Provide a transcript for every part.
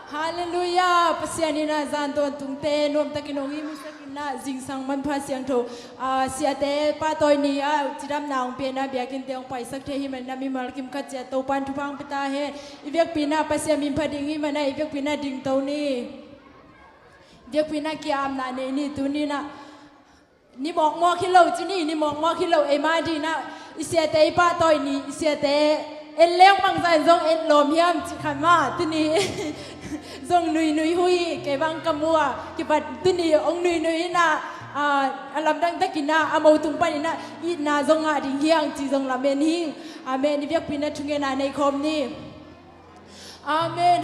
Hallelujah. Pasianina zanton tungte nom takinongi misakina zingsang man phasiang tho siate patoi ni chidam naung pena biakin teong pai sakte hi man nami malkim khatja to pan thupang pita he ibek pina pasiamin phadingi mana ibek pina ding to ni ibek pina kiam na ne ni tunina ni mok mo khilo chini ni mok mo khilo e ma di na isiate patoi ni isiate en leng mang sai zong en lom hiam khama tuni zong nui hui ke bang kamua ke bat tuni ong nui na alam dang takina amau tung pa ni na i na zong nga ding hiang chi zong lamen hing amen ni biak pina thunge na nei khom ni amen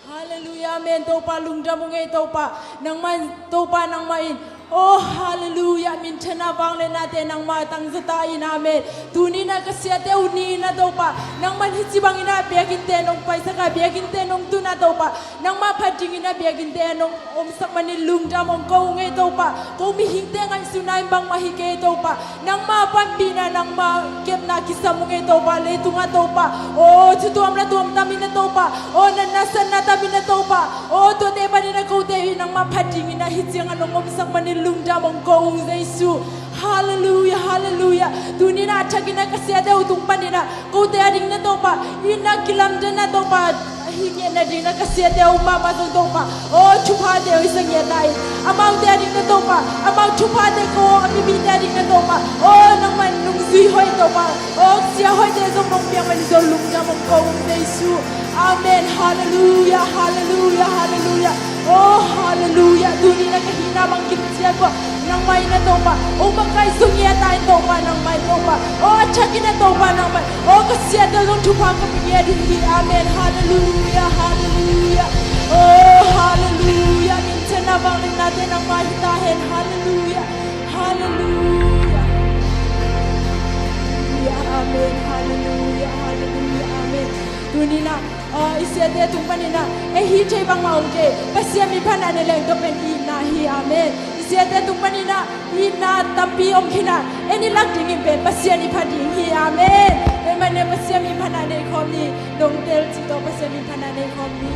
hallelujah amen to pa lung jamung ei to pa nang man to pa nang main oh hallelujah min chana bang le na te nang ma tang zata ina me tuni na kasia te uni na to pa nang man hi chi bang ina biakin te nong paisa ka biakin te nong tu na to pa nang ma phating ina biakin te nong om sak mani lung jam om ko nge to pa ko mi hing te ngai sunai bang ma hi ke to pa nang ma pan pi na nang ma kep na kisam nge to pa le tu nga to pa oh chu tuam la tuam tam ina to pa oh na na san na tam ina to pa oh to te ba ni na ko te nang ma phating ina hi chiang anong om sak mani lung jam om ko Yesu hallelujah hallelujah tunina chakina kasia de utung panina ko te ading na to pa ina kilam de na to pa hinge na ding na kasia de uma ma to pa oh chupa de isang ya dai amau de ading na to pa amau chupa de ko ami bi de ading na to pa oh nang man nung zui hoi to pa oh sia hoi de zong nong piang man zo lung jam om ko Yesu amen hallelujah hallelujah hallelujah oh hallelujah tunina kahina mang kitsia ko nang mai na to pa o makai sungya tai to pa nang mai to pa o achaki na to pa nang mai o kasia de long thu pa ka pia di amen hallelujah hallelujah oh hallelujah min chana bang na te nang mai ta hen hallelujah hallelujah ya amen hallelujah hallelujah amen tunina isiate tungpanina hi chei bang maung ke pasia mi phana ne leng to pen i na hi amen isiate tungpanina i na tapi om khina eni lak ding in pen pasia ni phading hi amen e mane pasia mi phana ne khom ni dong tel chi to pasia mi phana ne khom ni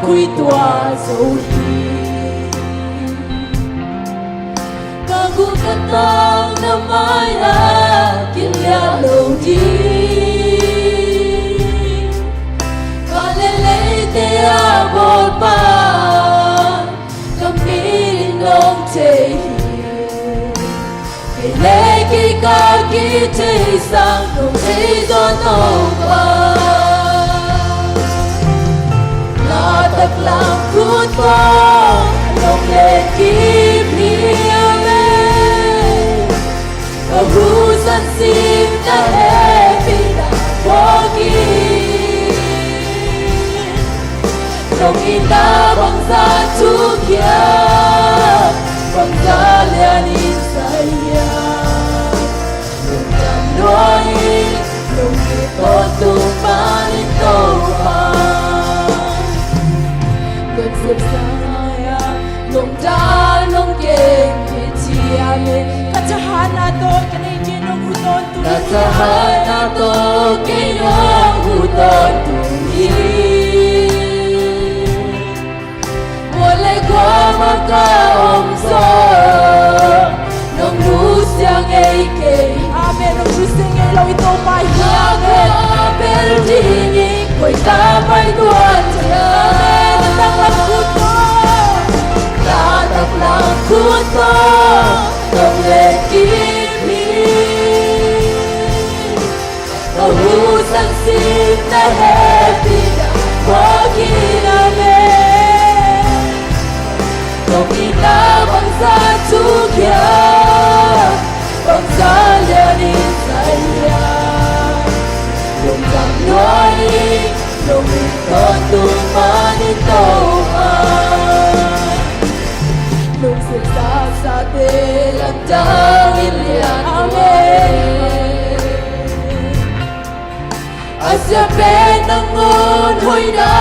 Kui tua dấu hi Kagu katang na mai na Kilya lâu đi Kalele te a bol pa Kamilin nong te hi Kile ki ka ki te sang Nong te don nong pa Tập làm phút con lòng lệ kim niệm và ru dân sim đã hết vì đã vô kỳ lòng in đã bằng ra chú kia bằng ra liền in say lòng chẳng đôi lòng kỳ tốt tung ba đến câu Hãy subscribe cho kênh Ghiền Mì Gõ Để không bỏ lỡ những video hấp dẫn sim na repida Wakilame Domina bangsa Turkiya Bangsa lianin saya Lungtang noi Lumikon tumanin tauhan Lung siksa sa tilang tangin liyan Amen Asya penangon hoy na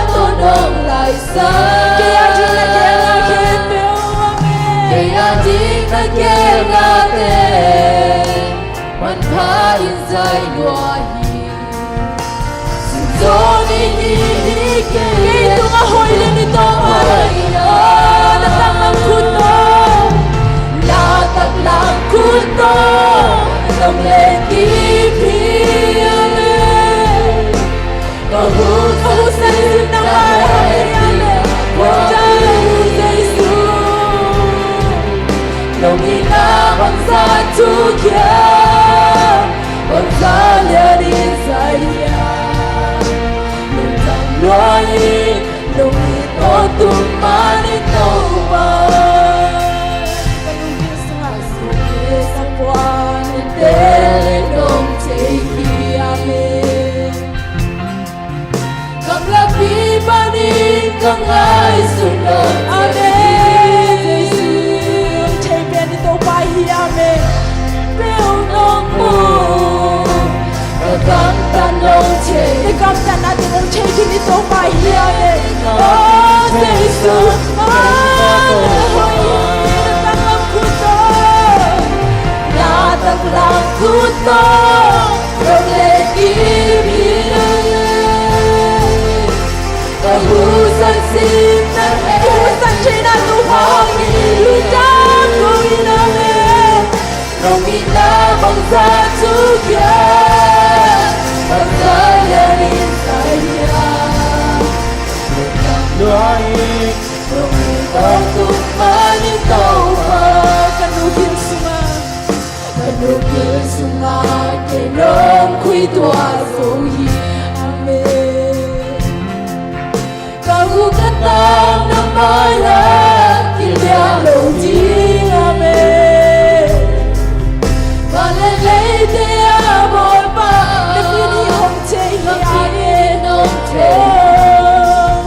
tonong laisan Kaya di nagyan akin pero amen Kaya di nagyan natin Manpain sa'y luahi Sinzong inihigay Kaya itong ahoy lang itong harina Nataklang kuto Nataklang kuto Nang lekipi Kahusan ng mahayali Wajalan sa Jesus Nung inabang sa Turkiya Pagsalya rin sa iya Nung tangloy Nung ito tumanito pa Kanungin sa sukis ang buwan Itele nung teiki amin Labi banin kang ay sunod Amen Jesus Champion ito pahi Amen Peunong mo Kagamtan ng Chay Kagamtan natin ang champion ito pahi Amen Oh Jesus Nataklang kuto Nataklang kuto Kahusan sim na Kahusan siya na tuhangin Lutang gawin namin Nung inabang sa Turkiya Pagsayanin sa iya Lutang luhain Nung itong tumanin tauha Kanugin sunga Kanugin sunga Kinong kuy tua sohi Amen Katang ng bayan Kilyalo di amen Malalay di amor pa Nakinihong chay Nakinihong chay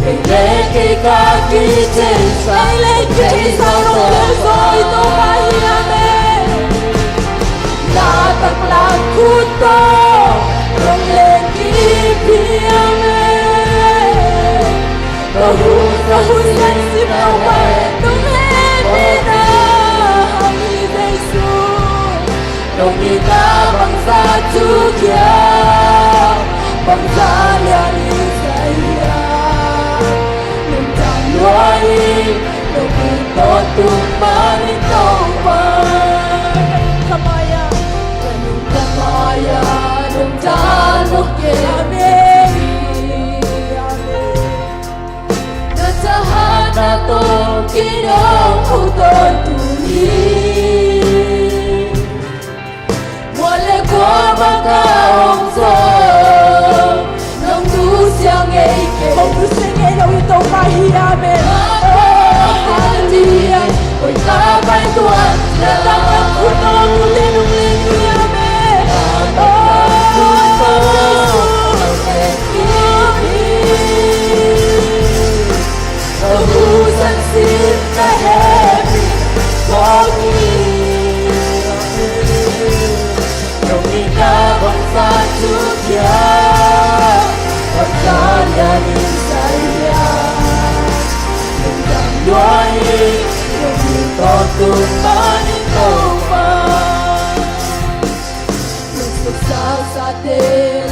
Kailay kakitay Kailay kay sa rongleso Ito pahi amen Nataklang kuto Rongleng kipi amen Kahusan si Maway Nung hepe na Hangin Jesus Nung inabang sa Turkiya Bangsa lianin sa iya Nung tangloy Nung ito tumanin taupan Kamaya Ganun kamaya Nung tanok Amen Tahan atong kinauton tuloy Wala ko makaongso Nang dusyang ike Kung dusyang ilaw ito mahiyamin Hallelujah Ko'y kabay tuwan Natakang kunong kutinong lingyamin Kahusan sim na happy Nung inabang sa Turkiya Pagsalyanin sa iya Nung tangloy Nung ito tumanin taupan Nung suksak sa atin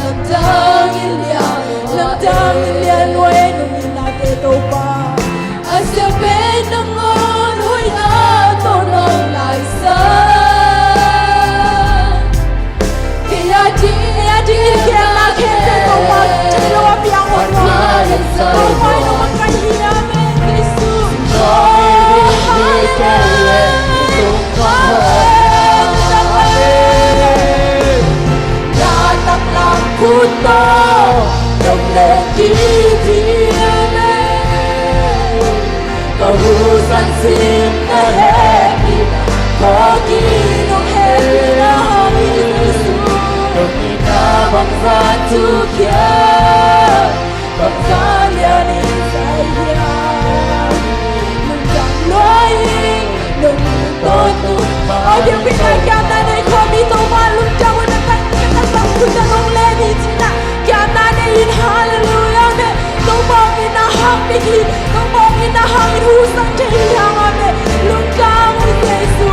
Lamdang ilyan Way nung inate taupan Asya penangon Hoy nato ng laisan Kaya di Kaya nakin Taupan Chanilawa piyang online Taupan nung magkahiyamin Jesus Hallelujah Amen Nataklang kuto Nông lên kỷ thiên Kahusan sim na happy na Kogi nung happy na hami Yesu Nung ina bangsa tukya Bangsa lianin saya Nung jang loying Nung totu Ở điều pinagyan na na ikomi Toma lung jawa na kanyang Kuta nung leni tina Kaya na na in hallelujah me Toma inahang bigin Toma inahang inhusang jahiyang ame Lung jawa Yesu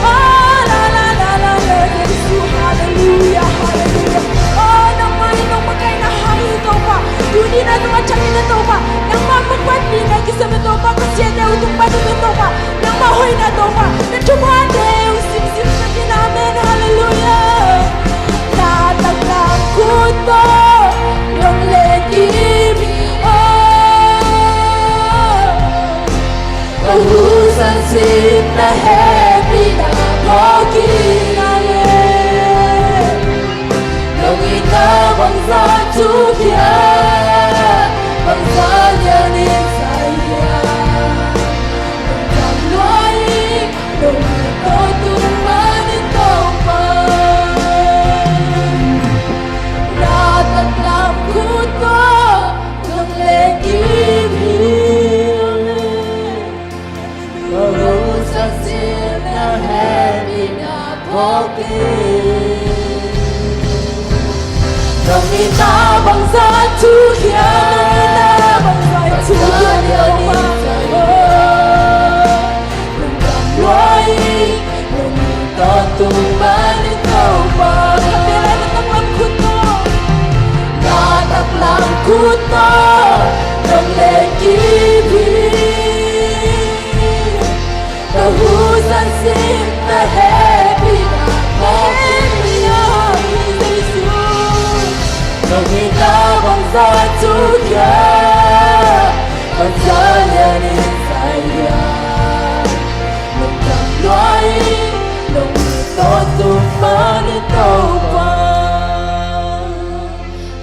Ah la la la la la Yesu hallelujah hallelujah Oh nang main nung magkay na hangin Toma Duni na nung atsakin na Toma Nang mamagpat na kisame Toma Kasi na utong panunin Toma Nang mahoy na Toma Nang chumade Usim-sim na kinamin hallelujah Nataglang kuto Yung legimi Kahusan sim na happy na Kogi na Nung inabang sa tukya Bangsa lianin saya Nung kamloy Nung ito tuman ito pa Nataglang kuto Ng legimi Kahusan sim na happy na Kogi Nung inabang sa tukya Nung inabang sa tukya Nung kamloy Nung ito tuman ito pa Kapira nataklang kuto Nataklang kuto Nung legimi Kahusan sim na happy na Happy na Yesu Nung inabang sa tukya Bangsa lianin saya Nung kamloy Nung ito tuman ito pa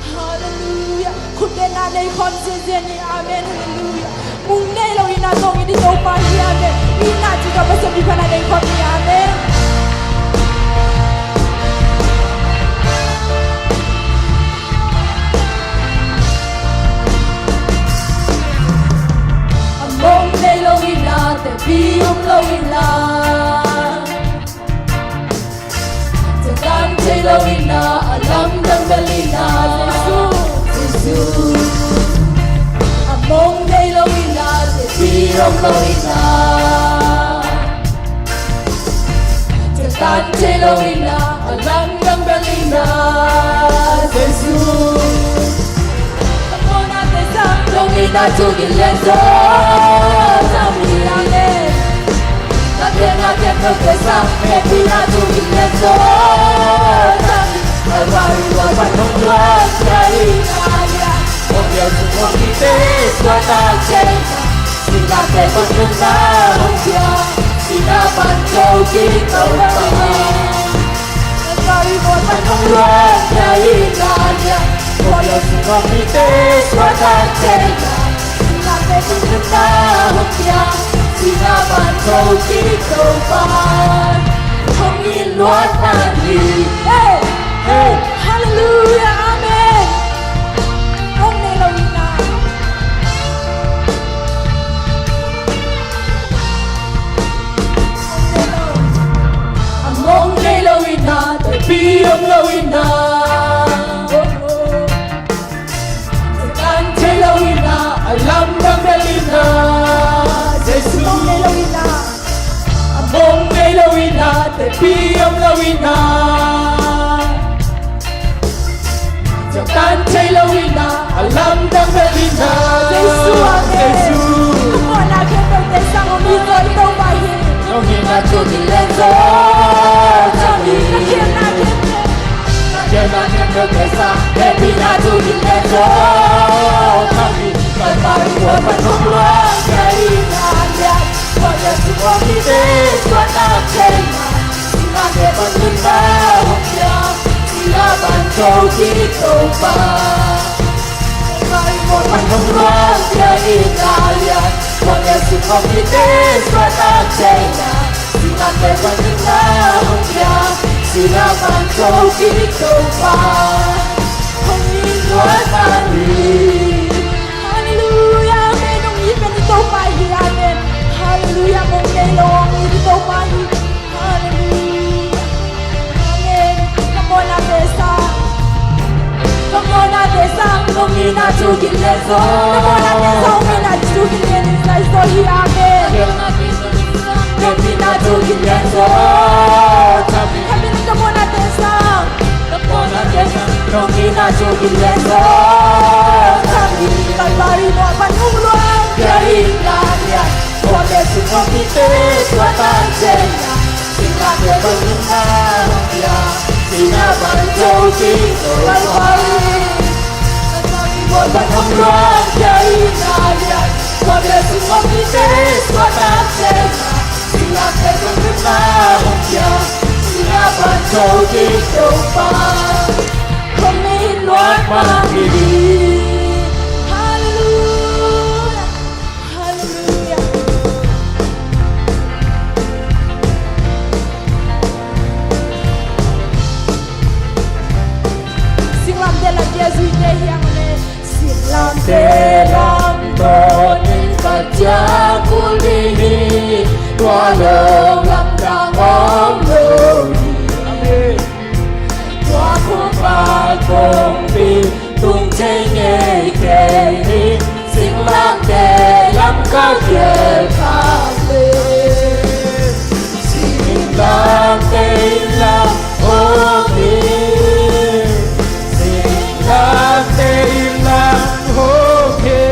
Hallelujah Kundi nanay konsensiya ni Amen Hallelujah Mung nailaw inatong inito pa ni Amen Ina juga bersebi pada nanay kon ni Amen Mong nailawin natin, biyong lawin lang Tagan tailawin na, alam ng gali na Jesus Among nailawin natin, biyong lawin lang Tagan tailawin na, alam ng gali na Jesus Longin na tugilin sa Samilangin Natin magkasa Happy na tugilin sa Nagwariwag panungwag sa inaya Kung yung sumakitis Watagena Sinate pagkuna Hongya Sinapanto kita Nagwariwag panungwag sa inaya Kaya sumakitis Watagena Sinate pagkuna Hongya Sinapanto kita Pangilwat nani Hey! Hey! Hallelujah! Amen! Kung nilawin na Among nilawin na Tapiyang lawin na Sagan tilawin na Alam ng dalin na Jesus Among nilawin na Among nilawin na Tapiyang lawin na Sagan tilawin na Alam ng dalin na Jesus Jesus Ako na kipagdesang umito itong bahin Nung hinatugilin sa Kami nakinakin Nakinakin nagkesa Happy natugilin sa Kami Kalmariwan panungwag Kainanyan Kaya sumakitis Watagena Sinake pagkuna Hongya Sinapan ikaw pa. Ay mo panahon ya Italian, Pagkasi komites patagena, Sinate paninahon ya, Sinaman ikaw pa. Panginoon namin. Hallelujah, amen. Nung ipan ito pahi, amen. Hallelujah, mong nailong ito pahi. Hallelujah. Amen. Come on, Adesang, nung inachugin leso. Come on, Adesang, inachugin leso. Amen. Nung inachugin leso. Kami na come on, Adesang. Nung inachugin leso. Kami kalbari mo panungluan. Yahin kalian. Pagkasi komites patagena, Sinate paninahon ya, Sinaman ikaw kalbari. Panungluan yahin kalian. Pagkasi komites patagena, Sinate paninahon ya, Sinaman ikaw pa. Panginoon namin. Hallelujah. Hallelujah. Silam dalam Yesus yang le. Silam dalam tonin kajak kulihi. Walau langkah omloni. Tua kupa kongpi tung cengye keni, Silam dalam kajak kali. Silam dalam omi. Silam dalam omi.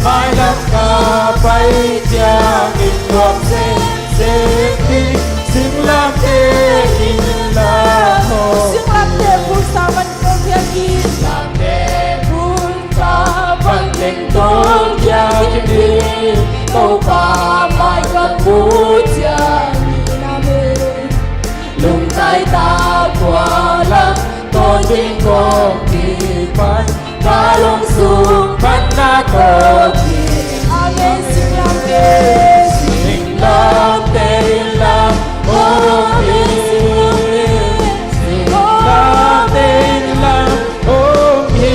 Mai lam kapai jangin wam senti. Silam dalam Silam pun saman kong yakin. Silam pun saman kong yakin. Kau pamai kepujian namin. Lungkai tak kualam Tonding kong iman. Kalong sumpan na kogi. Amen. Silam Silam dalam omi. Silam dalam omi.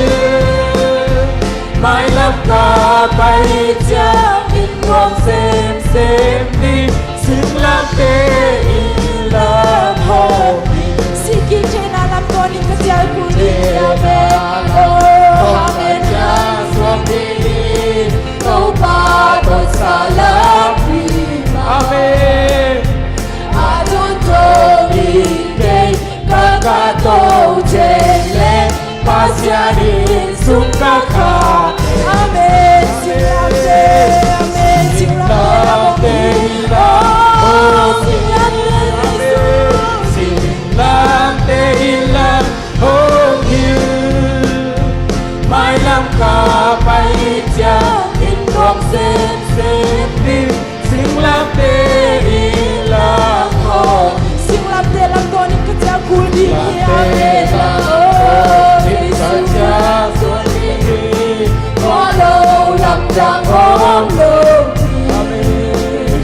Mai lam kapai jangin wong sem ni. Silam dalam omi. Siki cina lam toni kesial kuli. Amen. Oh amen. Suami kau patut salam terima. Amen. Adun tobi kakatau jele pasiarin sungkakan. Amen. Silam amen. Silam oh silam Silam dalam oh you. Mai lam kapai jangin wong senti. Silam dalam oh. Silam dalam tonin kejak kuli. Amen. Oh Yesus kuli. Walau langkah omloni. Amen.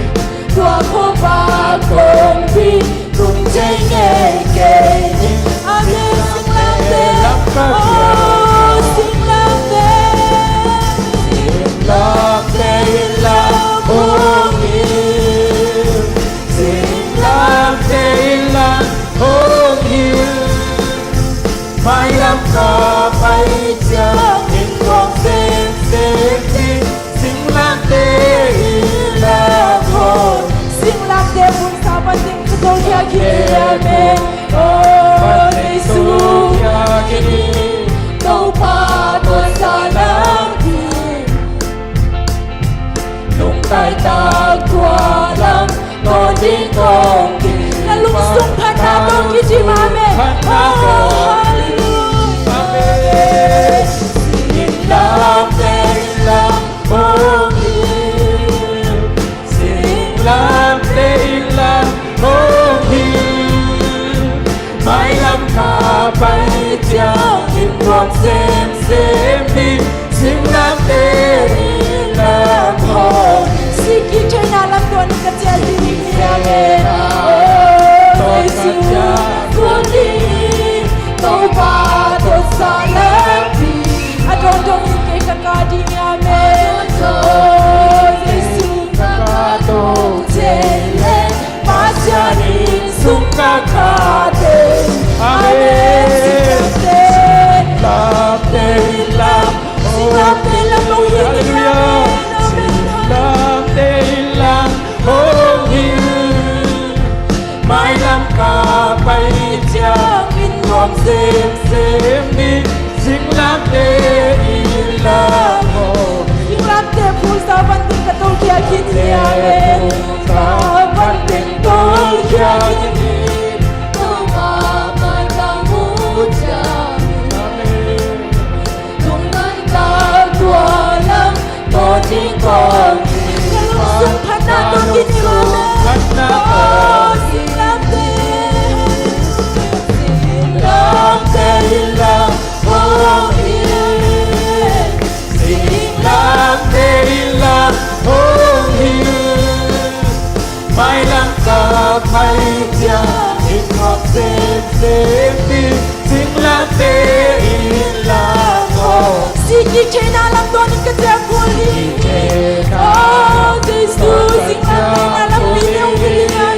Tua kupa kongpi tung cengye keni. Amen. Silam dalam oh silam dalam. Silam dalam omi. Silam dalam omi. Mai lam kapai jangin wong senti. Silam dalam omi. Silam pun sahabat yang ketol yakin. Amen. Oh Yesus yakini. Kau patut salam Lungkai tak kualam Tonding kongki. Lalungsung panatong kijim. Amen. Oh hallelujah. Amen. Silam dalam omi. Silam dalam omi. Mai lam bay chiang in buông xem đi xin làm để làm hồn si ki chơi na lam tuan ka tia di ni ame oh Yesu tuan di tau pa to sa lam di adong dong ke ka ka di ni ame oh Yesu ka to tele pasani sukka ka te Amen Love day love Love day love oh Hallelujah Love day love oh you Mai lam ca bay chiang in buông xem đi xin làm để làm hồn Yung lante pul sa banting katol kya kini amen sa banting tol kya kini Tuma man kang mujamin Tungan ka tualam to jingkong Kalusong panato kini amen Oh silante Silate ilang oh yeah Silate ilang oh yeah Mai lang ka bay chiang in ngọc xem đi Silate ilang oh Siki chena lam donin ka tia kuli Oh Jesus silante na lam biniyaw kilingan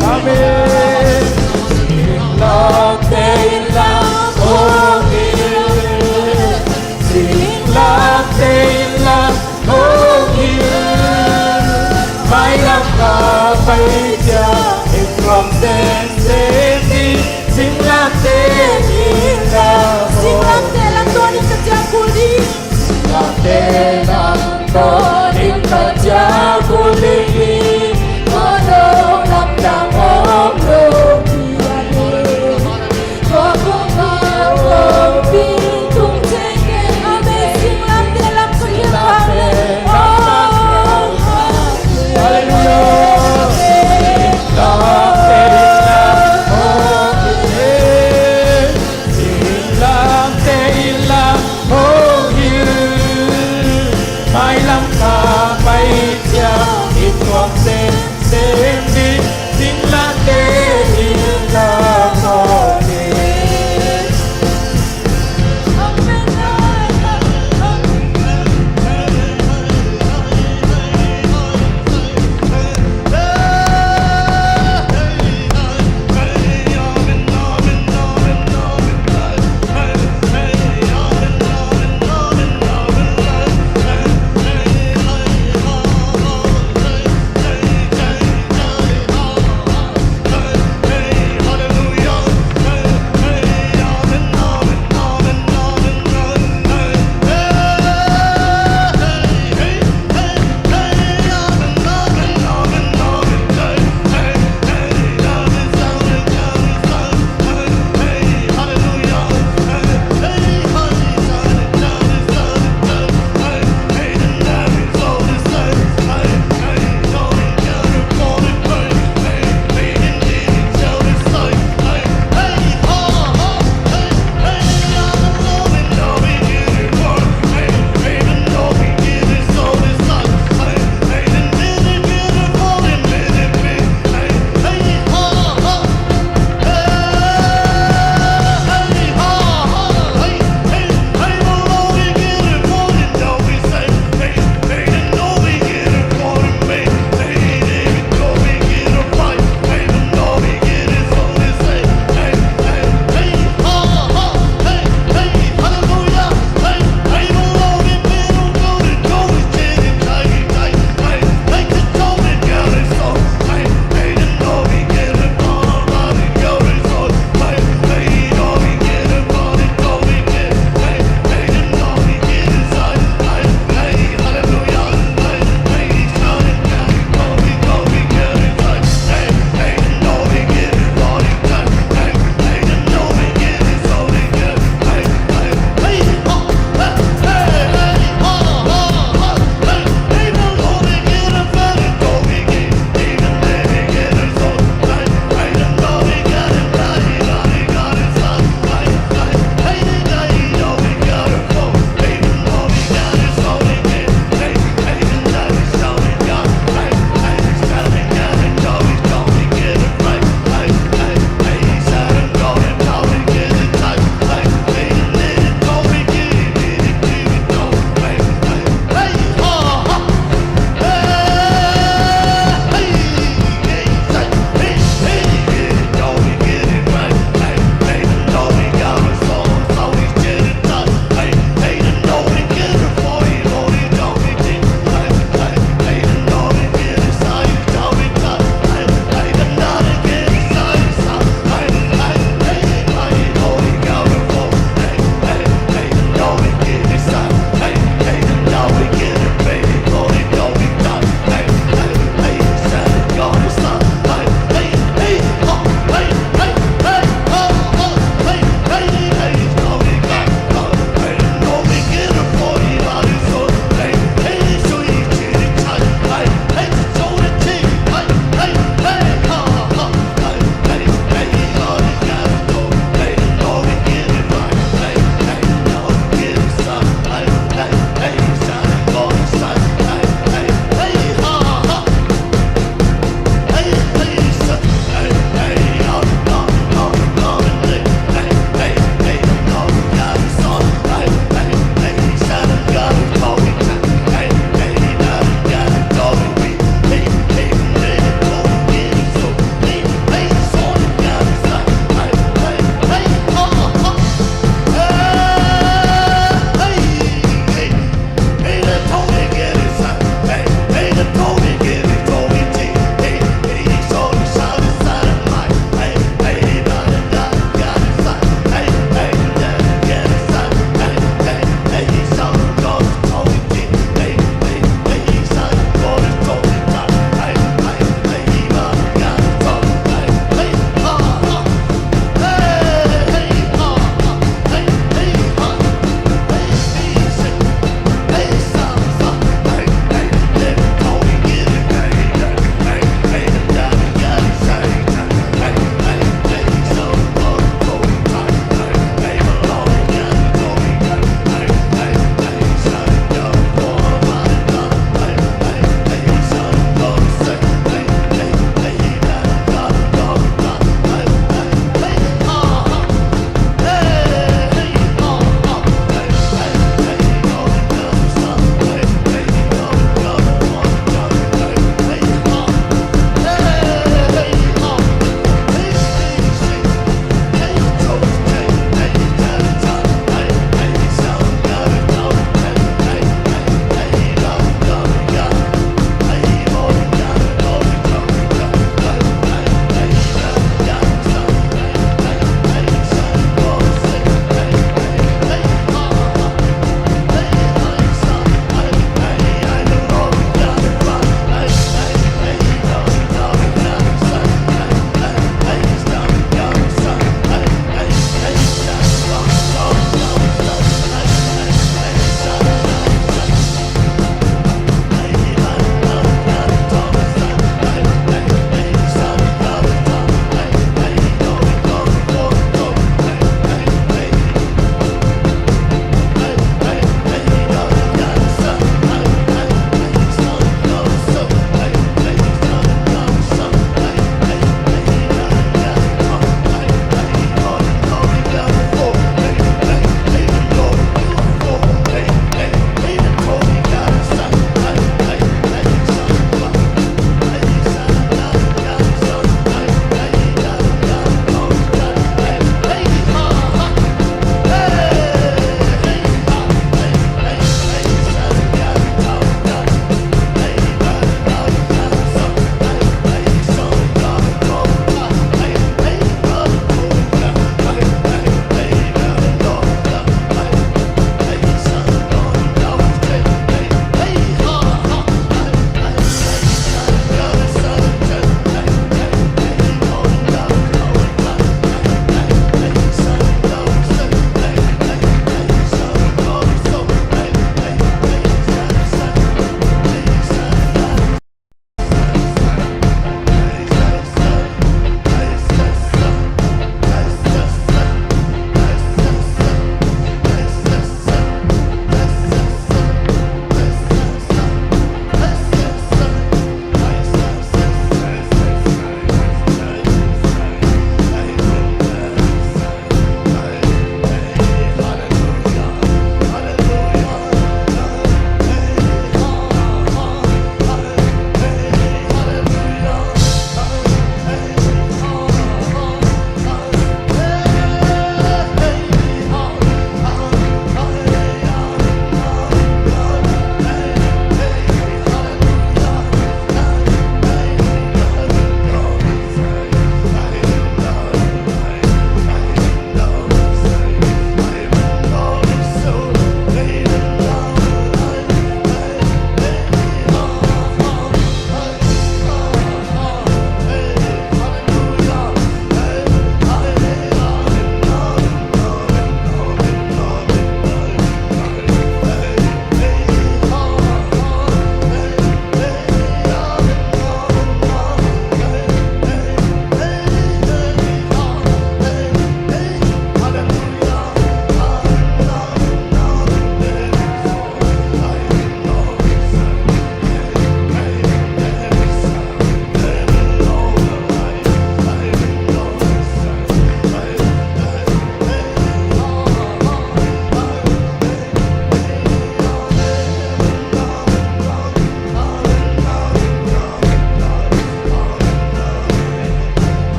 Amen. Love day love oh yeah. Sing love day love oh yeah. Mai lam ca bay chiang in buông xem đi sing love day love Silante lam donin ka tia kuli Love day love oh in ka cha kuli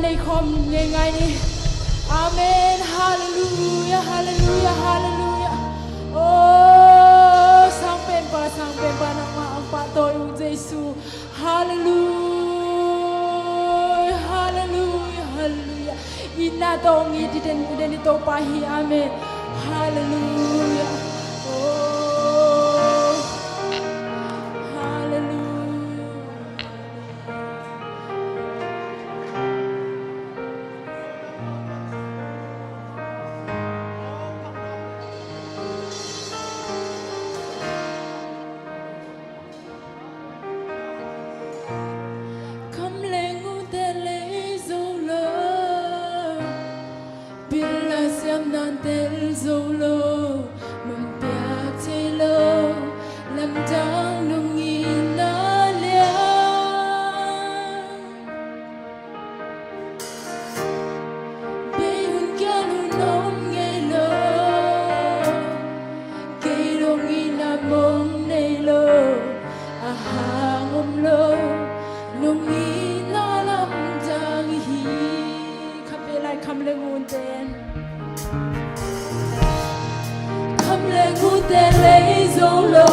ในคอมง่ายๆนี่อาเมนฮาเลลูยาฮาเลลูยาฮาเลลูยาโอ้sang pempa ng mga patoy ng Jesu hallelujah hallelujah hallelujah ina tong ididen ito pahi amen hallelujah oh hallelujah del solo mình bạc chơi lâu làm trắng nung in na lia bây hun kia hun nông nghe lo cây nung in na mong này lo à hàng om lo nung in na làm trắng hi khắp về lại khăm lên nguồn tên lên ngủ tên lấy dấu lô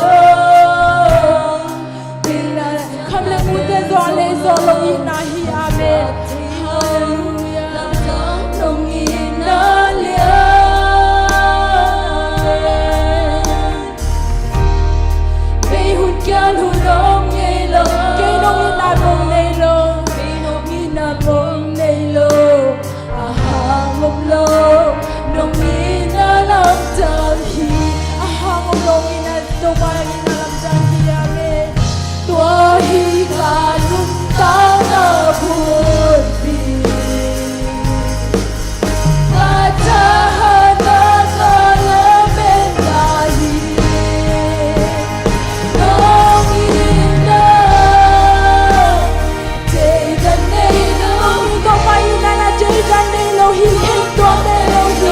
tin là không lên ngủ tên do lấy dấu lô ina hi amen hallelujah nông ina lia bây hun kia hun nông nghe lo cây nông ina mong này lo cây nông ina mong này lo à ha mong lo nông ina làm trăng hi Long ina to para ina lam janji ame tua hi ka lum ta na phun bi ka cha na ka le ben la hi long ina te dan nei lo to pa ina na te dan nei lo hi en to nei lo hi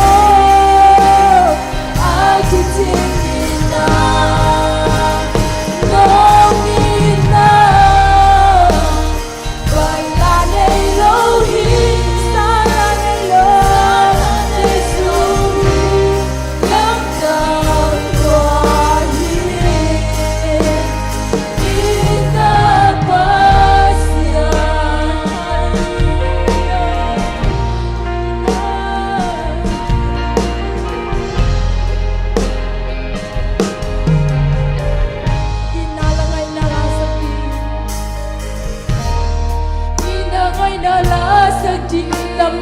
oh I could take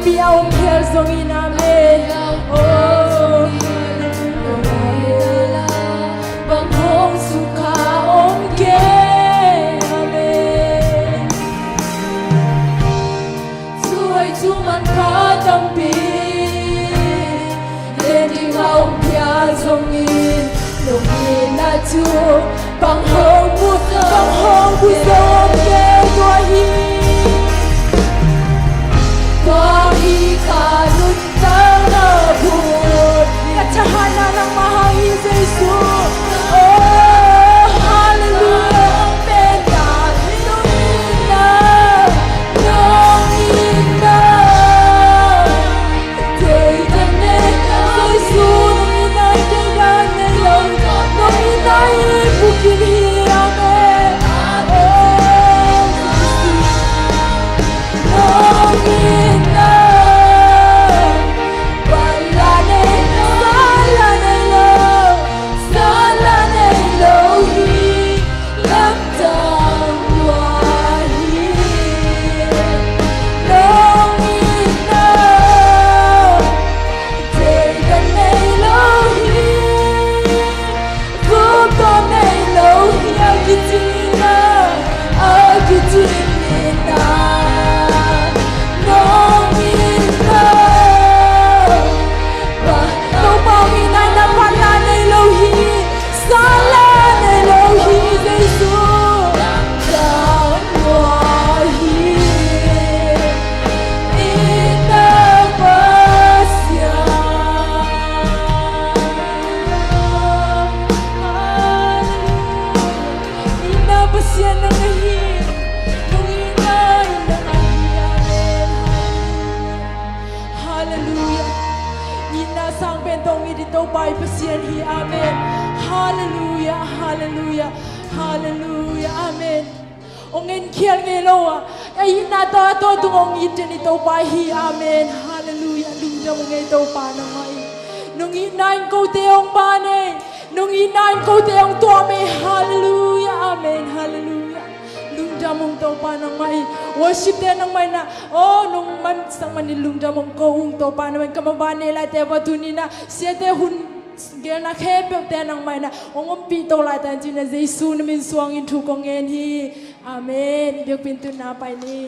Biao piel song inamen oh bang hong sukha om ke amen suai chuman kha tampi leni ngau piel song in long in na chu bang hong bu som ke tua hi Tuahi kalun tala pun Kacahana ng mahal Yesu Oh hallelujah Benda Nungina Nungina Teitane Yesu Nungina Teitane Nungina Ibukin hiyame Oh กษียณฮีอาเมนฮาเลลูยาฮาเลลูยาฮาเลลูยาอาเมนองเงินเขียนเงโลอะไอ้นาตาตัวตุงองยินเจนิโตปาฮีอาเมนฮาเลลูยาลุงจะมงเงโตปานังไงนุ่งอีนายกูเตองปาเนนุ่งอีนายกูเตองตัวเมฮาเลลูยาอาเมนฮาเลลูยาลุงจะมงโตปานังไงworshipเตนังไงนะโอ้นุ่งมันสังมันลุงจะมงโกอุงโตปานังไงกำมาบานเนลายเตวัตุนีนะเสียเตหุนเกลนักเฮเปียกแต่นังไม่นะองค์ปีโตลายแต่จริงนะเยซูนมินสวงอินทุกองเงินฮีอาเมนเบียกปินตุนาไปนี่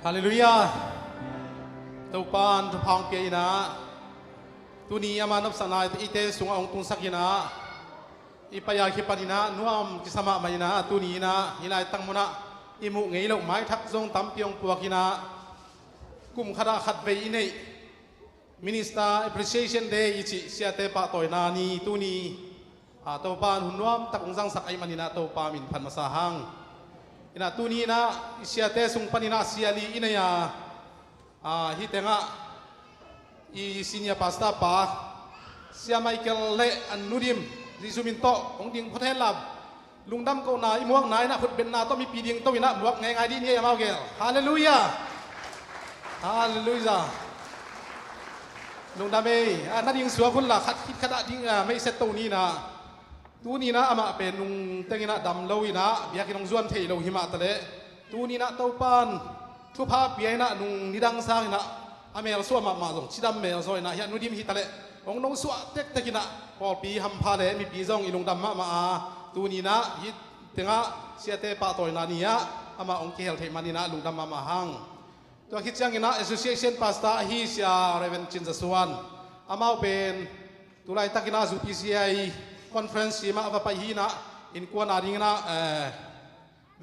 ฮาเลลูยาตัวปานตัวพังเกียนะตัวนี้อามานับสนายอีเตสุงองตุงสักยินะอีปยาคิปานินะนัวมกิสมาไม่นะตัวนี้นะฮิไลตั้งมุนะอีมุเงยลกไม้ทักซงตั้มเปียงปวกินะกุมขดาขัดเวอินเนมินิสเตอร์ appreciation day อิจิเสียเตปะต่อยนานีตัวนี้ตัวปานหุ่นนัวมตักองสังสักไอมันนะตัวปามินพันมาสาหังอินะตัวนี้นะเสียเตสุงปานินะเสียลีอินเนียฮิตเงะอีซินียพาสต้าปาเสียไมเคิลเล่อันนูดิมดิซูมินโตองดิงพอเทนลับลุงดำก็นายมวกนายนะพุทธเป็นนาต้องมีปีดิงต้องมีนะมวกไงดีนี่ยามเอาเกลฮาเลลูยาฮาเลลูยาลุงดำเอ้นั่นดิงสัวคุณล่ะขัดคิดขนาดดิงไม่เสร็จตัวนี้นะตัวนี้นะอามาเป็นลุงเตงินะดำเลวินะเบียกินองจวนเทโลหิมาตะเลตัวนี้นะเต้าปานทุพาเปียนะลุงนิดังสร้างนะอเมริกาส่วนมาส่งชิดำเมลซอยนะยันนุดิมฮิตะเลองน้องสวะเต็กกินะพอปีฮัมพาเลมีปีจงอีลุงดำมาตัวนี้นะฮิตเตงะเสียเตปาตอยนานีอะอามาองเกลเทมานีนะลุงดำมาหังตัวคิดจังกินะ Association Pastor ฮิเสียเรเวนจินจะส่วนอามาเป็นตัวไรตักินะจูพีซีไอconference มาว่าไปฮีนะอินกวนอาริงนะ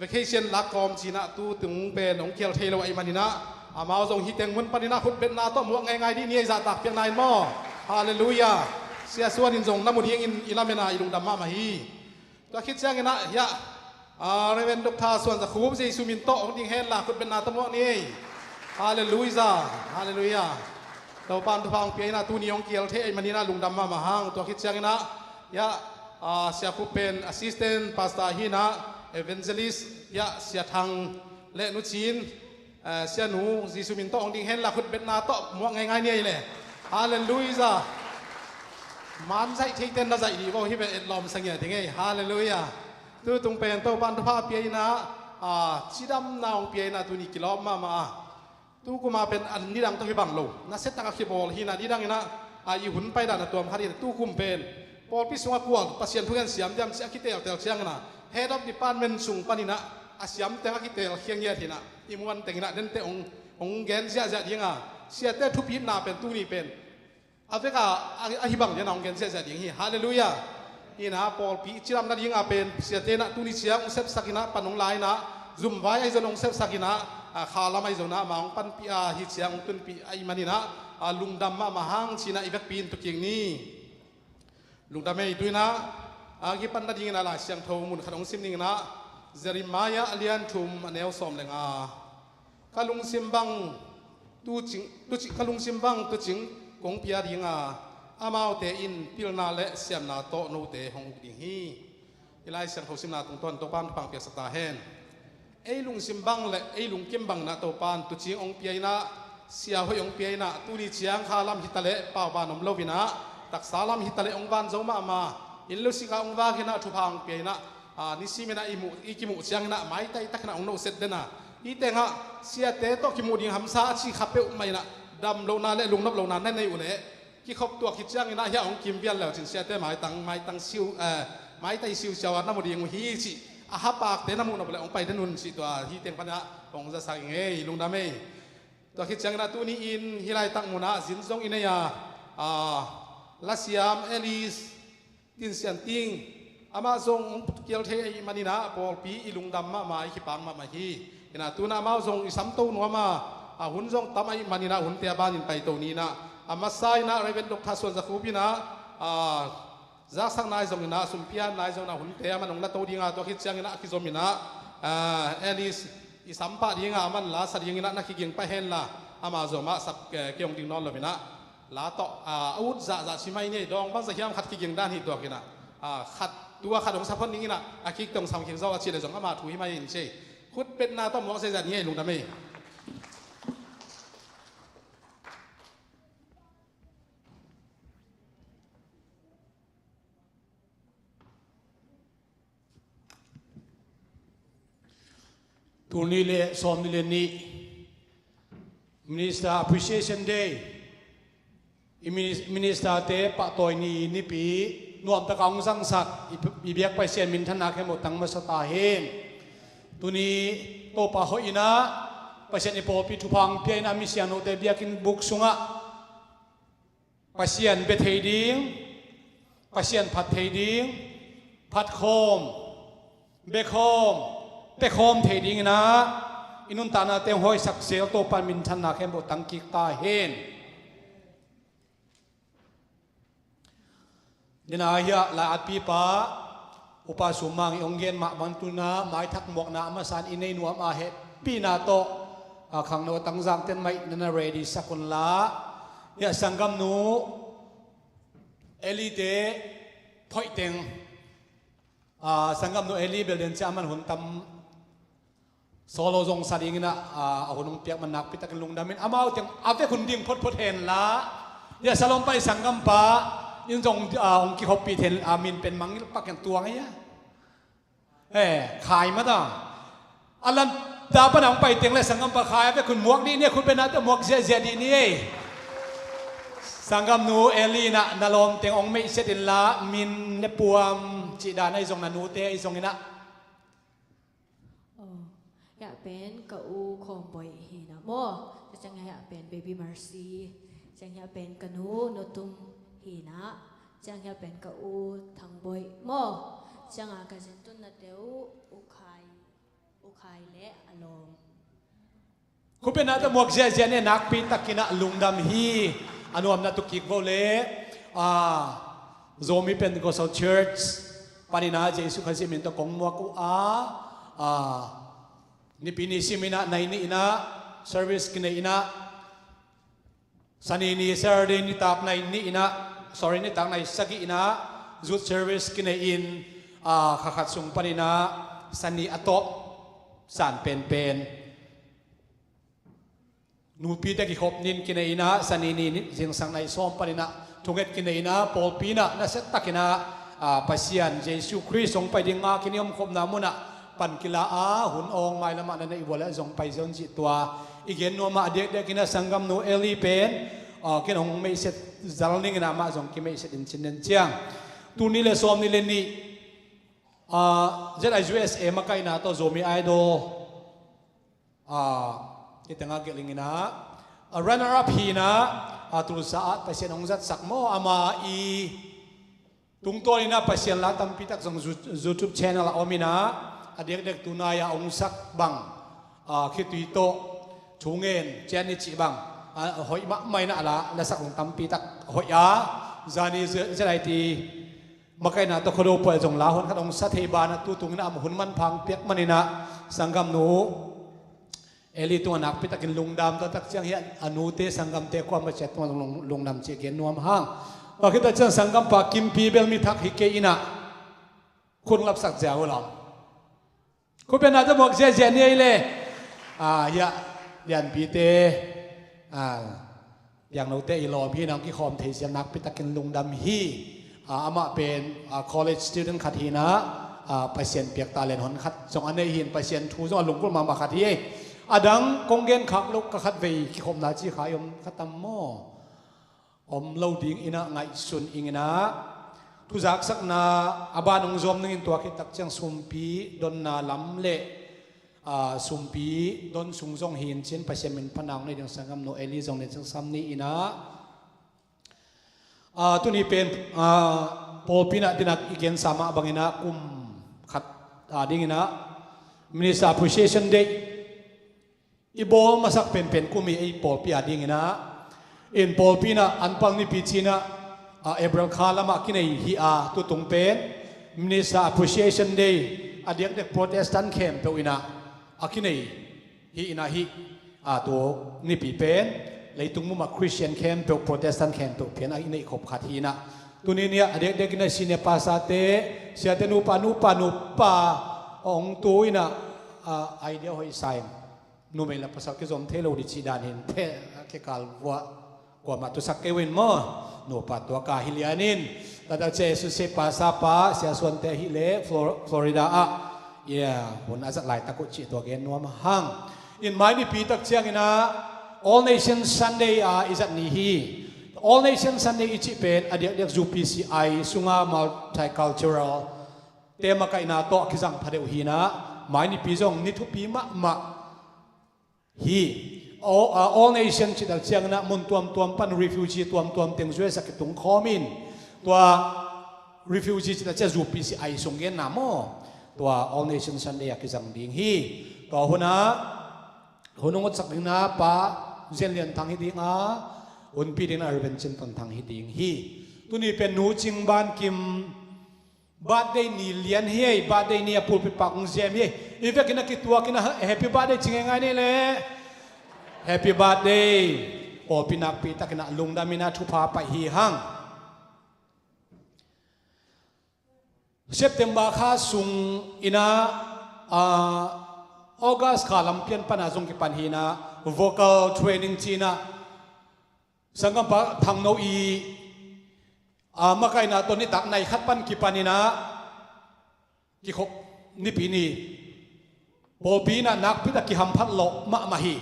vacation ลักกอมจีนะตู้ถึงเป็นองเกลเทโลไอมานีนะอามาส่งฮิตเตงมุนปานินะคุณเป็นนาต้องมวกไงดีนี่จะตักเพียงนายมั่วฮาเลลูยาเสียส่วนอินทรงน้ำมุนยิงอิลาเมนาอิลุงดำมาฮีตัวคิดจังกินะยะเรเวนดกทาส่วนจะคูบซีซูมินโตองดิงเฮนล่ะคุณเป็นนาต้องมวกนี่ฮาเลลูยาฮาเลลูยาตัวปานทุพังเปียนะตู้นี้องเกลเทไอมานีนะลุงดำมาหังตัวคิดจังกินะยะเสียคุณเป็น assistant pastor ฮีนะ evangelist ยะเสียทางเละนุชินเสียหนูซีซูมินโตองดิงเฮนล่ะคุณเป็นนาโตมวกไงนี่เลยฮาเลลูยามันใจที่เต้นน่าใจดีว่าที่เป็นเอ็ดลอมสังเกตยังไงฮาเลลูยาตัวตรงเป็นตัวปันทุภาเปียนะชิดำนาองเปียนะตัวนี้กิโลมาตัวกูมาเป็นอันนี้ดังตัวที่บังโลน่าเซตตั้งคิบอลฮีนะนี่ดังนะอีหุ่นไปด่านตัวมันตัวคุมเป็นพอพิสูจน์กวนปัสยันเพื่อนเสียมยำเสียคิดเตลเตลเชียงนะ Head of Department สูงปานินะเสียมเตลคิดเตลเชียงเยี่ยทีนะอีมวันแต่งนะเด่นเตองเกนเสียจะยังเสียเตทุบพิษนาเป็นตัวนี้เป็นอาเฟกาฮิบังเนี่ยน้องเกนเสียจะยังฮีฮาเลลูยานี่นะพอปีจิรามนั่นยังเป็นเสียเตนะตัวนี้เสียองเซฟสักินะปนองไลนะซุ่มไว้ไอ้จนองเซฟสักินะขาลาไม่จนนะมาองปันปีฮิเสียองตุนปีไอ้มันนี่นะลุงดำมาหังชีนะอีเวกปีนตุกิงนี่ลุงดำไม่ด้วยนะกี่ปันนั่นยังนะล่ะเสียงโทมุนขนมซิมนี่นะเจริมายาอเลียนทุมอันเอลสอมเลงกะลุงซิมบังตัวจริงกะลุงซิมบังตัวจริงกงพิยาดิงอามาเตอินพิลนาเละเสียมนาโตโนเตหงอุดิงฮีอีไลเสียงโทซิมนาตรงต้นตัวปานปังเปียสตาเฮนไอลุงซิมบังเละไอลุงกิมบังนาตัวปานตัวจริงองพิยานะเสียหอยองพิยานะตัวนี้เชียงคาลามฮิตาเละป่าวบานอมโลวินะตักสาลามฮิตาเละองบานโจมาอินลุสิกาองวากินะทุพังพิยานะนิสิเมนะอีกิมุเชียงนะไม่ไตตักนะองโนเสดเดนะอีเตงะเสียเตโตกิมุดิงหัมซาชีขับเปอุไม่นะดำโลนาเละลุงนับโลนาแน่ในอุเละที่เขาตัวคิดจังนะเฮียองกิมเวียนแล้วถึงเสียเตหมายตังซิว ไม้ไต่ซิวเจ้าน้ำมันดีงฮีสิอาฮับปากเตนน้ำมันเอาไปองไปถนนสิตัวที่เต็งพันนะองจะสั่งเอ้ลุงดำเอ้ตัวคิดจังนะตัวนี้อินฮิไลตังมุนะสินทรงอินเนียลาซิยามเอลิสตินเซียนติงอามาทรงเกียวเทมันนี่นะปอลปีอิลุงดำมาอิขิปังมาฮีนะตัวน่ะมาทรงอิสัมตูนัวมาหุ่นทรงตั้มไอ้มันนี่นะหุ่นเตียบ้านอินไปตัวนี้นะอามาไซนะเรเวนดกทัศวนจะคูบินะจากสังนายจงนะสุมพิยานนายจงนะหุ่นเตียมันองละตัวดีงาตัวคิดจังนะคิดจงนะเอลิสอิสัมปะดีงามันลาสัตยังนะนักขิงไปเห็นละอามาจงมาสักเกี่ยงดิ่งนอนเลยนะลาต่ออาวุธจะชิมัยเนี่ยดองบางสักยามขัดขิงด้านหิตัวกินะขัดตัวขัดของสัพพนี้นะอาคิกตรงสามเขียงเจ้าอาชีเลยจงอามาถุยมาอินเช่คุดเป็นนาต้องมองเสียจัดเนี่ยลุงดำเมตัวนี้เลยสอมนี่เลยนี่ Minister Appreciation Day Minister เตะปะตัวนี้ปีนวมตะกองสังสักอีเบียกไปเสียนมินธนาแค่หมดตั้งมาสตาเฮนตัวนี้โตปะหอยนะไปเสียนอีโปปีทุพังเพียนามิเซียนโอเตเบียกินบุกสุงะไปเสียนเบทเฮดิงไปเสียนผัดเฮดิงผัดโคมเบคโคมเบคโคมเฮดิงนะอินุนตานาเตงหอยสักเซลโตปันมินธนาแค่หมดตั้งกิกตาเฮนนี่นะเฮียลาอัดปีป้าอุปสุมังองเงินมาบันตุนาไม้ทักหมวกนามาสานอินในนัวมาเหปีนาโตขังโนตังจังเต็นไม่นันเรดีสักุลละเฮียสังกัมนูเอลีเดถอยเต็งสังกัมนูเอลีเบลเดนจามันหุ่นตำโซโลจงสัตย์ยิงนะเอาหุ่นเปียกมันนักพิตากันลุงดามินอามาเอาเต็งเอาแต่คุณดิ่งพดเห็นละเฮียสลอมไปสังกัมป้ายังจงองค์กิฮอปปีเทนอามินเป็นมังนี่ปักอย่างตัวไงยะขายมาต่ออันนั้นดาปนังไปเตียงเลยสังกัมปะขายไปคุณหมวกนี่เนี่ยคุณเป็นนักหมวกเสียดีนี่สังกัมนูเอลีนะนาลมเตียงองไม่เสดินละมินเนปวมจีดาในทรงนันูเตอีทรงนี้นะอยากเป็นกะอูคอมบอยเฮนะโมจะจังอยากเป็นเบบี้มาร์ซีจังอยากเป็นกะนูโนตุมฮีนะจังอยากเป็นกะอูทางบอยโมจังอากาศตุนนาเดียวอุคายเละอารมณ์คุณเป็นนักหมวกเสียเนี่ยนักปีตักกินะลุงดำฮีอนุอมนาตุกิกโวเล่โซมีเป็นก็สาวเชิร์ชปานินาเจสุขันสิมินตะกงมัวกูนี่ปีนี้สิมินะในนี่นะเซอร์วิสกินนี่นะสันนี่เซอร์เดนี่ตักในนี่นะ sorry นี่ตักในสกินะจุดเซอร์วิสกินอินขัดสุงปานินาสันนี่อตบสันเป็นนูปีตะกิขบนินกินอินะสันนี่เสียงสังในซ้อมปานินาทุกเอ็ดกินอินะปอลปีนะนั่นเสร็จตักกินะปัสยันเยซูคริสต์ทรงไปดิ่งมากินยมขบนามุนะปันกิลาหุ่นองไม่ละมันนั่นอีกวันแล้วทรงไปจนจิตตัวอีกเห็นนัวมาเด็กกินะสังกัมนูเอลีเป็นกินองไม่เสร็จจัลนิงนะมาทรงกิไม่เสร็จอินชินเดนเชียงตัวนี้เลยซ้อมนี่เลยนี่เจ้าไอจูเอสเอมาไกน่าตัวโซมีไอดอลที่ตั้งเกลิงนะrunner up ฮีนะตุลสาไปเสียนองจัดสักโมอามาอีตุงตัวนี้นะไปเสียนละตั้มพิทักษ์ส่ง YouTube channel อามินะเด็กๆตัวนายองสักบังคิดตุยโตชูเงินเจนิจิบังหอยมะไม่น่าละและสักของตั้มพิทักษ์หอยจานี่จะได้ทีมาไกน่าตัวขดไปจงลาหุ่นขัดองสัตเทบานะตัวตุงนะหุ่นมันพังเปียกมันนี่นะสังกัมนูเอลีตัวนักพิทักษ์ลุงดำตัวตักเชียงเฮียอนุเตสังกัมเตความมาเช็ดตัวลุงดำเชียงนวมห้างว่าคิดว่าเจ้าสังกัมปากิมปีเบลมีทักฮิเกอินะคุณรับสักเจ้าหรอคุณเป็นอาจจะบอกเสียเนี่ยเลยยันปีเตอย่างเราเตอีลอพี่น้องที่คอมเทเสียนักพิทักษ์ลุงดำฮีอามาเป็น college student ขัดฮีนะไปเสียนเปียกตาเลนหอนขัดส่งอันนี้หินไปเสียนทูส่งลุงกุลมาขัดฮีดังกงเกนขักลุกขัดเวขี้คมนาจีขายขัดตำโมอมเล่าดิ้งอินะไงสุนอิงนะ ทุจักสักนาอาบานองจอมนึงตัวคิดตักเจียงสุมปีดนนาลำเละสุมปีดนสุงจงหินเช่นไปเชมินพนังในเดือนสังกัมโนเอลีจงในจังซัมนี้อินะตัวนี้เป็นโปปินะดินักอีกเกนสามาบังอินะกุมขัดดิ้งอินะมินิสต์ appreciation day อีโบมาสักเป็นกุมีไอโปปีอาดิ้งอินะอินโปปีนะอันปังนิพิจินะเอบราคาลามากินไอฮีอาตุตุงเป็นมินิสต์ appreciation day อดีตเด็กโปรเตสแตนต์เข้มเปวินะอากินไอฮีอินะฮีตัวนิพิเป็นเลยตุงมุมาคริสเตียนเข้มเปโปรเตสแตนต์เข้มเปเพียนอินไอขบขัดฮีนะตัวนี้เนี่ยเด็กๆในสิเนปาซาเตเสียเตนูปาองตัวอินะไอเดียหอยไซม์นูเมล่าภาษาที่จอมเทโลดิจิดานินเทเกกาลวัวกว่ามาตุสักเกวินมอนูปัตตัวกาฮิลิอานินแต่ถ้าเจสุเซปาซาปาเสียส่วนเตฮิเลฟลอริดาคนอาจจะหลายตะกุจิตัวเกนนัวมาหังอินไม้นี่ปีตักเชียงนะ All Nations Sunday is at nihi All Nations Sunday ichi pen adik ZUPCI sunga multicultural tema ka ina to kizang phadeu hina mai ni pizong ni thu pi ma hi All Nations chidal chiang na mun tuam pan refugee tuam teng zue sakitung khomin tua refugee chidal cha ZUPCI sungen na mo tua All Nations Sunday kizang ding hi to huna hunungot sakina paเจนเลียนทางฮิดิงอุนปีดินอาร์เวนเชนตันทางฮิดิงฮีตุนี่เป็นนูจิงบานกิมบาดได้นีเลียนเฮียบาดได้เนี่ยพูดไปปากงเซียมเฮียอีเวกินักกิตัวกินะแฮปปี้บาดได้จริงไงนี่แหละแฮปปี้บาดได้โอปินักปีตะกินะลุงดามินาทุพาไปฮีฮังเซปเทมบาค่าสุงอินะออกัสขาลัมเปียนปนาจงกิปันฮีนะvocal training China สังกัมปะทางโนอีมาไกนะตัวนี้ตักในขัดปันกิปันนี่นะกิขบนี่ปีนี้โบปีนะนักพิทักษ์กิฮัมพัดโลมาฮี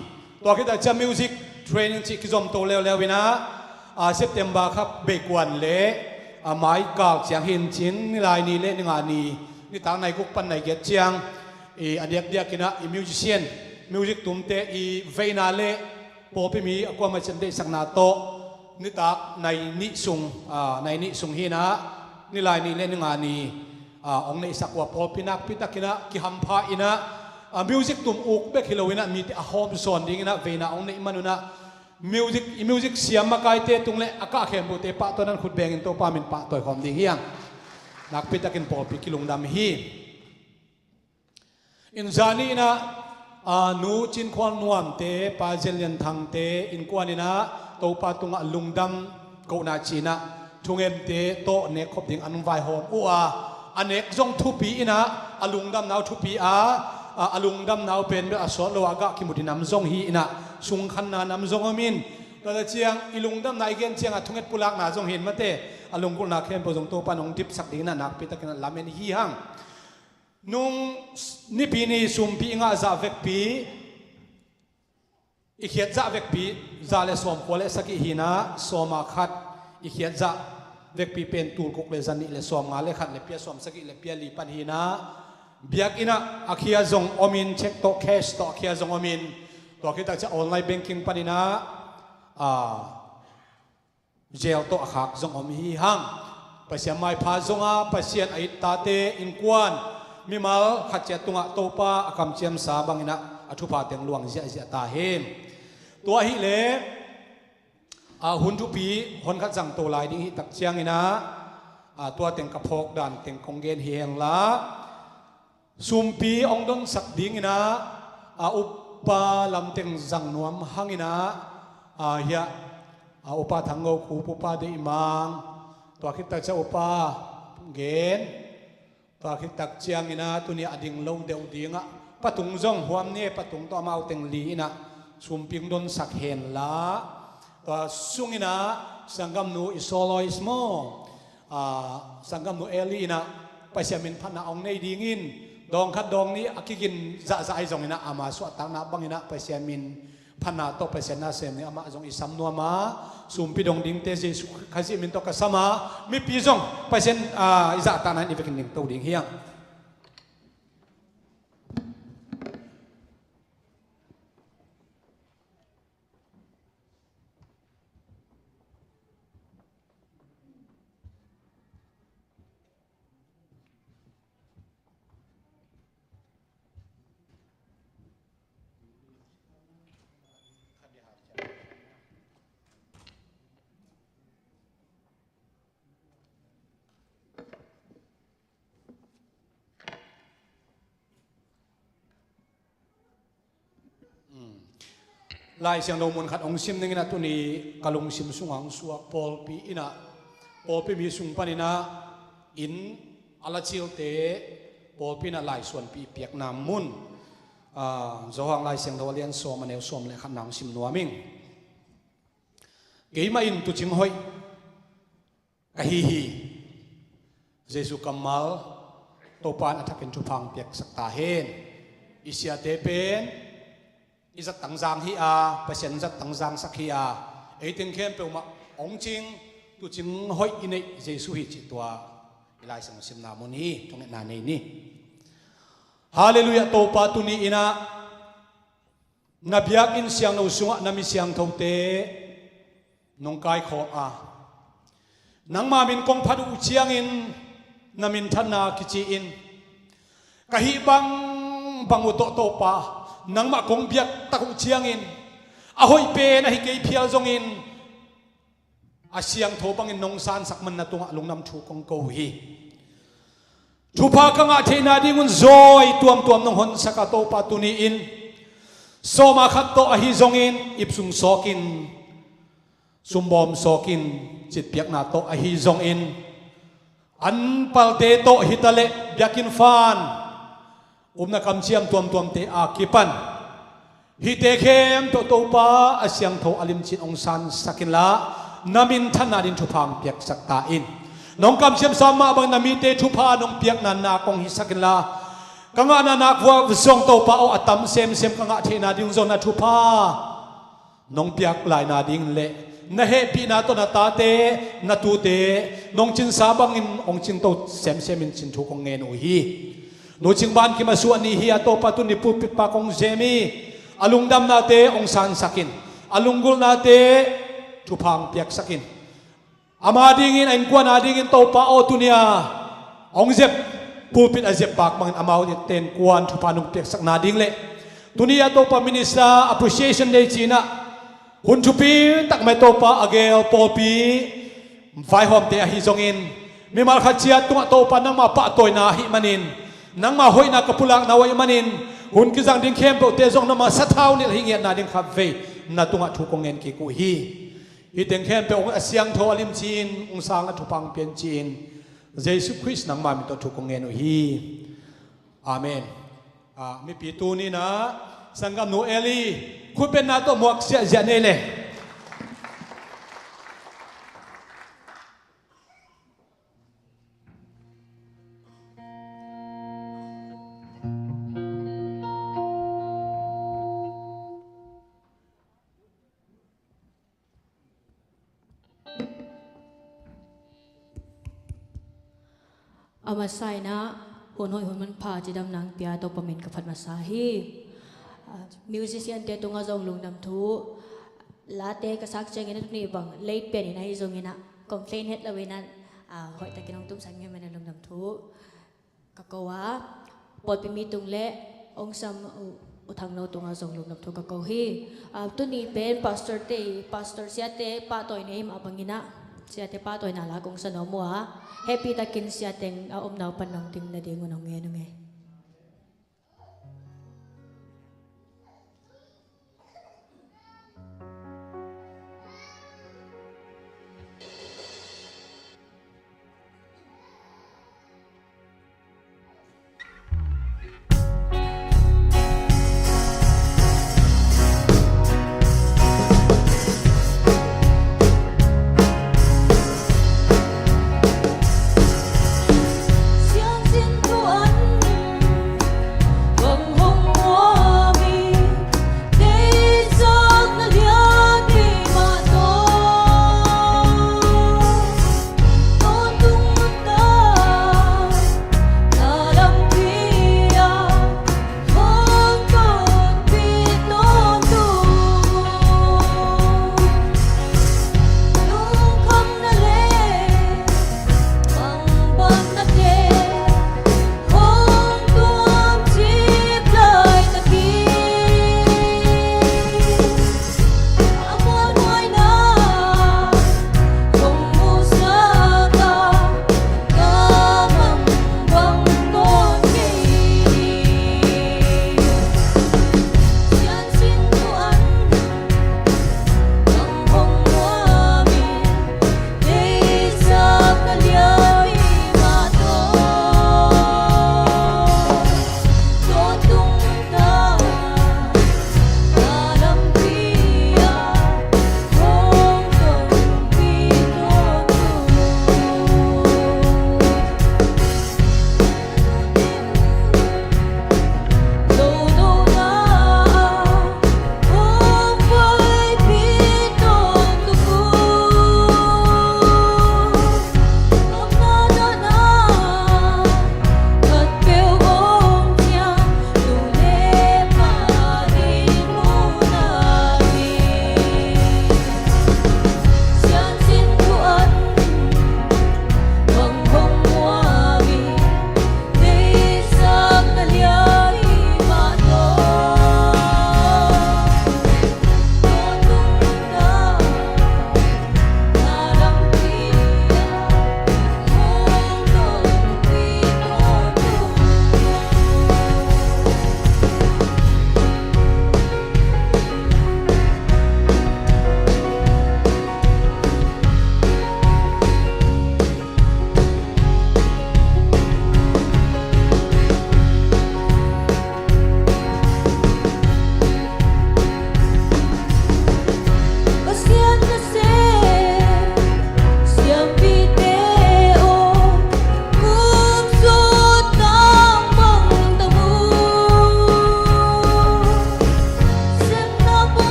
ตัวคิดว่าจะ music training ที่กิจมโตเร็วๆวินะเซปเทมบาครับเบกวันเล่ไม้กากเสียงหินชิ้นนี่ลายนี่เล่นงานนี้นี่ตักในกุกปันในเกียรติเชียงอันเดียกกินะมิวสิเชียนมิวสิกตุ้มเตอีเวนาเล่โปไปมีกว่ามาเช่นได้สักนาโตนิตาในนิสุงฮีนะนี่ลายนี่เล่นงานนี้องในสักว่าโปปินักพิทักกินะกิฮัมพาอินะมิวสิกตุ้มอุกเบกิโลวินะมีแต่โฮมซอนดิ้งนะเวนาองในมันนะมิวสิกเสียมมาไกเตตุงเล่อากาเข็มบุเตปะตัวนั้นขุดแบงอินโตปามินปะตัวความดิ้งเฮียงนักพิทักกินโปปิกิลงดำฮีอินซานีนะนูจินควันนวมเตปาเจลินทังเตอินกวานินะโตปาตุงลุงดำกูนาจีนะทุงเอ็มเตโตเนคขบดิ่งอันไวโฮมอันเนกจงทุปีนะลุงดำนาวทุปีลุงดำนาวเป็นเบอสโลวากะคิมุดินำจงฮีนะสุงขันนานำจงอามินตอนเชียงลุงดำนายเกนเชียงทุงเอ็ดปุลักนาจงเห็นมาเตลุงกุนาเข้มปจงโตปานงดิบสักดิ่งนะนักพิตากินลาเมนฮีฮังนุ่งนี่ปีนี้สุมปีงาจาเวกปีอีกเหตุจาเวกปีจาเลสอมโคเลสกิฮีนะสอมาขัดอีกเหตุจาเวกปีเป็นตูลกุกเลจันนิเลสอมงาเลขัดเลเปียสอมสกิเลเปียลีปันฮีนะเบียกอินะอาคียจงอมินเช็คโตแคชโตอาคียจงอมินตัวคิดว่าจะออนไลน์แบงกิ้งปันฮีนะเจลโตอาคักจงอมฮีฮังไปเสียไม่พาจงไปเสียนไอตาเตอินกวนมีมาขัดเจตุงะโตปะอากำเจียมสาบังอินะอธุปาเตียงหลวงเสียตาเฮมตัวฮิเลหุ่นทุปีหุ่นขัดจังโตลายดิ้งฮิตักเชียงอินะตัวเตียงกระพกดันเตียงคงเกนเฮียงละสุมปีองดงสักดิ้งอินะอุปาลำเตียงจังนวมหังอินะเฮียอุปาทังโงคูอุปาเดอิมังตัวคิดตักจะอุปาเกนตัวคิดตักเชียงอินะตัวนี้อดิ่งลงเดียวดิ่งปะตุงจงหัวเนี่ยปะตุงตัวมาเอาเต็งลีนะสุมพิงโดนสักเห็นละตัวสุงอินะสังกัมนูอิโซโลอิสโมสังกัมนูเอลีนะไปเสียมินพันนาองในดิ่งินดองคัดดองนี้อากิกินจะไอจงอินะอามาสวดตังนับบังอินะไปเสียมิน พันนาโตไปเซนาเซมเนี่ยอามาจงอิสามนัวมาสุมพิดงดิ่งเตจิสุขจิมินโตกัสมามีปีจงไปเซนอิจาตานันอีเวกินดิ่งโตดิ่งเฮียงลายเสียงโดมุนขัดองซิมนึงนะตัวนี้กะลงซิมสุงหังสวกปอลปีอินะปอลปีมีสุงปานินะอินอลาชิลเตปอลปีน่ะลายส่วนปีเปียกน้ำมุนจอหังลายเสียงโดเลียนโซมันเอวโซมเลยขัดน้ำซิมนัวมิงเกี่ยมาอินตุจิมหอยกะฮีฮีเจสุกัมมัลโตปานอัฐเป็นจุพังเปียกสักตาเฮนอิเสียเตเป็นอิจัดตั้งจางฮีอาเปอร์เซ็นต์จัดตั้งจางสักฮีอาไอ้ถึงเข้มเปล่ามาองจริงตุจิงหอยอินเนเจสุฮิจิตัวอิไลสังสิมนามุนีตรงนี้นานีนี่ฮาเลลูยาโตปาตุนีอินะนับยักอินเสียงนูสุงะนามิเสียงเท่าเตนงกายขออานังมามินกงพัดอุเชียงอินนามินธนากิจิอินกะฮิบังอุโตโตปานังมากงเบียกตะกุเชียงอินอาหอยเปนะฮิเกยเพียวจงอินอาเสียงโทบังอินนงซานสักมันนาตุงะลงนำชูกงโกฮีชูพากังอาเทนาดิงุนโซยตัวมนงหนสกัดโตปาตุนีอินโซมาขัดโตอหิจงอินอิบสุงโซกินสุมบอมโซกินจิตเปียกนาโตอหิจงอินอันปัลเตโตฮิตาเลเบียกินฟานนักคำเชียมตัวเตอากิปันฮิเตเข้มโตปาอาเซียงโทอลิมจินองซันสักินละนามินท่านนาดินชุพังเปียกสักตาอินน้องคำเชียมสามาบังนามิเตชุพาน้องเปียกนันนากองฮิสักินละกังอานานักวัวส่งโตปาเอาอัตมเซมกังอาเทนาดิงโซนาชุพาน้องเปียกลายนาดิงเละนาเฮปีนาโตนาตาเตนาตูเตน้องจินสาบังอินองจินโตเซมอินจินทุกองเงินอุฮีโนจิงบานกิมาส่วนนี้เฮียโตปาตุนิปุปิปากงเจมีอลุงดำนาเตองซานสักินอลุงกุลนาเตทุพังเปียกสักินอามาดิ่งอินอันกวนอาดิ่งอินโตปาโอตุเนียองเจ็บปูปิดอาเจ็บปากมันอามาอุเตนกวนทุพานุเปียกสักนาดิ่งเละตุเนียโตปามินิสา appreciation day จีน่าหุ่นชุปีตักไม่โตปาอเกลปอปีไฟหอมเตะฮิจงอินมีมาขัดเชียตัวโตปานังมาปะตัวนาฮิมันินนังมาหอยนักกระพุลังนาวัยมันินหุ่นกิจังดิ่งเข้มเปเตจงนามาสัทธาวนี่หิเงียนาดิ่งขับเวนาตุงะทุกองเงินกิกุฮีฮิดิ่งเข้มเปองเสียงโทอลิมจีนองสางทุพังเปียนจีนเยซูคริสต์นังมามิโตทุกองเงินฮีอาเมนมีปีตูนี่นะสังกัมโนเอลีคุณเป็นนาโตหมวกเสียเจเนเลอามาใส่นะหุ่นหอยหุ่นมันพาจีดำนางเปียตปมินกับพัดมาสาฮีมิวสิเซียนเตตุงาจงลุงดำทูลาเตกษักเจงินตุนีบังเลดเปียนในจงงินะคอมเพลนเฮ็ดละเวนั้นหอยตะกินองตุ้มสังเงมันในลุงดำทูกะกวาปอดไปมีตุงเละองซัมอุทังโนตุงาจงลุงดำทูกะกวฮีตุนีเป็นพาสเตอร์เสียเตปาต่อยเนมอาบังงินะเสียเตปาต่อยนาลากงสนอมัวเฮปีตะกินเสียเต็งเอาอมดาวปันนองติงนาเดียงวนองเงนงเง相信主恩。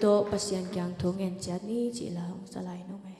to pasyan kyang thungen chat ni chi la hong salai no me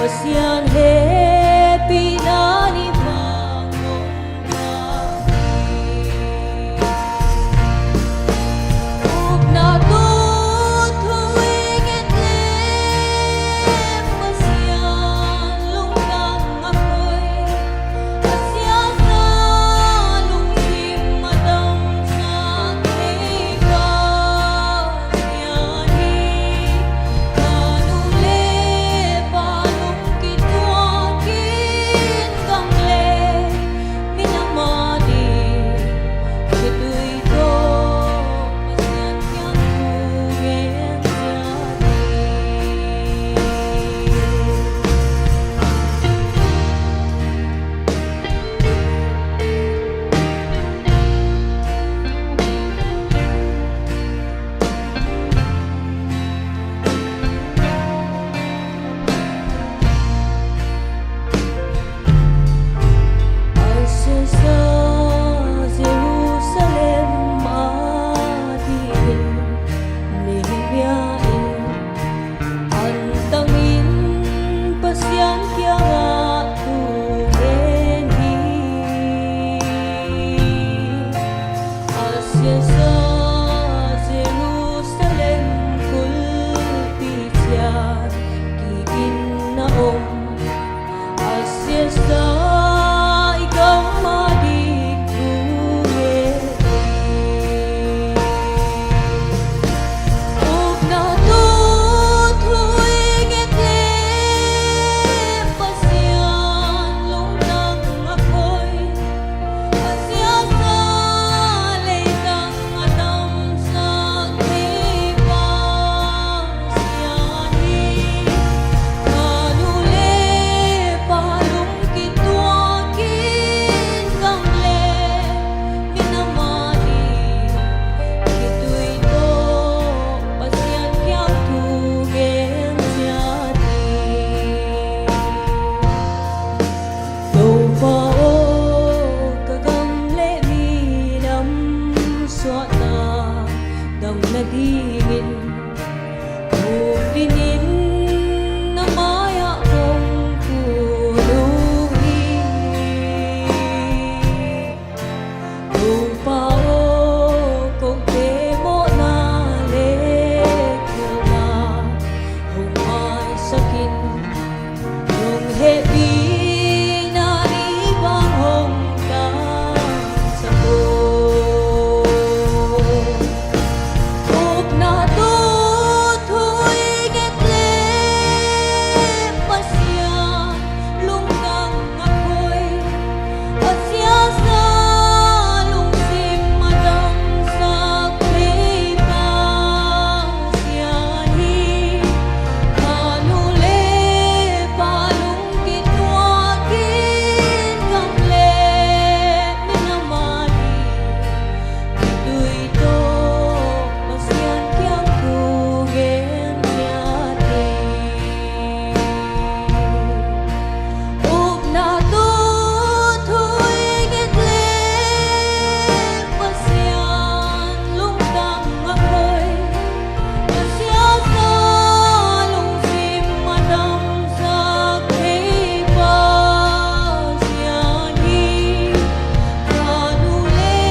Pasyan happy na ni Pangong Ug natutuwing itlip pasyan lungkang ako'y pasyan sa lungsim madang sa kikasyahi kanuli palong kitwakin kangle minamadi kitu'y ko pasyan kiyang kugin Asa sa Jerusalem atin nihibiyain antangin pasyan kya tunenhi Asya sa Jerusalem kulpitiyan kiginaom Asya sa ikaw madigugit Ug natutuwing itlip pasyan lungkang ako'y asya sa leitang atam sa kipasyahi kanuli palong kitwa sakin yung hebi na ibang hongkang sa ko ug natutoy getle pasya lungkang ako'y pasya sa lungsim madang sa kripasyahi kanule palung kitwakin kamle minamali ito pasyan kyang tugem siyate ug natutoy getle pasyan lungkang ako'y pasya sa lungsim madang sa kripasyahi kanule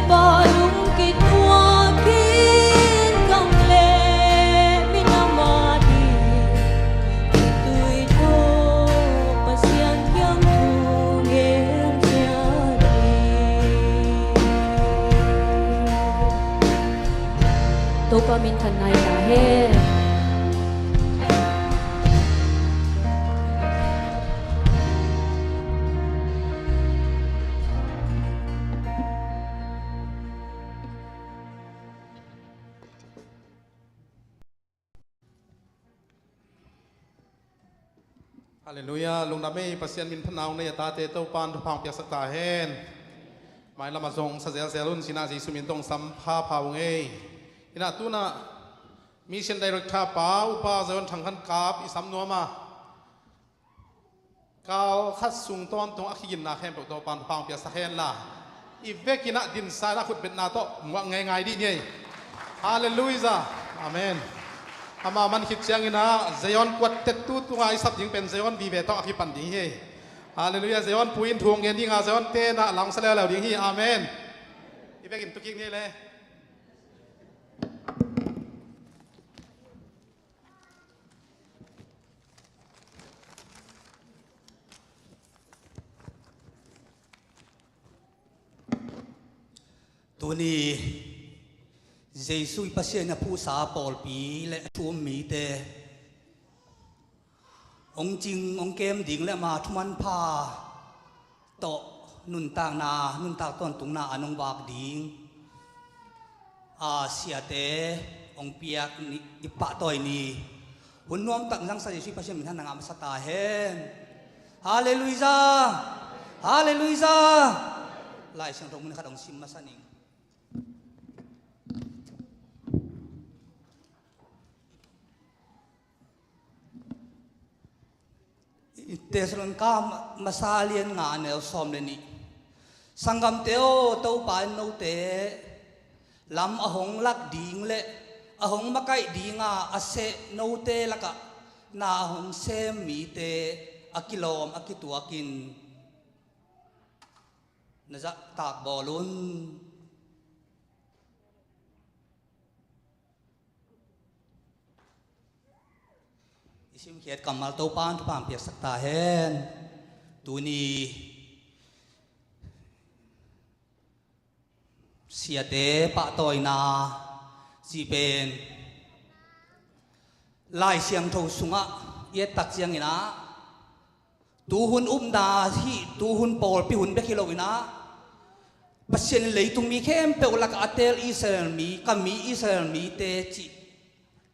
palung kitwakin kamle minamati ito pasyan kyang tugem siyate to pamin kanay tahe Hallelujah. Lung nami pasien min panaw na yatate to pan to pang piasak ta hen. Mai lama zong sa zel zelun sina si sumintong sampha phawng ei. Ina tu na mission director pa upa zon thangkan kap isam nuama. Kal khat sung ton tong akhin na khem to pan pang piasak hen la. Ivekina din sa na khut bet na to ngwa ngai ngai di nei. Hallelujah. Amen. Ama man hit siang ina Zion kwat tet tu tunga isap jing pen Zion bi ve to akhi pan ding he hallelujah Zion puin thuang gen ding a Zion te na lang sa la ding hi amen ibekin tuking ni le Tuni Giêsu pasien na pu sa Paul pi le chuom mi te ông jing ông kem ding le ma thuman pha to nun tang ton tung na anong wak ding a sia te ông piak ni ipa toy ni hun nuam tak jang sa Giêsu pasien min han ngam sa ta hen hallelujah hallelujah lai sang rong mun khat ong sim ma saning Teslon ka masalian nga nel som le ni sangam teo to pan no te lam ahong lak ding le ahong makai dinga ase no te laka na ahong sem mi te akilom akituakin naza tak bolun isim khiat kamal to pan pam pia sakta hen tuni siate pa toy na si pen lai siang tho sunga ye tak siang ina tu hun da hi tu hun pol pi hun bekilo ina pasien leitung mi khem pe ulak atel Israel mi kami Israel mi te chi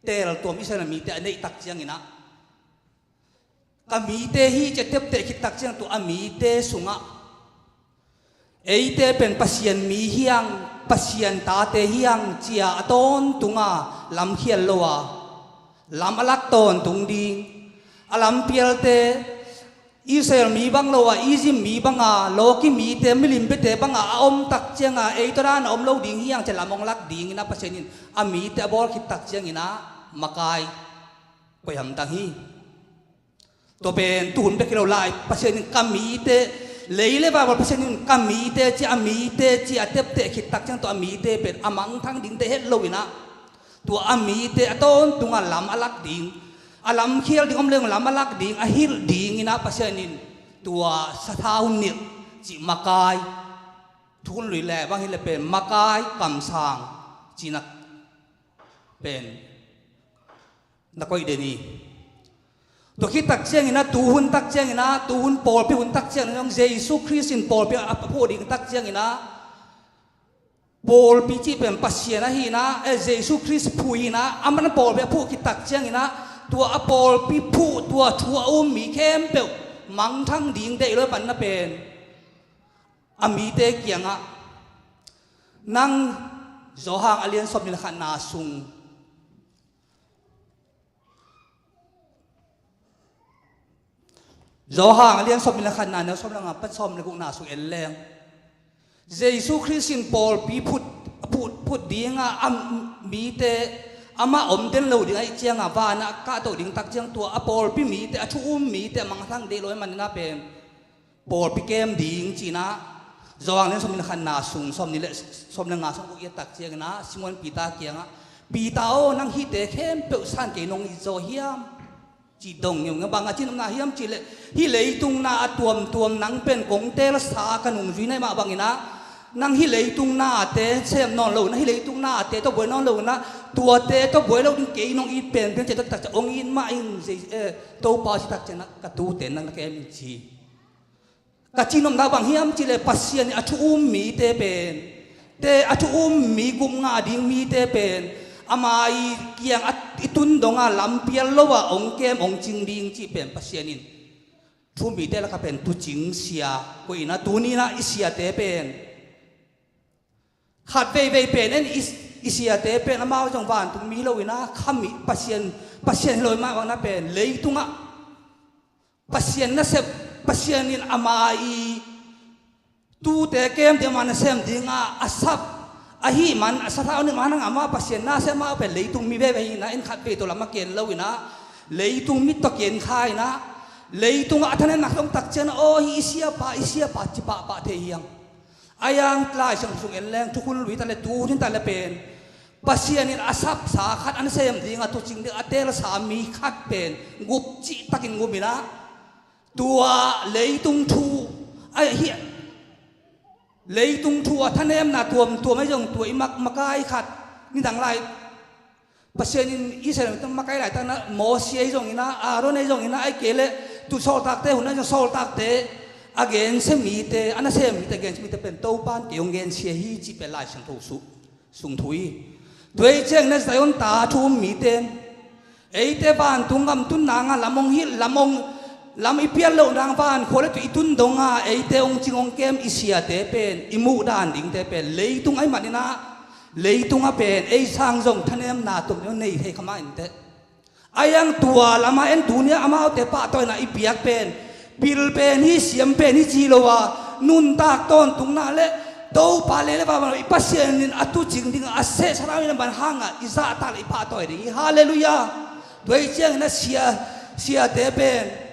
tel tom Israel mi te anei tak siang ina kami te hi chetep te kitak siang tu ami te sunga eite pen pasien mi hiang pasien ta te hiang chia aton tunga lam khial lowa lam alak ton tung ding alam pial te Israel mi bang lowa izim mi banga loki mi te milim pe te banga om tak chianga eitora na om lo ding hiang che lamong lak ding ina pasienin ami te abor kitak chiang ina makai koi ham tang hi to ben tun be kilo lai pasienin kami te leile ba bol pasienin kami te chi ami te chi atep te kitak chiang to ami te pen amang thang ding te het lo ina to ami te aton tunga lam alak ding alam khial ding om leng lam alak ding a hil ding ina pasianin tua sathau nil chi makai thun lui le bang hil pen makai kam sang chi nak pen na koi de ni to khi tak cheng ina tu hun tak cheng ina tu hun pol pi hun tak cheng nong Jesus Christ in pol pi apo ding tak cheng ina pol pi chi pen pasiana hi na Jesus Christ phui na amana pol pi apo ki tak cheng ina tua apol pi phu tua thua mi khem pe mang thang ding de lo pan na pen ami te kianga nang zo hang alien sop ni khan na sung zo hang alien sop ni khan na ne sop la pat som le ku na su el leng Jesus Christ in pol pi phut dinga am mi te ama om den lo ding ai chianga va na ka to ding tak chiang tua apol pi mi te achu mi te mang thang de loi man na pen pol pi kem ding china zoang len som ni khan na sung som ni le som na nga som ku ye tak chiang na simon pita kianga pita o nang hi te khem pe san ke nong i zo hiam chi dong nyong nga bang a chin na hiam chi le hi lei tung na tuam nang pen kong tel sa kanung ri nai ma bangina nang hi lei tung na te sem non lo na hi lei tung na te to boi non lo na tua te to boi lo ding ke nong i pen pen che tak ong in ma in to pa si tak chena ka tu te nang ke min chi ka chinom na bang hiam chi le pasien a thu mi te pen te a thu mi gum nga ding mi te pen amai kiang itun donga lampial lowa ong kem ong ching ding chi pen pasienin thu mi te la ka pen tu ching sia ko ina tu ni na isia te pen khát về pen en isia te pen amao jong van tung mi lo ina khami pasien loi ma wang na pen lei tunga pasien na se pasien in amai tu te kem te man sem dinga asap ahi man asatha ni manang ama pasien na se ma pen lei tung mi ve na en khat ve to lama ken lo ina lei tung mi to ken khai na lei tung athane na long tak chen o hi isia pa chi pa the hiang ayang tlai sang sung en leng thukul lui ta le tu hin ta le pen pasien in asap sa khat an sem dinga tu ching de atel sa mi khat pen gup chi takin gumina tua lei tung thu ai hi lei tung thu thanem na tuam mai jong tuai makai khat ni dang lai pasien in Israel tam makai lai ta na Moses jong ina Aaron jong ina ai kele tu sol tak te hun na sol tak te again se mi te ana se mi te again mi te pen to pan ke ong gen sia hi chi pe lai sang thu su sung thui tuai cheng na sai on ta thu mi ten ei te ban tungam tun na nga lamong hi lam ipial lo dang van khole tu itun donga ei te ong chingong kem isia te pen imu dan ding te pen leitung ai manina leitunga pen ei sang jong thanem na tum nei he khama in te ayang tua lama en dunia amao te pa toy na ipiak pen bil pen hi siam pen hi chi lowa nun tak ton tung na le do pa le ba ma pasien nin atu ching ding ase sarang ban hanga isa ta le pa toy ri hallelujah doi cheng na sia te pen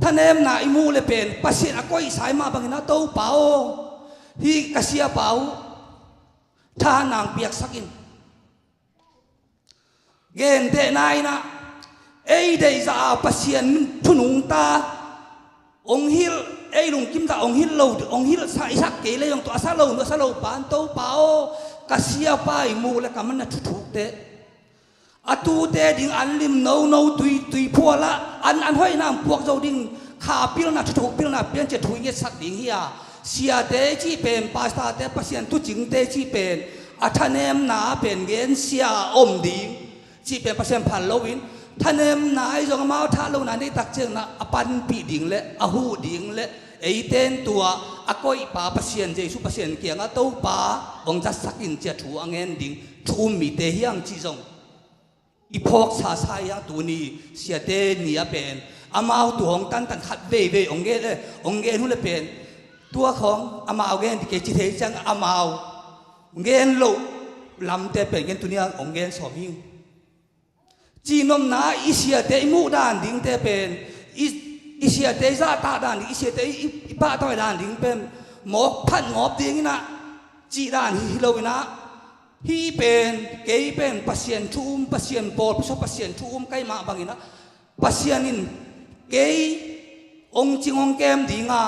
thanem na imu le pen pasien akoi sai ma bangina to pao hi kasia pao tha nang piak sakin gen te nai na ei dei za pasien thunung ta ong hil ei lung kim ta ong hil sai sak ke le yong to asa lo pan to pao kasia pa imu le kaman na thu te atu te ding an lim no tui phuala an hoi nam puak zo ding kha pil na thu pil na pian che thui nge sak ding hiya sia te chi pen pasta te pasien tu ching te chi pen athanem na pen gen sia om ding chi pen pasien phal lowin thanem na ai jong mau tha lo na ni tak cheng na apan pi ding le ahu ding le ei ten tua akoi pa pasien jesu pasien kianga to pa ong ja sakin che thu angen ding thu mi te hiang chi jong ipok sa yang tu ni sia te ni a pen amao tu hong tan khat ve ong ge hu le pen tua khong amao gen ke chi the chang amao gen lo lam te pen gen tu ni ong gen so hing chi nom na isia te mu dan ding te pen isia te za ta dan isia te ipa toy dan ding pen mok phan ngop ding na chi dan hi lo na hi pen kei pen pasien thum pasien bol so pasien thum kai ma bangina pasianin kei ong chingong kem dinga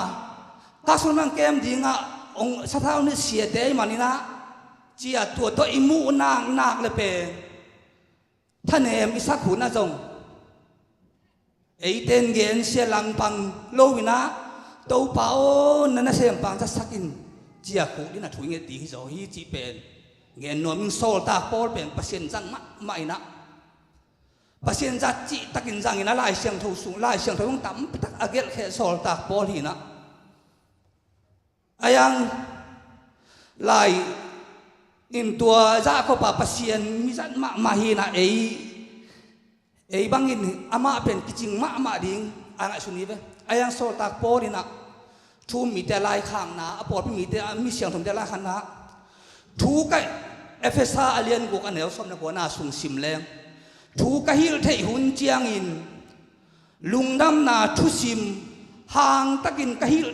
kasunang kem dinga ong sathau ni sia te manina chia tua to imu nak le penท่านเอ็มอิสักขุนนะจงไอเต้นเย็นเสียหลังปังโลวินะตัวเปล่านั่นนะเสียงปังจะสักินเจียขุนี่นะถุยเงี้ยตีโจฮีจีเป็นเงี้ยนวลมิงโซลตาโปลเป็นปัสเซียนจังไม่นะปัสเซียนจัดจีตะกินจังนะลายเสียงทูสูงลายเสียงทูต้องต่ำตักอาเกลแค่โซลตาโปลฮีนะยังลายอินตัวจ้าเขาป่าปัสเซียนมิจันมาฮีนะเอบางอินอามาเป็นกิจงมาดิ่งอะไรสุนีเว้ยังโซตากโปดินะทูมีแต่ลายข้างนะอปอดมีแต่มีเสียงถึงแต่ลายข้างนะทูกับเอฟเอสอาเลียนกูกันเหนียวสมนักว่าน่าสุนสิมแรงทูกับฮิลเทหุนเจียงอินลุงดำนาทุสิมห่างตะกินกับฮิล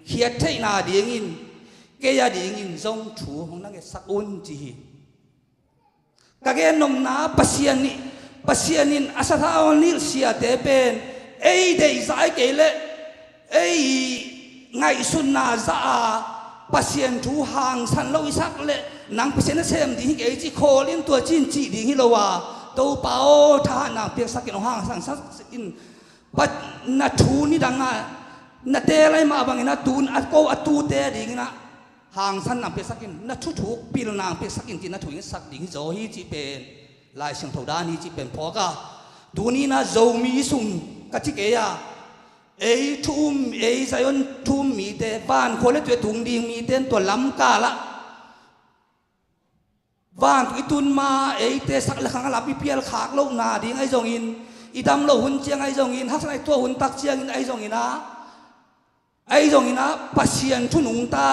เขียดเทนาเดียงอินเกียดีงินจงถูของนักสักอุนจีกะเกนนมนาปัสยานินอาสาทาวนิลเสียเตเป็นเอเดย์สายเกลเอไงสุนนาซาปัสยานถูห่างสันโลวิสักเลนังปัสยานเซมดีเกจิโคลินตัวจินจีดีฮิโลวาตัวเปาท่านังเปียกสักกินห่างสังสักอินปัดนาทูนี่ดังอ่ะนาเตอะไรมาบางนาตูนอัดโกอัดตูเตดีงินะห่างสันนำเปียสักินนัทุกปีนางเปียสักินจีนัทุยสักดิ่งโจฮีจีเป็นลายเสียงเท่าด้านนี้จีเป็นพอกะดูนี่นะโจมีสุ่มกัจจิเกียทุ่มใจยนทุ่มมีแต่บ้านคนเล็กตัวถุงดีมีเต้นตัวล้ำกาละบ้านอีตุนมาเตสักละครั้งละปีเพียรขากโลกนาดิ่งไอจงอินอีดำโลหุ่นเจียงไอจงอินฮักไอตัวหุ่นตักเจียงไอจงอินนะปัสยันทุนุงตา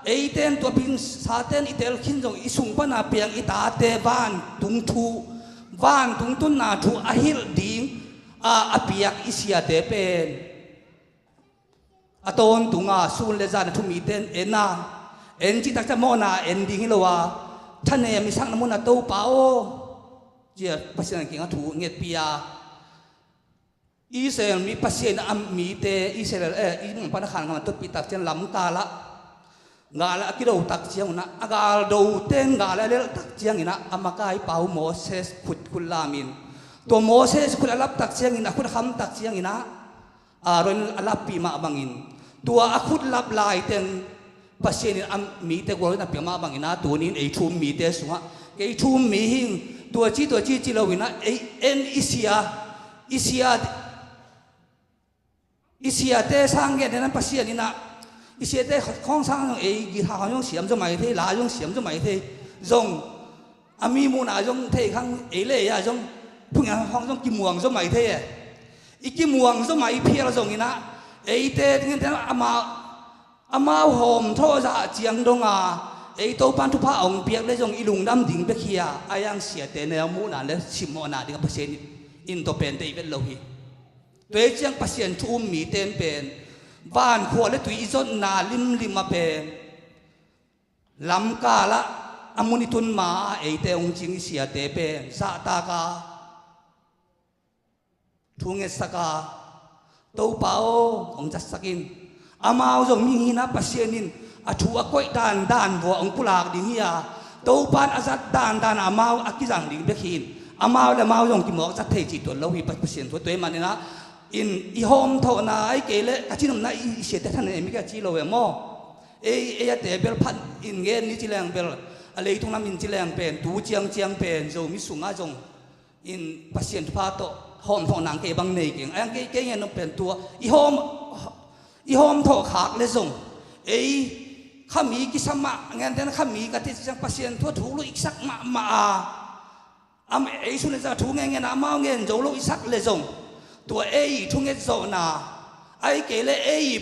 เเต้นตัวพินสาเต้นอีเตลขินจงอีสุงปนาเปียงอีตาเตบ้านตุงทูบ้านตุงตุนนาทูอาฮิลดิงอาเปียกอีเสียเตเป็นอาตอนตุงสูนเลจานทุมีเต้นจิตักจะมอนาดิ่งฮิโลวาท่านเอมิสังน้ำมันตัวเปล่าเจียปัสยันกิงทูเงียเปียอิสราเอลมีปัสยันมีเตอิสราเอลอีมันปนขันกันตัวปีตักจะล้ำตาละงาละกิโลตักเจียงนะอากาศดูเต้นงาละเลี้ยตักเจียงนะอามาไกเป่าโมเสสขุดคุลามินตัวโมเสสขุดอลับตักเจียงนะขุดคำตักเจียงนะรอนอลับปีมาบังอินตัวขุดลับลายเต้นปัสเซียนมีเตกวอลนับปีมาบังอินนะตัวนี้ทุ่มมีเตสุงะทุ่มมีหิงตัวจีเราวินะอิเซียเตสังเกตนั้นปัสเซียนนี่นะ一些在矿上用其他好像想做买的，哪种想做买的，用阿咪木那种睇看嘞呀种，碰人好像金王做买的，一金王做买片了种的那，แต่阿媽紅拖咋江東啊，到班ทุพะองเปียกเลย種一龍南頂ไปขี้啊，阿樣寫的呢木那咧ชิม那啲個不是印度เป็น的一路去，對將不是出米點เป็นบ้านขวดและตุยจนนาลิมมาเป็นลำกาละอามุนิตุนมาเตองจิงเสียเตเป็นซาตากาทุงเอสกาตัวเปล่าองจัสกินอามาจงมีนะปัสเซียนินอาชัวก้อยด่านวัวองกุลากดิ่งเฮียตัวปานอาจัดด่านอามาอากิจังดิ่งเบคินอามาและมาจงกิมอกจัดเทจิตตัวเราหิปัสเซียนตัวมันนี่นะอินอีโฮมเท่านาไอเกลกะจินมนาอีเสียแต่ท่านเองไม่กะจิโลเวมอเตเบลพันอินเงินนี่จิแรงเบลอะไรตรงนั้นอินจิแรงเป็นตูเจียงเป็นโจมิสุงอาจงอินปัสเซียนทุพาโตโฮมของนางเกบังเนกิงไอ้เกเงินเป็นตัวอีโฮมเท่าขากเลยจงข้ามีกิสมะเงินแต่ข้ามีกะที่จังปัสเซียนทั่วถูลุอีกสักมาสุนจะถูเงินอามาเงินโจลุอีกสักเลยจงตัวทุ่งเอโซนาไอเกล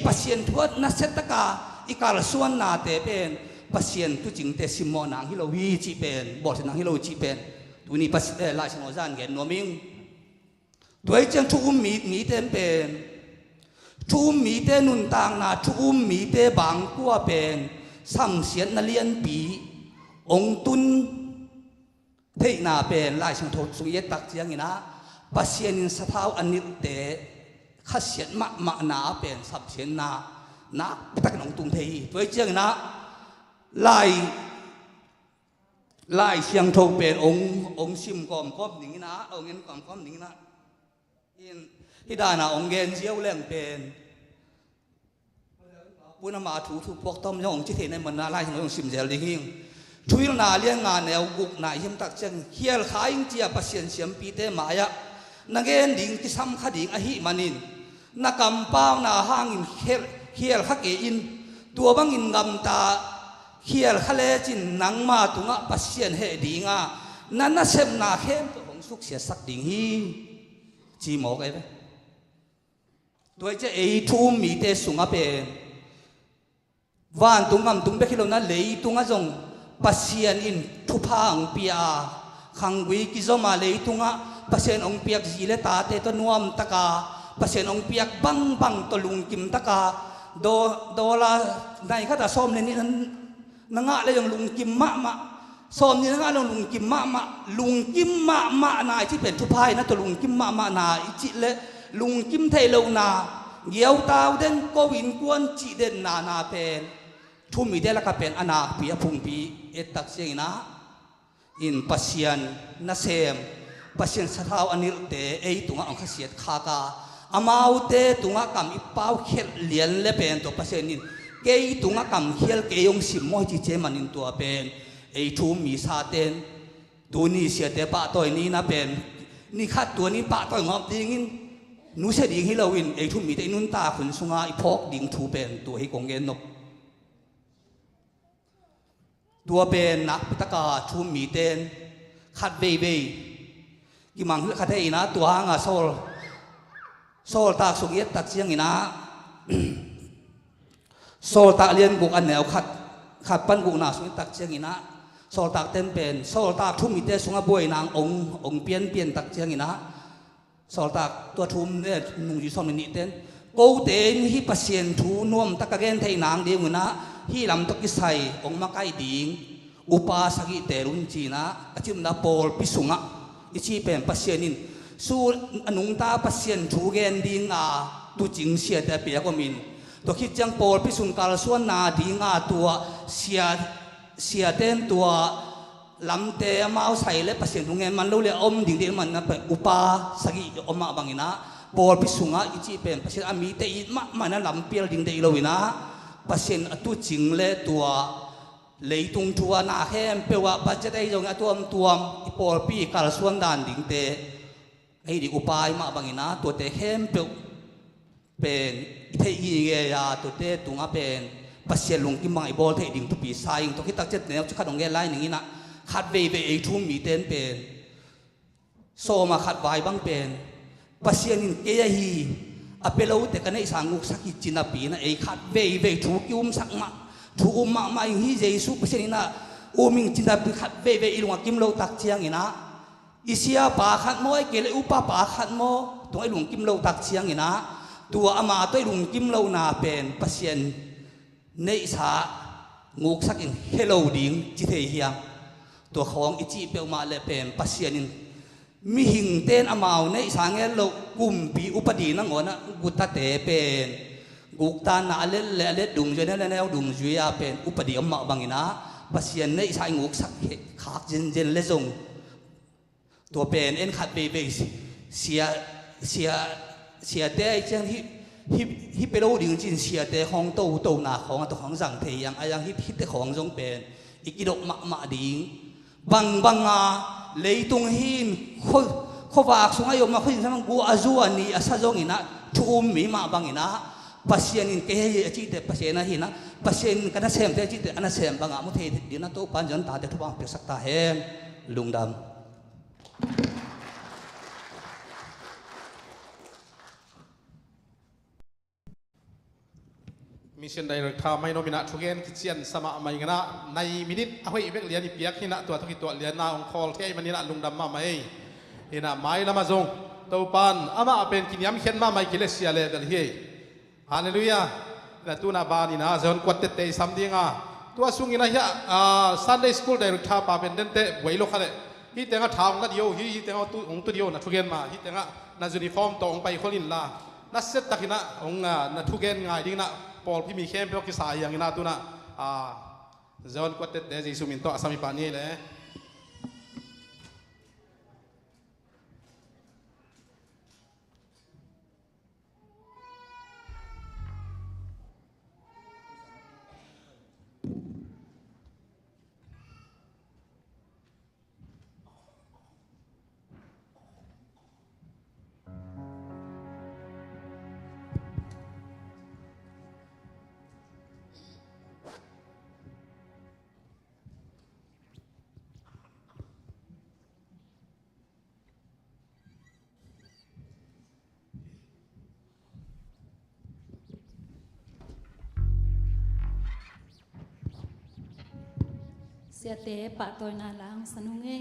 ปัสเซียนทั่วนัสเซตกาอีกาลส่วนนาเตเป็นปัสเซียนตัวจริงเตซิมอนางฮิโลวีจีเป็นบอดนางฮิโลจีเป็นตัวนี้ปัสลายชนอจานเกนโนมิงตัวจังทุ่มมีเตเป็นทุ่มมีเตนุนต่างนาทุ่มมีเตบางกัวเป็นสังเสียนนาเลียนปีองตุน เทนาเป็นลายสังทบสุงเยตักเจียงนะปัสเซียนินสะเท้าอันนิเตขัดเสียนมะนาเป็นสับเสียนนานะตักหนองตุงเทีตัวเจียงนะลายเสียงทบเป็นองซิมกอมก้อมหนิงนะองเงินกอมก้อมหนิงนะที่ด้านะองเงินเจียวแรงเป็นปุณมาถูพวกต้มยองที่เทในมันนาไล่ขององซิมเจลิหิงช่วยนาเลี้ยงงานแนวกุกนายยิมตักเจงเฮียลขายเจียปัสเซียนเสียมปีเตมายะนักเอ็นดิ่งที่ซ้ำขดิ่งอหิมันินนักกำป้าวนาห้างอินเฮียลขเกอินตัวบังอินกำตาเฮียลขเลจินนังมาตุงะปัสเซียนเฮดิ่งะนั่นน่ะเซมนาเข้มตัวของสุขเสียสักดิ่งฮีจีหมอกไอ้ไหมตัวเจ้าทุ่มมีเตสุงะเป็นวันตุงกำตุงเบคิโลนั้นเลยตุงะจงปัสเซียนอินทุพาองเปียขังวิกิจมาเลยตุงะปัสเซียนองเปียกจีเลตาเตตนวมตะกาปัสเซียนองเปียกบังตลุงกิมตะกาโดลาในข้าตาส้มเลยนี่นั้นนังะเลยยังลุงกิมมะส้มนี่นังะลุงกิมมะลุงกิมมะนายที่เป็นทุพายนะตัวลุงกิมมะนายจิเลลุงกิมไทยเลวนาเยี่ยวตาวเด่นโกวินกวนจีเด่นนาเป็นทุ่มมีเดลก็เป็นอนาปียพุงปีเอตักเสียงนะอินปัสเซียนนาเซมปัสเซียนสะเท้าอันนี้เตะตุงะองคเสียดขากาอามาอุเตตุงะกำอิปาวเขลเลียนเลเป็นตัวปัสเซียนินเกยตุงะกำเขลเกยองสิมมอยจีเจมันอินตัวเป็นทุ่มมีซาเตนตัวนี้เสียเตปะตัวนี้นะเป็นนี่ขัดตัวนี้ปะตัวงอบดิ้งอินนู้เสียดิ้งฮิโลวินทุ่มมีเตนุนตาขุนสุงาอิพอกดิ้งทูเป็นตัวให้กงเงินนกตัวเป็นนักพิตกาทุ่มมีเตนขัดเบย์กิมังขัดให้นะตัวหางาโซลตากสุกเย็ดตักเสียงนะโซลตากเลียนกุกอันแนวขัดปั้นกุกนาสุกตักเสียงนะโซลตากเต็มเป็นโซลตากทุ่มมีเตสุงบวยนางองเปลี่ยนตักเสียงนะโซลตากตัวทุ่มเนี่ยนุ่งจีส้มนี่เต้นกูเต้นฮิปัสเซียนทูนวมตะกะเกนไทยนางเดียวนะฮีลำตกิไซองมาไกดิ่งอุปาสกิเตรุนจีนะอาชิมนาโปลพิสุงะอิชีเป็นปัสเซียนินสู้อนุงตาปัสเซียนทูเกนดิ่งตัวจิงเสียแต่เปียก็มินตัวคิดจังโปลพิสุงกาลส่วนนาดิ่งตัวเสียเต้นตัวลำเตะมาเอาใส่เล็บปัสเซียนทูเกนมันรู้เลยอมดิ่งเดียวมันนะเป็นอุปาสกิอมมาบังอินะโปลพิสุงะอิชีเป็นปัสเซียนอามีเตอิมันนั้นลำเปียดิ่งเดียวเลยนะปัสเซียนตัวจิงเลตัวเลยตุงทัวนาแฮมเปว่าปัจจัยจงตัวอีปอลปีกาลส่วนด่านดิ่งเตไอ้ดิอุปายมาบางอินะตัวเตแฮมเปเป็นเทียเกียตัวเตตุงเป็นปัสเซียนลงกิมังไอบอลเทดิ่งทุปีไซน์ตัวคิดตักเจ็ดแนวจะขัดองเกลไล่หนึ่งนะขัดเวไอทุ่มมีเต้นเป็นโซมาขัดไวบางเป็นปัสเซียนินเกียฮีอเปโลเตกันในสังกุสักิจินาปีนะไอขัดเวถูกยุ่มสักมาถูกมาอย่างนี้เจสุปัสเซียนินะมิงจินาปีขัดเวอีลงกิมโลตักเชียงอินะอิเซียปาขัดโมไอเกลอุปปาขัดโมตัวไอหลวงกิมโลตักเชียงอินะตัวอามาตัวไอหลวงกิมโลนาเป็นปัสเซียนในสางูสักอินเฮโลดิ่งจิเทียมตัวของอิจิเปลมาเลเป็นปัสเซียนินมีหิงเต้นอามาวในสางเงลกุมปีอุปดีนังโอนะกุตเตเป็นกุกตานาเลเลดุงจนแล้วดุงจุยาเป็นอุปดีอมมาบังอินะปัสเซียนในสายงูสักขาดเจนเลซงตัวเป็นเอ็นขัดเบเบเสียเตเจ้าฮิเปโลดิ่งจินเสียเตของโตนาของตัวของสังเทียงอายังฮิตเตของจงเป็นอีกิโดมะดิ่งบังเลยตรงหินเขาฝากส่งให้ยมมาคุยกันกูอาจูอันนี้อาซาจงอินะทุ่มมีมาบังอินะปัสเซียนินเกยจิตเตปัสเซียนหินะปัสเซียนกันนะเซมเตจิตเตอันนะเซมบังอามุเทดินะโตปันจันตาเตทุบังเปสักตาเฮมลุงดำมิชชันไดเรกทาไม่โนมินาทุกเงินคิดเชียนสมาไม่กันนะในมินิทเอาไว้เบกเลียนอีเปียกที่นะตัวทุกตัวเลียนนาองคอลที่มันนี่นะลุงดำมาไม่เห็นนะไม่ละมาจงตัวปันอามาเป็นกินยำเข็นมาไม่กิเลสเสียเลยเดลเฮฮาเลลูยาแต่ตัวนาบานี่นะจะคนกวดเตะซ้ำดีงาตัวสุงินะยะซันเดย์สคูลไดเรกทาปาเป็นเดนเตะไว้โลกอะไร hi tenga thang na dio hi tenga tu ong tu dio na thugen ma hi tenga na uniform to ong pai kholin la na set takina ong na thugen ngai ding na pol phi mi khem pe ki sa yang na tu na zon ko te de jesu min to asami pa ni le Sia te pa tôi na lang sanunge.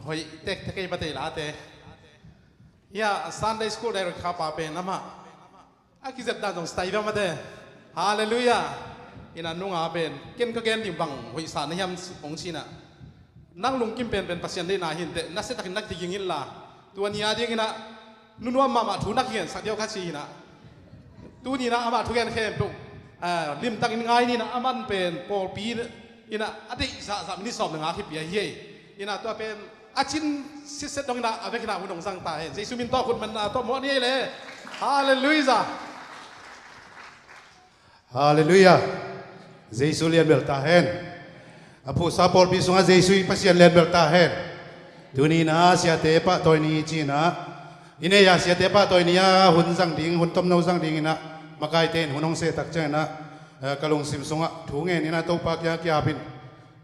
hoi tek tek ba te la te ya Sunday school dai kha pa pe nama akizat da dong stai ba ma de hallelujah อินันนุ่งอาเป็นเกณฑ์ก็เกณฑ์ดิบังหอยสารในยามองชีน่ะนั่งลุงกิมเป็นปัสยันได้นาหินเตนักเศรษฐกิจนักที่ยิงอินละตัวนี้อาดีกินะนุ่นว่ามาถูนักเขียนสักเดียวคัดชีนะตัวนี้นะอามาทุกแกนเข้มปุ๊บริมตักอินไงนี่นะอามันเป็นโปรปีอินะอดีตสามินิสอบหนึ่งอาทิตย์เบียเย่อินะตัวเป็นอาชินสิเซตตรงนั้นอาเวกนาหุ่นองสังตาเห็นเจสุมินโตคุณมันตัวหมอนี่เลยฮาเลลูยาฮาเลลูยาเจสุเลียนเบลตาเฮนอภูซาปอลพิสุงาเจสุปัสยันเลียนเบลตาเฮนตัวนี้นะเสียเตปะตัวนี้จีนะอินเนียเสียเตปะตัวนี้หุ่นสังดิ่งหุ่นต้มน้ำสังดิ่งนะมาไกลเต้นหุ่นองเสตักเจนะกะลงซิมสุงะถุงเงินนี่นะตัวปากยากียาพิน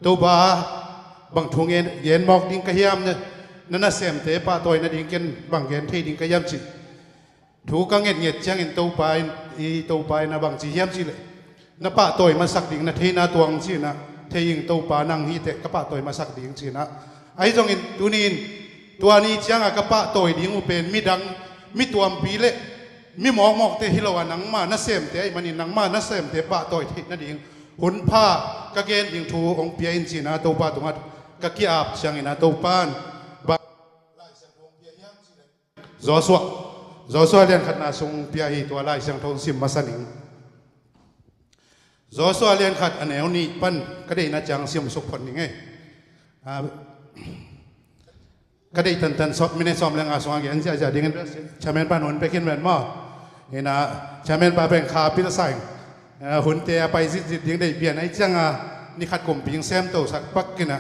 ตัวบ้าบางถุงเงินเย็นบอกดิ่งกระยำเนี่ยนั่นน่ะเสียมเตปะตัวนี้ดิ่งกันบางเย็นที่ดิ่งกระยำจิถูกกังเงินเงียดเชียงอินตัวไปอีตัวไปนะบางจีเยี่ยมจิเลยนะปะตัวมาสักดิ่งนะที่นาตวงจีนะเที่ยิงตัวปานังฮีเตกะปะตัวมาสักดิ่งจีนะไอ้จงอินตัวนี้ตัวนี้เชียงกะปะตัวดิ่งอุเป็นมิดังมิตัวปีเล่มีหมอกเตฮิโลวานังมานะเซมเตมันนี่นังมานะเซมเตปะตัวที่นั่นเองหุ่นผ้ากะเกณฑ์ยิงทูองเปียอินจีนะตัวปาตรงนั้นกะกี้อาบเชียงอินะตัวปานบักจอสัวเรียนขัดนาทรงเปียฮีตัวไล่เชียงทองซิมมาสนิงจอสัวเรียนขัดอันแนวนี้ปั้นก็ได้นะจังซิมสุขผลยังไงก็ได้ตันสดไม่ได้ซ้อมเรื่องอาสวงเงินจะดิ่งกันชาเมนปานหุ่นไปขึ้นแวนหม้อเห็นนะชาเมนปาเป็นขาพิษใส่หุ่นเตะไปสิดิ่งได้เบียนไอ้จังนี่ขัดกลมปิงแซมโตสักปักกินนะ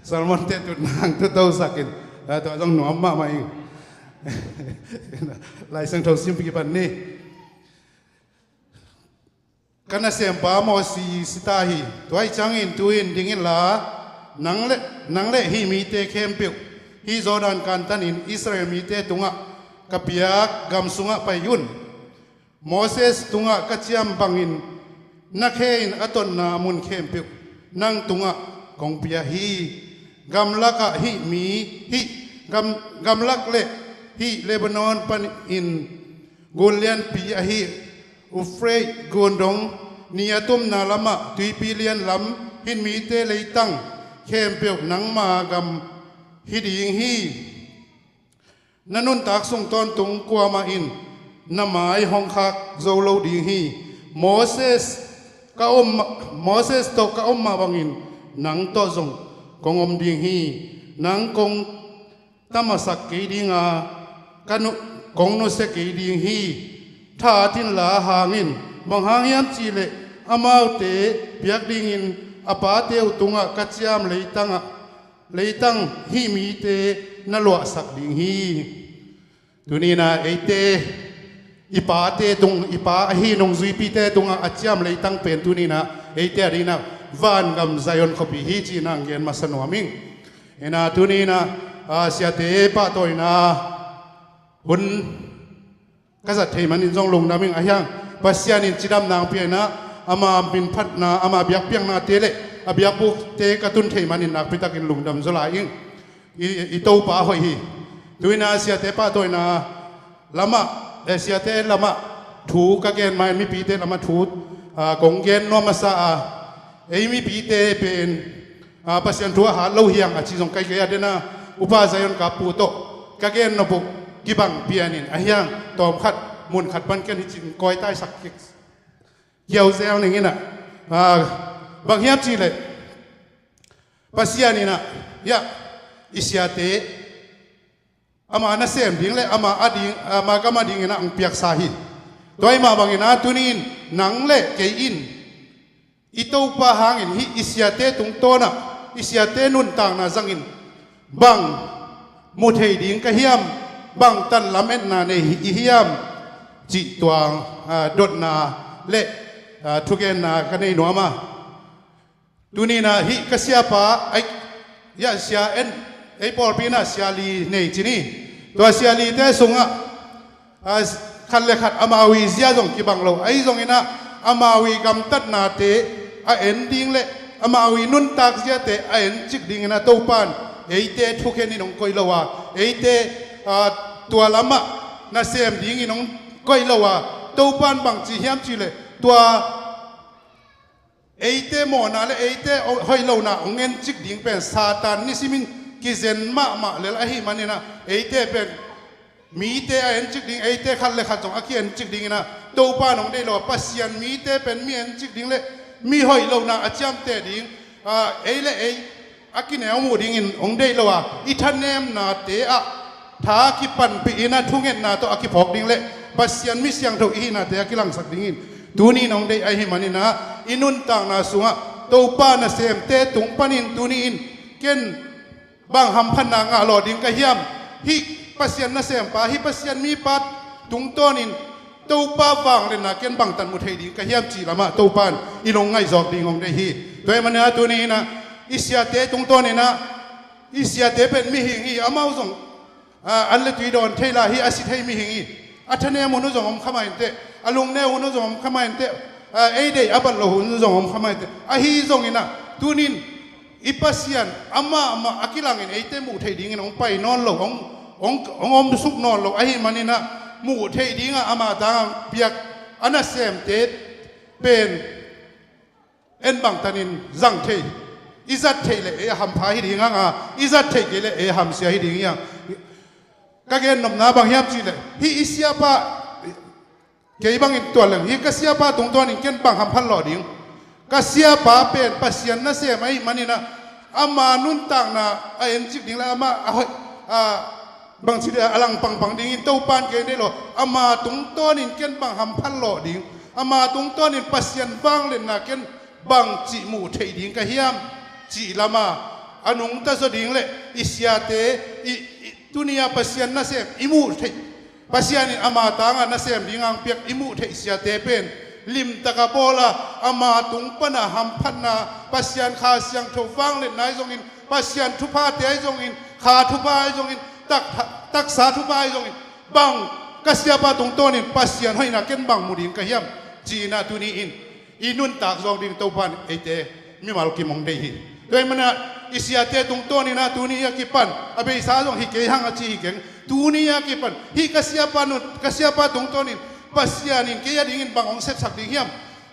สารมันเตะตุดนางตุดโตสักกินตัวต้องหนุ่มมากมาเองลายเส้นทองซิมพิบันนี่กันนะเสียมปามอสีสตาฮีตัวไอ้จังอินตัวอินดิ่งอินละนังเล่ฮีมีเตเข้มเปียวฮีจอร์แดนกันตันอินอิสราเอลมีเตตุงะกับยากกำสุงะไปยุนโมเสสตุงะกัจยามบังอินนักเฮอินอัตนนามุนเข้มเปียวนังตุงะกงเปียฮีกำลักฮีมีฮีกำลักเล่ฮีเลบานอนปันอินกุลเลียนปียฮีอุเฟรกุนดงนิยตุมนาลามะตุยปีเลียนลำหินมีเตเลยตั้งเข้มเปียวนังมากำฮิดีงฮีนันนุนตักส่งตอนตุงกัวมาอินน้ำหมายห้องคักโซโลดีงฮีโมเสสตกอมมาบังอินนังโตซงกงอมดีงฮีนังกงตามาสักกีดีงากันกงนุสกีดีงฮีท่าทินลาหางินบางหางยามจีเลอามาเตเปียกดิงินอาปาเตอุตุงะกัจยามเลยตั้งฮีมีเตนลวสักดิงฮีตุนีนะเอเตอีปาเตตุงอีปาฮีนงซุยปีเตตุงะอัจยามเลยตั้งเป็นตุนีนะเอเตอรีนะวานกำไซยอนขบีฮีจีนังเกียนมาสนวมิงเอนะตุนีนะเสียเตปะตัวนะหุ่นกษัตริย์ไทยมันอินจงลงนามิงอายังปัสยานินจิดามนางเปียนะอามาบินพัดนาอามาเบียกเปียงนาเตเลอาเบียกบุกเตกตุนไทยมันอินนักพิทักษ์อินลุงดำจุลายิงอีโตป้าหอยตุยนาเสียเตปะตัวนะลำมะเสียเตลำมะถูกเกณฑ์มันมีปีเตลำมะถูกงเกณฑ์นวมาซาเอมีปีเตเป็นปัสยันทัวหาเล่าเฮียงอาชีพของใครเกียร์เดนะอุปาสยนกับปูโตกเกณฑ์นบุกกิบังเปียนินอาเฮียงตอมขัดมุนขัดบันกันที่จิงกอยใต้สักเกี่ยวเซลอย่างนี้นะบางเฮียบจีเลยปัสยานี่นะยะอิสยาเตอามานาเซมดิ้งเลยอามาอดิ้งอามาก็มาดิ้งนะอังเปียกสาหิตัวไอ้มาบางนะตุนินหนังเละเกอินอิโตปะหางอินฮิอิสยาเตตุงโตนะอิสยาเตนุนต่างนะจังอินบังมุทัยดิ้งกะเฮียมบังตันลำเอ็นนาในเฮียมจิตวงดดนาเละทุกเอ็นนากันในหนัวมาตุนีนะฮิกเสียปะไอยาเสียเอ็นไอปอลปีน่ะเสียลีในที่นี่ตัวเสียลีเตสุงะขัดเลขัดอามาวีเสียจงกิบังเราไอจงอินะอามาวีกำตัดนาเตเอ็นดิ้งเละอามาวีนุนตักเสียเตเอ็นจิกดิ้งนะตัวปานไอเตทุกเอ็นนี่น้องคอยละว่าไอเตตัวละมะน่าเสียมดิ้งนี่น้องก้อยละว่าตัวปานบางจีเฮียมจีเลย ตัวเอเตโมนาเลเอเตหอยเรานะองเงินจิกดิ่งเป็นซาตานนิสิมินกิเซนมาเลไอฮิมันนี่นะเอเตเป็นมีเตเอ็นจิกดิ่งเอเตขัดเลยขัดจงอากีเอ็นจิกดิ่งนะตัวป้าน้องได้เราปัสยันมีเตเป็นมีเอ็นจิกดิ่งเลยมีหอยเรานะอาจารย์เตดิ่งเอเลเออากินเอาหมูดิ่งอินองได้เราอีท่านเนมนาเตอะท้ากิปันปีนะทุ่งเงินนาตัวอากิพอกดิ่งเลยปัสยันมิเสียงเท่าอีนาเตอากิลังสักดิ่งอินตัวนี้น้องได้ไอฮิมันนี่นะอินุนต่างนาสุงะตัวป้านะเซมเตตุงปันินตัวนี้อินเก่นบางหำพันนางาหลอดิ่งกะเฮียมฮิปัสยันนะเซมป้าฮิปัสยันมีปัดตุงต้นินตัวป้าฟังเลยนะเก่นบางตันมุทัยดิ่งกะเฮียมจีละมาตัวป้านอีลงไงจอกดิ่งของได้ฮีตัวมันนะตัวนี้นะอิสยาเตตุงต้นี่นะอิสยาเตเป็นมิหิงอีอามาอุซงอันเลตุยดอนเทลาฮีอาสิเทมิหิงอีอัธเนมุนุจงอมขมาอินเตอลุงเนวุนุจงอมขมาอินเตเอเดย์อับลโหุนุจงอมขมาอินเตอาฮีจงอินะตูนินอิปัสยันอามาอากิลังอินเอเตมูเทดิ่งองไปนอนโลองอมสุกนอนโลอาฮีมันนี่นะมูเทดิ่งอามาตางเปียกอันนั้นเซมเตเป็นเอ็นบังตันินจังเทอิจัดเทเลเอฮัมพาฮิดิ่งอิจัดเทเลเอฮัมเสียฮิดิ่งยังก็เกณฑ์นำนาบางยามจีเลยฮิอิสยาปะเกี่ยบางอินตัวหลังฮิกัสยาปะตรงตัวนี้เกณฑ์บางหำพันหล่อดิ่งกัสยาปะเป็นปัสยันนะเสียไม่มันนี่นะอามานุนต่างนะไอ้เอ็นจิกดิ่งแล้วอามาบางทีเดียอลังปังดิ่งอินเต้าปานเกณฑ์ได้หรออามาตรงตัวนี้เกณฑ์บางหำพันหล่อดิ่งอามาตรงตัวนี้ปัสยันบางเลยนะเกณฑ์บางจิมูเทดิ่งกะเฮียมจีละมาอนุงตะสดิ่งเลยอิสยาเตตุนียปัสยันนะเซมอิมูเทปัสยันอามาตางนะเซมดิ่งอังเปียกอิมูเทอิสยาเตเป็นลิมตะกะโบลาอามาตุงปนะหัมพันนาปัสยันขาเสียงทุฟังเล่นนายจงอินปัสยันทุพาเตยจงอินขาทุพาจงอินตักษาทุพาจงอินบังกัสยาปะตรงตัวนี้ปัสยันให้นักเก็นบังมุดิงกะเฮียมจีนาตุนีอินุนตากจงดิ่งตัวพันเอเตมีมาลกิมองเดฮีด้วยมันนะอิสยาเตตรงตัวนี้นะตัวนี้ยากิปันอเบยสาจงฮิเกหังอาชีฮิเกงตัวนี้ยากิปันฮิกัสยาปานุกัสยาปาตรงตัวนี้ปัสยานินเกียดิ่งบังองเซตสักดิ่งเฮียม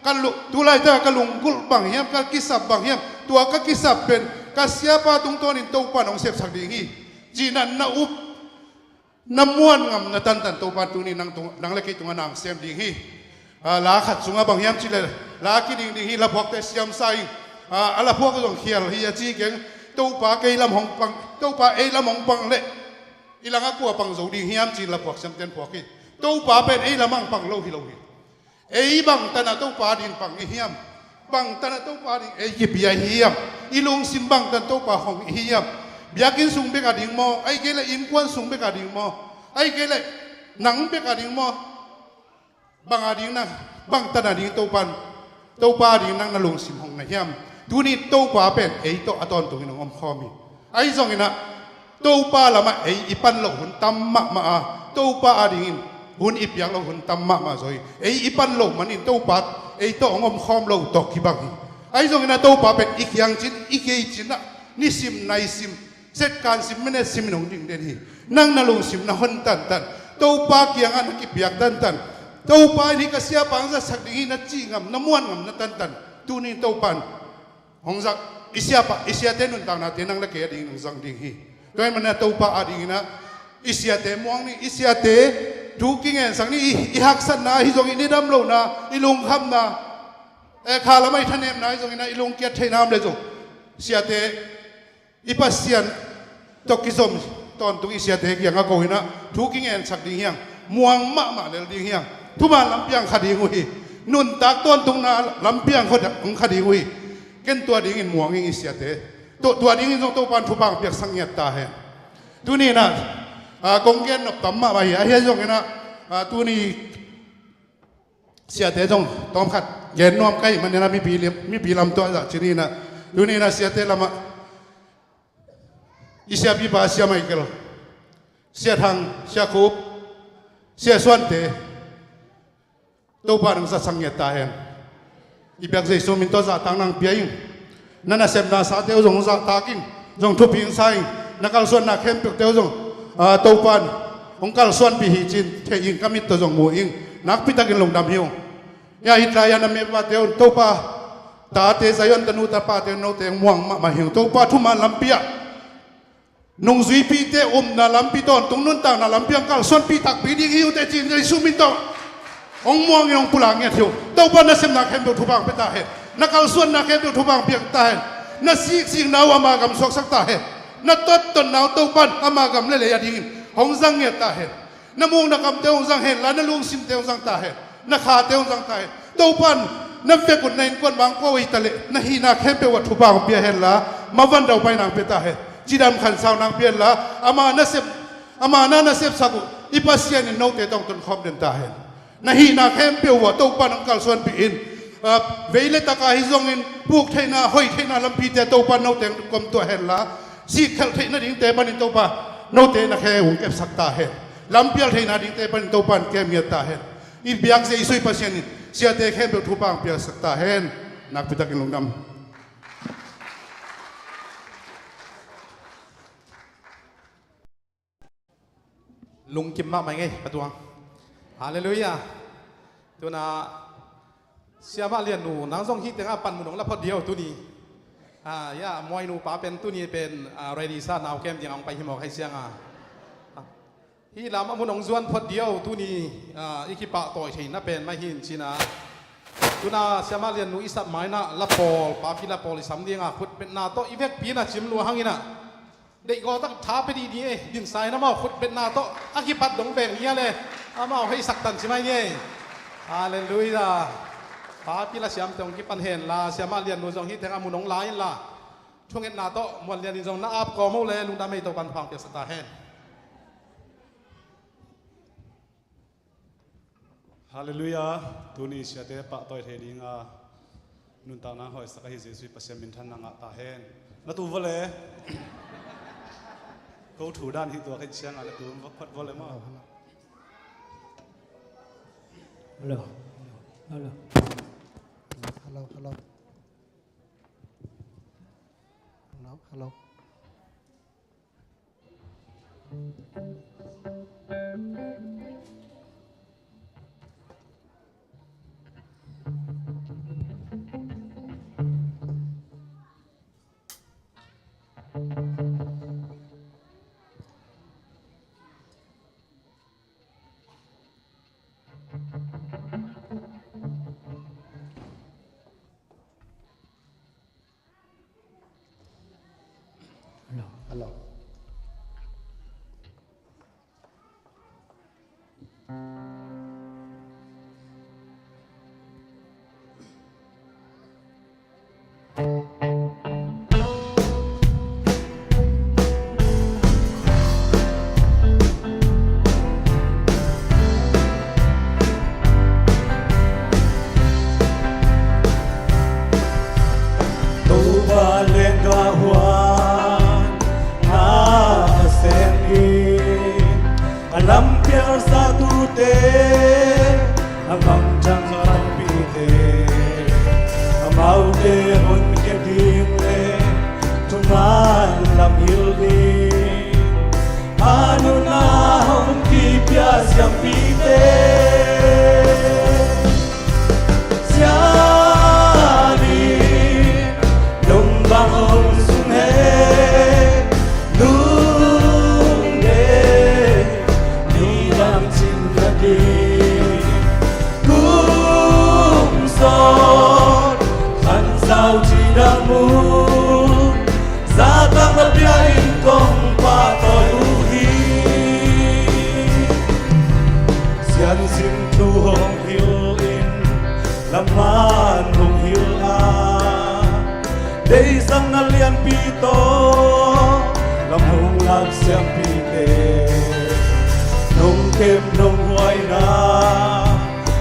กันลุตัวไรเตอกันลุงกุลบังเฮียมกันกิสับบางเฮียมตัวกันกิสับเป็นกัสยาปาตรงตัวนี้ตัวปันองเซตสักดิ่งฮีจีนันนาอุบน้ำม้วนงำนาตันตัวปันตัวนี้นังเล็กตัวนังเซมดิ่งฮีลาขัดสุงบางเฮียมจิเลลากิดิ่งฮีละพวกเตสยามไซอะไรพวกก็ต้องเขียนที่จะจี้เก่งตัวป่าเกยลำหงปังตัวป่าเอลำหงปังเละอีหลังก็กลัวปังสูดีเฮียมจีละพวกเซมเตนพวกที่ตัวป่าเป็นเอลำมังปังโลหิโลหิเอบังตันตัวป่าดินปังเฮียมบังตันตัวป่าดินเอยิบยาเฮียมอีลุงซิมบังตันตัวป่าของเฮียมบิอากินสุงเบกาดิ่งมอไอเกลอินควนสุงเบกาดิ่งมอไอเกลหนังเบกาดิ่งมอบังอาดิ่งนั่งบังตันดิ่งตัวปันตัวป่าดิ่งนั่งนั่งลุงซิมของนายเฮียมดูนี่ตัวป่าเป็นไอ้ตัวอัตอนตรงนี้น้องอมคอมีไอ้ส่งนี่นะตัวป่าละมาไอ้อีปันเราหุ่นตั้มมาตัวป่าอดีนหุ่นอีเปียกเราหุ่นตั้มมาซอยไอ้อีปันเรามันนี่ตัวป่าไอ้ตัวอมคอมเราตอกขี้บักไอ้ส่งนี่นะตัวป่าเป็นอีกอย่างจินอีกอย่างจินนะนี่ซิมในซิมเสร็จการซิมไม่ได้ซิมน้องดิ่งเด่นฮีนั่งนั่งลงซิมนะหุ่นตันตัวป่าเกี่ยงอันกี่เปียกตันตัวป่านี่ก็เสียปังจะสักดิ่งนะจีงำน้ำม้วนงำนะตันตัวนี้ตัวปันหงสักอิสยาเตนุนต่างนาเตนังละเกียดิ่งหงสังดิ่งฮีด้วยมันนะตัวป่าอดิ่งนะอิสยาเตมองนี่อิสยาเตดูกิ่งเงินสังนี่อีหักสันนะฮิจงอินี่ดำโลนะอีลุงคำนะข้าละไม่ทันเอ็มนะฮิจงอินะอีลุงเกียรติน้ำเลยจ้ะอิสยาเตอีปัสยันตกิสมตอนตุอิสยาเตเกี่ยงกับกูนะดูกิ่งเงินสักดิ่งยังม่วงมะเลยดิ่งยังทุกบ้านลำเปียงคดีกุยนุนตากต้นตรงนาลำเปียงเขาของคดีกุยเกันตัวดิ่งม่วงอิสยาเตตัวดิ่งตรงตัวปันทุบางเปียกสังเกตตาเห็นตัวนี้นะกงเกนนบตั้มมาไปไอ้เหี้ยจงนะตัวนี้เสียเตจงต้อมขัดเย็นน้อมใกล้มันเนี่ยนะมีปีลำตัวจากที่นี่นะตัวนี้นะเสียเตละมาอิสยาปีบาเสียไม่เกลเสียทางเสียคูบเสียส่วนเตตัวปันสังเกตตาเห็นอีเปียกใจสมินตัวจากทางนางเปียงนั่นน่ะเสพนาสาเตวจงจากตากินจงทุบพิงไซนักการส่วนนักเข้มเปียกเตวจงตัวปันองค์การส่วนปีหิจินเทียงกามิตตัวจงมูอิงนักพิตากินลงดำหิว ya hitlaya na me pa te on to pa ta te sayon tanu ta pa te no te muang ma hiu to pa thuma lampia nung zui pi te na lampi ton tung nun tang na lampiang kal son pi tak pi ding hiu te chin dei sumin to ong muang yong pulang nge thiu to pa na sem na khem do thubang pe ta he na kal suan na khem do thubang piak ta he na sik naw ama gam sok sak ta he na tot ton naw to pan ama gam le le ya ding hong zang nge ta he na mung na kam te hong zang he la na lung sim te hong zang ta he na kha te hong zang ta he to pan na fe kun nain kon bang ko wi tale na hi na khem pe wa thubang pia he la ma van dau pai nang pe ta he jidam khan sao nang pia la ama na sep sabu ipasian ni no te tong ton khom den ta he na hi na khem pe wa to pan ang kal suan pi in veile ta ka hi zong in puk theina hoi theina lampi te to pan no te kom to he la si khal theina ding te ban in to pa no te na khe ung kep sakta he lampial theina ding te ban to pan kem ya ta he i biak se isoi pasien ni sia te khem pe thu pang pia sakta he nak pitak in lungdam lung kim ma mai ngai patuang hallelujah tu na siapa lian nu nang song hi tengah pan munong la phot dio tu ni ya moi nu pa pen tu ni pen ready sa naw kem jang ang pai himok hai siang hi lama munong zuan phot dio tu ni ikipa toy thein na pen ma hin china tu na siapa lian nu isap mai na la pol pa pi la pol sam dinga khut pen na to ivek pi na chim lu hangina dei go tak tha pe di ni din sai na ma khut pen na to akipat dong beng nia le ama hai sak tan chimai ni hallelujah pa pi la siam tong ki pan hen la siama lian nu jong hi theng amunong lai la thunget na to mon lian ni jong na ap ko mo le lung da mei to pan phang pe sta hen hallelujah tuni siate pa toy thedinga nun ta na hoi saka hi jesu pasem min than nga ta hen na tu vole ko thu dan hi to khin siang ala tu phat vole ma hello hello hello hello hello hello Lampiar satu te amang jang rampi te amau te hon ke ding le tuman lam hildi anu na hon ki pias yang pite siani lumbang hon sunhe Zatang berbiain kong patoi uhi Sian sim tu hong hil in Laman hong hil a Dei sang nalian pito Lam hong lag siang pite Nong kem nong huay na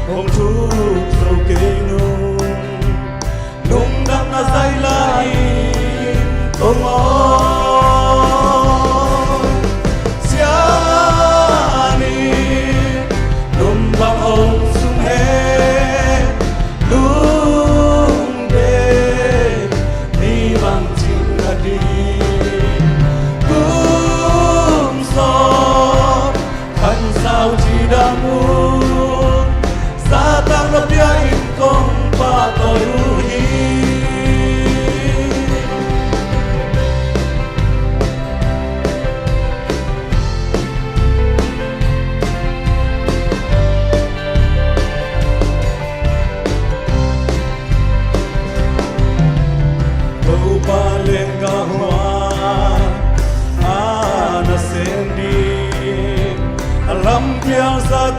Hong tuk so keinung Nung dang na say lain tumon siani lumbang ong sunghe lungde ni bang cingadi kum so kan sao chi damu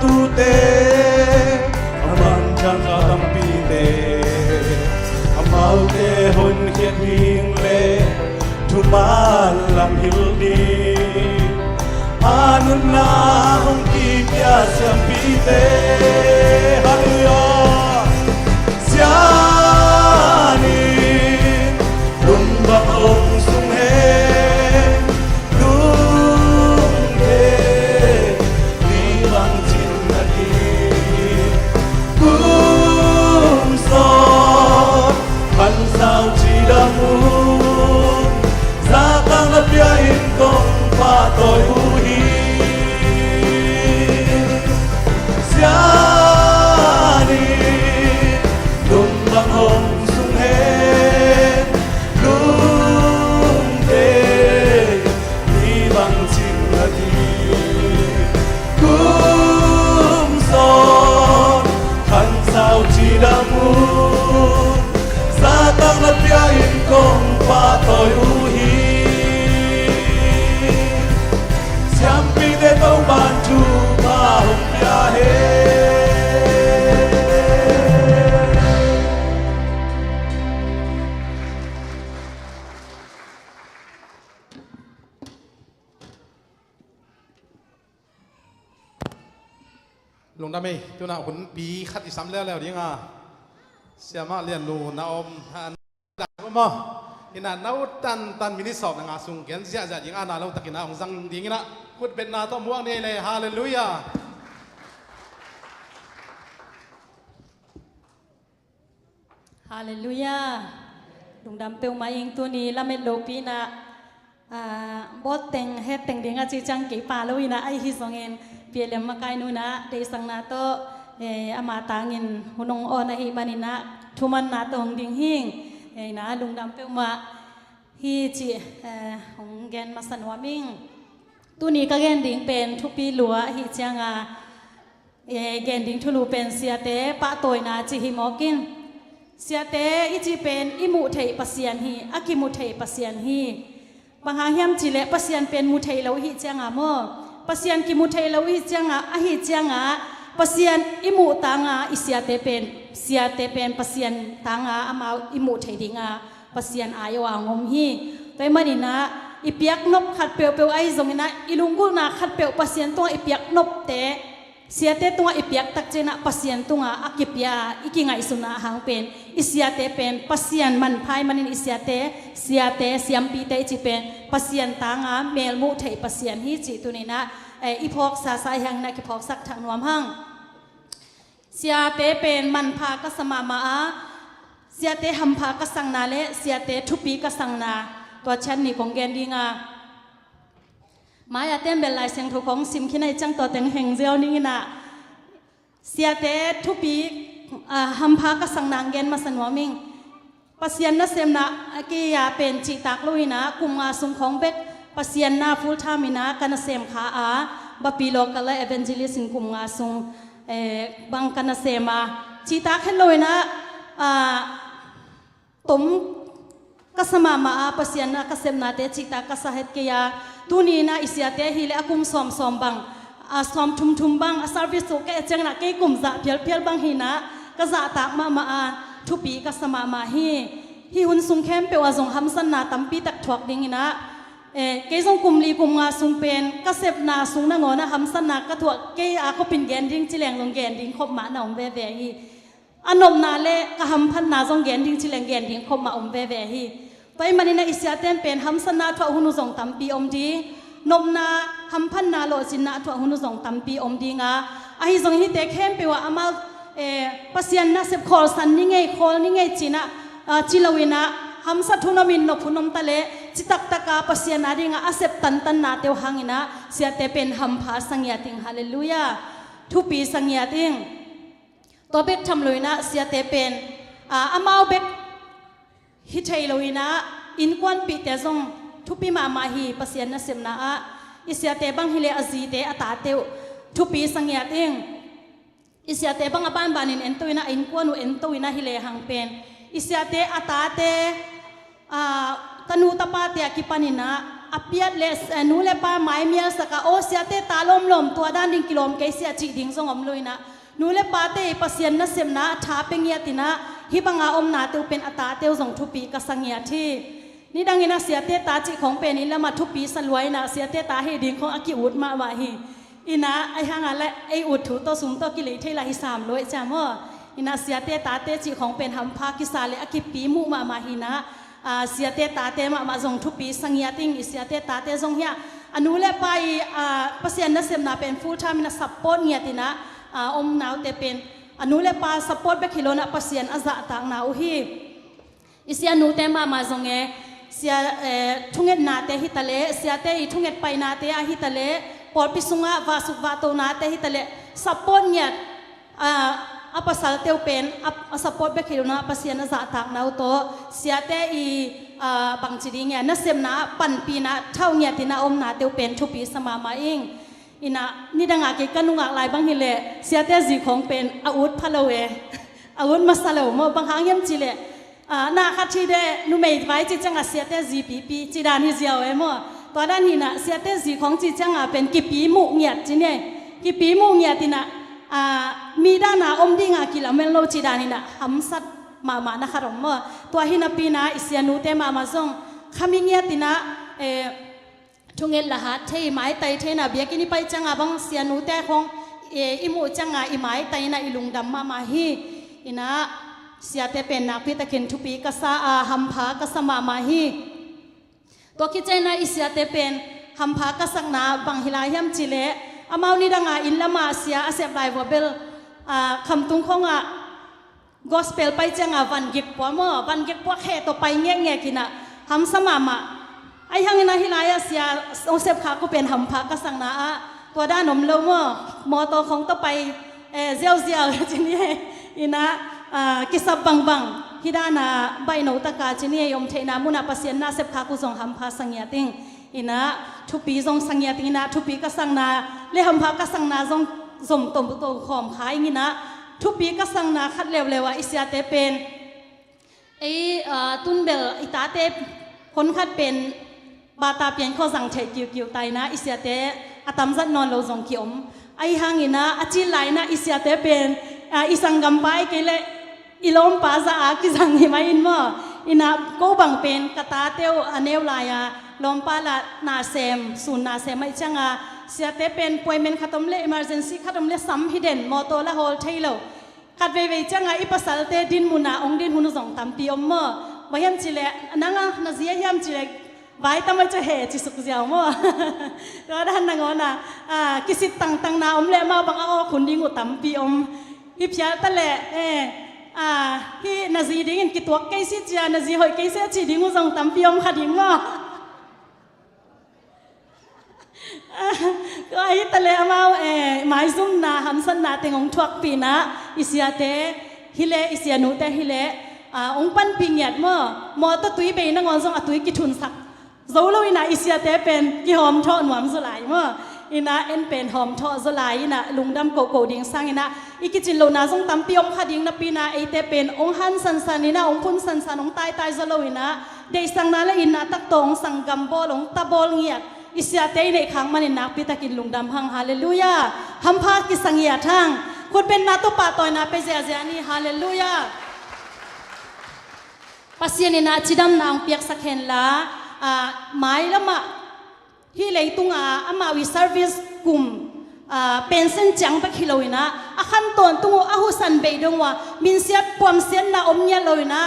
tu te aman chang atampi te amal te hon khiat hing le thu man lam hil ni anun na hong ki pya siam pi te hallelujah siani dum ba ong sung he sao chỉ đã muốn gia tăng lập bia in công và tội u hi xia đi đùng bằng hồng sung hết đúng thế đi bằng chim là đi cũng gió khăn sao chỉ đã muốn gia tăng lập bia in công và tội u hi siam pi te tau ban chu ba hồng bia he lung đam mê tôi nào cũng bí khát đi sắm leo đi nga xem mà liền lù na om đặt có mò hiện nay nấu tan mini sọp là ngã sung kiến dễ dễ những anh nào lâu tất cả ông răng đi nghe cút bên nào to muang đây này hallelujah Hallelujah ลุงดำเปียวมาเองตัวนี้ละเม็ดโลปีนะบอสแต่งเฮ็ดแต่งเดียงอาจีจังกี่ป่าลุยนะไอฮิสองเงินเปียเลมมาไกนูนะเดสังนาโตอามาตาเงินหุนงอนะฮิบานินะทุมันนาตองดิ่งหิงนะลุงดำเปียวมาฮีจีของแกนมาสันวามิงตัวนี้ก็แกนดิ่งเป็นทุกปีหลัวฮีเจียงแกนดิ่งทุลูเป็นเสียเตปะตัวนาจีฮิมอกินเสียเตอีจีเป็นอิมุเทยปัสยันฮีอากิมุเทยปัสยันฮีบางหางเฮียมจีเลปัสยันเป็นมุเทยเราฮีเจียงโมปัสยันกิมุเทยเราฮีเจียงอาฮีเจียงปัสยันอิมุตางอิเสียเตเป็นปัสยันตางอามาอิมุเทยดิงปัสยันอายว่างมฮีแต่เมื่อนี้นะอีเปียกนบขัดเปียวไอซงนะอีลุงกุนะขัดเปียวปัสยันตัวอีเปียกนบเตเสียเตตัวอีเปียกตักเจนะปัสยันตัวอากิปยาอีกิงไงสุนะหางเป็นอิเสียเตเป็นปัสยันมันพายมันอิเสียเตเสียมปีเตจีเป็นปัสยันตางเมลมุเทยปัสยันฮีจีตัวนี้นะอีพอกสาสายหังนะกิพอกสักทางนวมหังเสียเตเป็นมันพากสมามาเสียเตหัมพากสังนาเลเสียเตทุปีกสังนาตัวฉันนี่ของแกนดีงาหมายเต็มเป็นลายเสียงถูกของซิมขี้ในจังตัวเต็งแห่งเจียวนี่นะเสียเตทุปีหัมพากสังนางแกนมาสนวมิงปัสยันนัสเซมนะกียาเป็นจิตากลุยนะกุมงาสุงของเบกปัสยันนาฟูลทามินะกันเซมขาบะปีโลกัลเลเอเวนจิลิสินกุมงาสุงบังกันเซมาจิตากเห็นเลยนะตุมกัสมามาปัสยันนะกัสเซมนาเตจิตากสาเหตุกียาตูนี้นะอิสยาเตฮิเลอกุมสอมบังสอมทุมบังซาร์วิสุกเอเจงนะเกกุมจะเพียลบังฮินะก็จะตากมาทุปีกัสมามาฮีหุนสุงเข้มเปว่าจงฮัมสันนาตัมปีตักถวกดิ่งนะเกยจงกุมลีกุมงาสุงเป็นก็เสพนาสุงนางอนะฮัมสันนากระถวกเกยอาเขาเป็นแกนดิ่งจิแหลงลงแกนดิ่งคบมาหนองเวฮีอันนมนาเลกะฮัมพันนาจงแกนดิ่งจิแหลงแกนดิ่งคบมาเวฮีไปมันนี่นะอิสยาเตนเป็นฮัมสันนาถวกหุนุจงตัมปีดีนมนาฮัมพันนาโลจินนาถวกหุนุจงตัมปีดีงาไอจงฮิเตเข้มเปว่าอามาปัสยันนะเสพคอลสันนี่ไงคอลนี่ไงจีนะจิลวินะฮัมสัตทุนามินนพุนมตะเลจิตักตะกาปัสยันนาดิงอาเสพตันนาเตวหังอินะเสียเตเป็นฮัมพาสังยาติงฮาเลลูยาทุปีสังยาติงตัวเบกทำลุยนะเสียเตเป็นอามาเบกฮิตไฮลุยนะอินควันปีเตจงทุปีมาฮีปัสยันนะเสมนาอิเสียเตบังฮิเลอจีเตอตาเตวทุปีสังยาติงอิสยาเตบังอาบันินเอ็นตุยนะอินกวนูเอ็นตุยนะฮิเลหังเป็นอิสยาเตอาตาเตตนูตปาเตกิปานินะ อเปียดเลสนูเลป้าไม้เมียสกาโอเสียเตตาลมลมตัวด้านดิ่งกิโลมเกเสียจีดิ่งส่งอมลุยนะนูเลป้าเตปัสยันนัสเซมนะท้าเป็งเงียตินะฮิบังอาอมนาเตวเป็นอัตาเตวส่งทุปีกสังเงียที่นี่ดังนี้นะเสียเตตาจีของเป็นนี่แล้วมาทุปีสลวยนะเสียเตตาให้ดิ่งของอากิอุดมาว่าฮีอินะไอหางอะไรไออุดถูตัวสูงตัวกิเลสที่ละฮิสามลอยจามว่าอินะเสียเตตาเตจีของเป็นหำพากิสาเลอากิปีมุมาฮีนะเสียเตตาเตมาส่งทุปีสังเงียติงเสียเตตาเตส่งเฮียอนุเลไปปัสยันนัสเซมนาเป็นฟูทามินะซัพพอร์ตเงียตินะอมนาวเตเป็นอนุเลปาซัพพอร์ตเบคิโลนะปัสยันอาซาต่างนาวฮีอิเสียนูเตมาส่งเสียทุ่งเงินนาเตฮิตาเลเสียเตอีทุ่งเงินไปนาเตอาฮิตาเลปอดพิสุงะวาสุวาโตนาเตฮิตาเลซัพพอร์ตเงียอาปัสสัลเตวเป็นซัพพอร์ตเบคิโลนะปัสยันอาซาต่างนาวโตเสียเตอีบางจีดีเงียนัสเซมนาปันปีนะเท่าเงียตินาอมนาเตวเป็นทุปีสมามาเองอินะนี่ดังอาเกกันนุงากลายบางฮิเลเสียเตจีของเป็นอาวุธพะโลเวอาวุธมาสลาวมบางครั้งยังจีเลนาคัดที่เดนุไม่ไว้จีจังอาเสียเตจีปีจีดานิเจียวเอมตัวด้านนี้นะเสียเตจีของจีจังอาเป็นกิปีมุเงียจีเนี่ยกิปีมุเงียตินะมีด้านนาอมดิ่งอากิลาเมลโลจีดานินะหำสัดมานะคะรมตัวหินาปีนะอิเสียนูเตมาส่งขมิเงียตินะทุงเงินละหัดเทไม้ไตเทน่ะเบียกินไปจังอาบังเสียนูแต่ของอิมูจังอาอิไม้ไตน่ะอิลุงดำมาฮีอินะเสียเตเป็นนักพิตะเข็นทุปีกษาหัมพากษมาฮีตัวคิดใจน่ะอิเสียเตเป็นหัมพากษนาบังฮิลายัมจิเลอามาวนี่ดังอาอินละมาเสียอาเซบไลวเบลคำตุงของgospel ไปจังอาวันกิกปัวมวันกิกปัวแค่ตัวไปเงี้ยกินะหัมสมาไอ้ยังนะฮิลายาเสียองเซฟขาก็เป็นหำพักกสังนาตัวด้านนมเลวมอตัวของต้องไปเจียวจีนี่อินะกิสับบังฮิดานาใบหนูตะกาจีนี่ยมเทนามุนาปัสยันนาเซฟขากุส่งหำพักสังเงียติงอินะทุปีส่งสังเงียติงนะทุปีกสังนาเลหำพักกสังนาส่งสมตมตัวขอมขายงี้นะทุปีกสังนาคัดเลวอิสยาเตเป็นไอ้ตุนเบลอิตาเตคนคัดเป็นบาตาเปลี่ยนข้อสั่งเฉยกิวไตนะอิสยาเตอตัมจัดนอนเราส่งเขียมไอหางอินะอจิไลนะอิสยาเตเป็นอิสังกัมไปเกลอิลอมปาซาอากิสังหิมาอินมออินะก็บังเป็นกตาเตวอเนวลายาลอมปาลานาเซมสุนนาเซมไม่จังอาเสียเตเป็นป่วยเมนขัดมเล emergency ขัดมเลซัมฮิเดนมอโตละโฮลเทโลขัดเวจังอาอิปัสสัลเตดินมุนาองดินหุนส่งตัมปีอมมอวายมจิเลนังนาเซียยมจิเลไว้ทำไมจะเหตุสุขเสียวมั้งก็ด้านนั้นนะกิสิตังนาอมเล่มาบางเอาขุนดิ้งอุตัมปีอมฮิพยาตะเล่ฮินาซีดิ้งกิตัวเกสิจานาซีหอยเกสิจีดิ้งอุส่งตัมปีอมขัดดิ้งมั้งก็ฮิตะเล่มาหมายซุ่มนาหัมสันนาเต็งองทวักปีนะอิสยาเตฮิเลอิสยานุเตฮิเลองปันปิงยัดมั้งมอตตุยเบย์นังอนส่งตุยกิทุนสักโซโลอินาอิสยาเตเป็นกิหอมทอดหวานสุไลมั้งอินาเอ็นเป็นหอมทอดสุไลอินาลุงดำโกดิ่งสังอินาอิกิจิโลนาส่งตัมปีอมขัดดิ่งนับปีนาเอเตเป็นองหันสันอินาองพุนสันองตายโซโลอินาเดสังนาเลอินาตักตองสังกัมโบลงตะโบลเงียดอิสยาเตในขังมันนักพิตากินลุงดำหังฮาเลลูยาหัมพากิสังเงียทั้งคุณเป็นนาตุปาตอยนาเปเซียเซียนี่ฮาเลลูยาปัสยานินาจิดำนางเปียกสักเห็นละหมายละมาฮิเลตุงอามาวิ service กลุ่มเป็นเส้นจังไปคิโลนะขั้นตอนตุงอาหุสันเบดงว่ามินเสียปวมเสียนนาอมเนียเลยนะ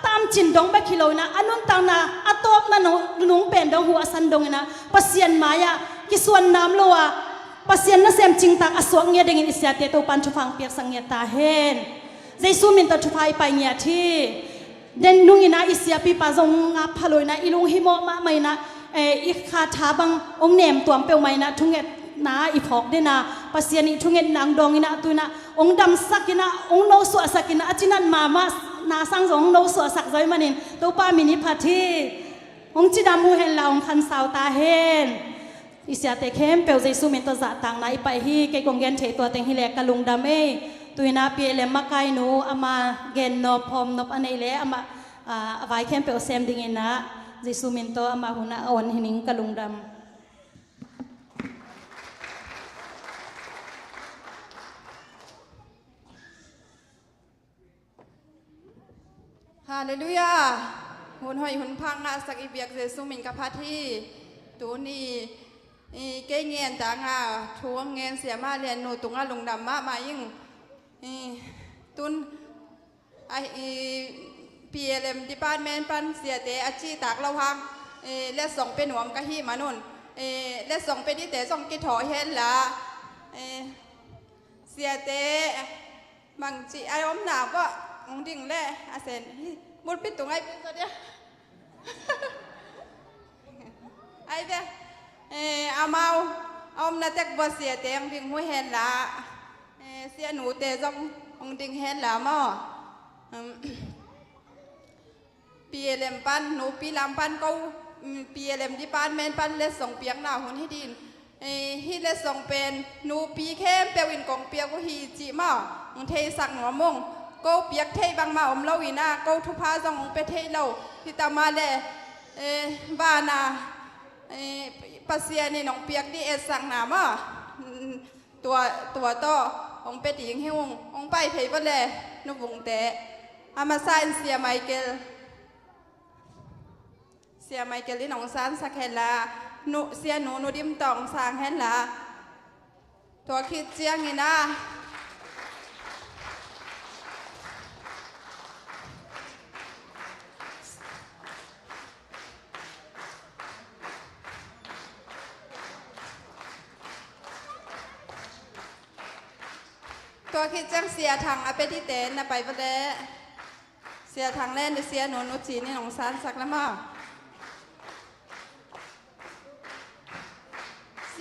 ตามจินดงไปคิโลนะอันนั้นต่างนะอัตบนะนุ่งเป็นดงหัวสันดงนะปัสยานมายากิส่วนน้ำลัวปัสยานนั่นเสียมจิงตักอสวงเงียดิ่งอิสยาเตตุปันชุฟังเปียกสังเงียตาเห็นใจสู้มินตัดชุฟัยไปเงียที่เดนนุ่งอินาอิสยาปีปาจงงับพลอยนะอิลุงฮิโมมาไม่นะอีคาถาบังองเนมตัวเปลวไม่นะทุ่งเอ็ดนาอีพอกเดนะปัสยานิทุ่งเอ็ดนางดองอินะตุนะองดำสักินะองโนสวสักินะอจินันมานาสังสองโนสวสักใจมันนินตัวป้ามินิพัทีองจิดามูเห็นเราองคันสาวตาเห็นอิสยาเตเข้มเปลวใจสู้มินตัวจะต่างไหนไปฮีเกยกงเงินเทตัวเต็งฮิเลกะลุงดำเอตุยนาเปียเลมมาไกนูอามาเกนนบพอมนบอันนี้เลยอามาไว้เข้มเปลวเซมดิ่งนะ เยซูมินโตอามาหุนะออนหินิงกะลุงดำ ฮาเลลูยาหุ่นหอยหุ่นพังนาสักอีเบียกเจสุมินกับพาที่ตูนี่เกยเงียนจางาทวงเงียนเสียมาเรียนหนูตุงอาลงดำมายิ่งตุนไอพีเอลเอ็มดิปาร์ตเมนต์ปันเสียเตอาชีตากเราพังและส่งเป็นหวมกะฮีมานุนและส่งเป็นที่เตส่งกิถอเห็นละเสียเตบางจีไออมหนาวก็องดิ่งแล่อาเซนมุดปิดตรงไอ้ปิดตัวเดียวไอ้เด้อาเมาอมนาเต็กบัวเสียเตองดิ่งหัวเห็นละเสียหนูเตจงองดิ่งเห็นละมั่วปีเอลมปันหนูปีลำปันเขาปีเอลมที่ปันเมนปันเลสส่งเปียกหน้าหุ่นให้ดินฮิเลสส่งเป็นหนูปีเข้มเปียวินกองเปียกก็ฮีจีมั่วเทสักหัวมงก็เปียกเทบางมาอมเล่าอีน่าก็ทุพาจงไปเทเล่าที่ตามาเลบ้านาปัสเซียนี่น้องเปียกที่สังนามาตัวโตองเป็ดหญิงให้องไปเผยไปเลยนุบุงเตะอามาซานเสียไมเคิลที่น้องซานสักเฮลาเสียหนูดิมตองสางเฮลาตัวคิดเจียงนี่นะตัวคิดจังเสียทางอาเปติเตนนะไปประเดเสียทางเล่นเสียหนูจีนี่ของซานสักแล้วมั้ง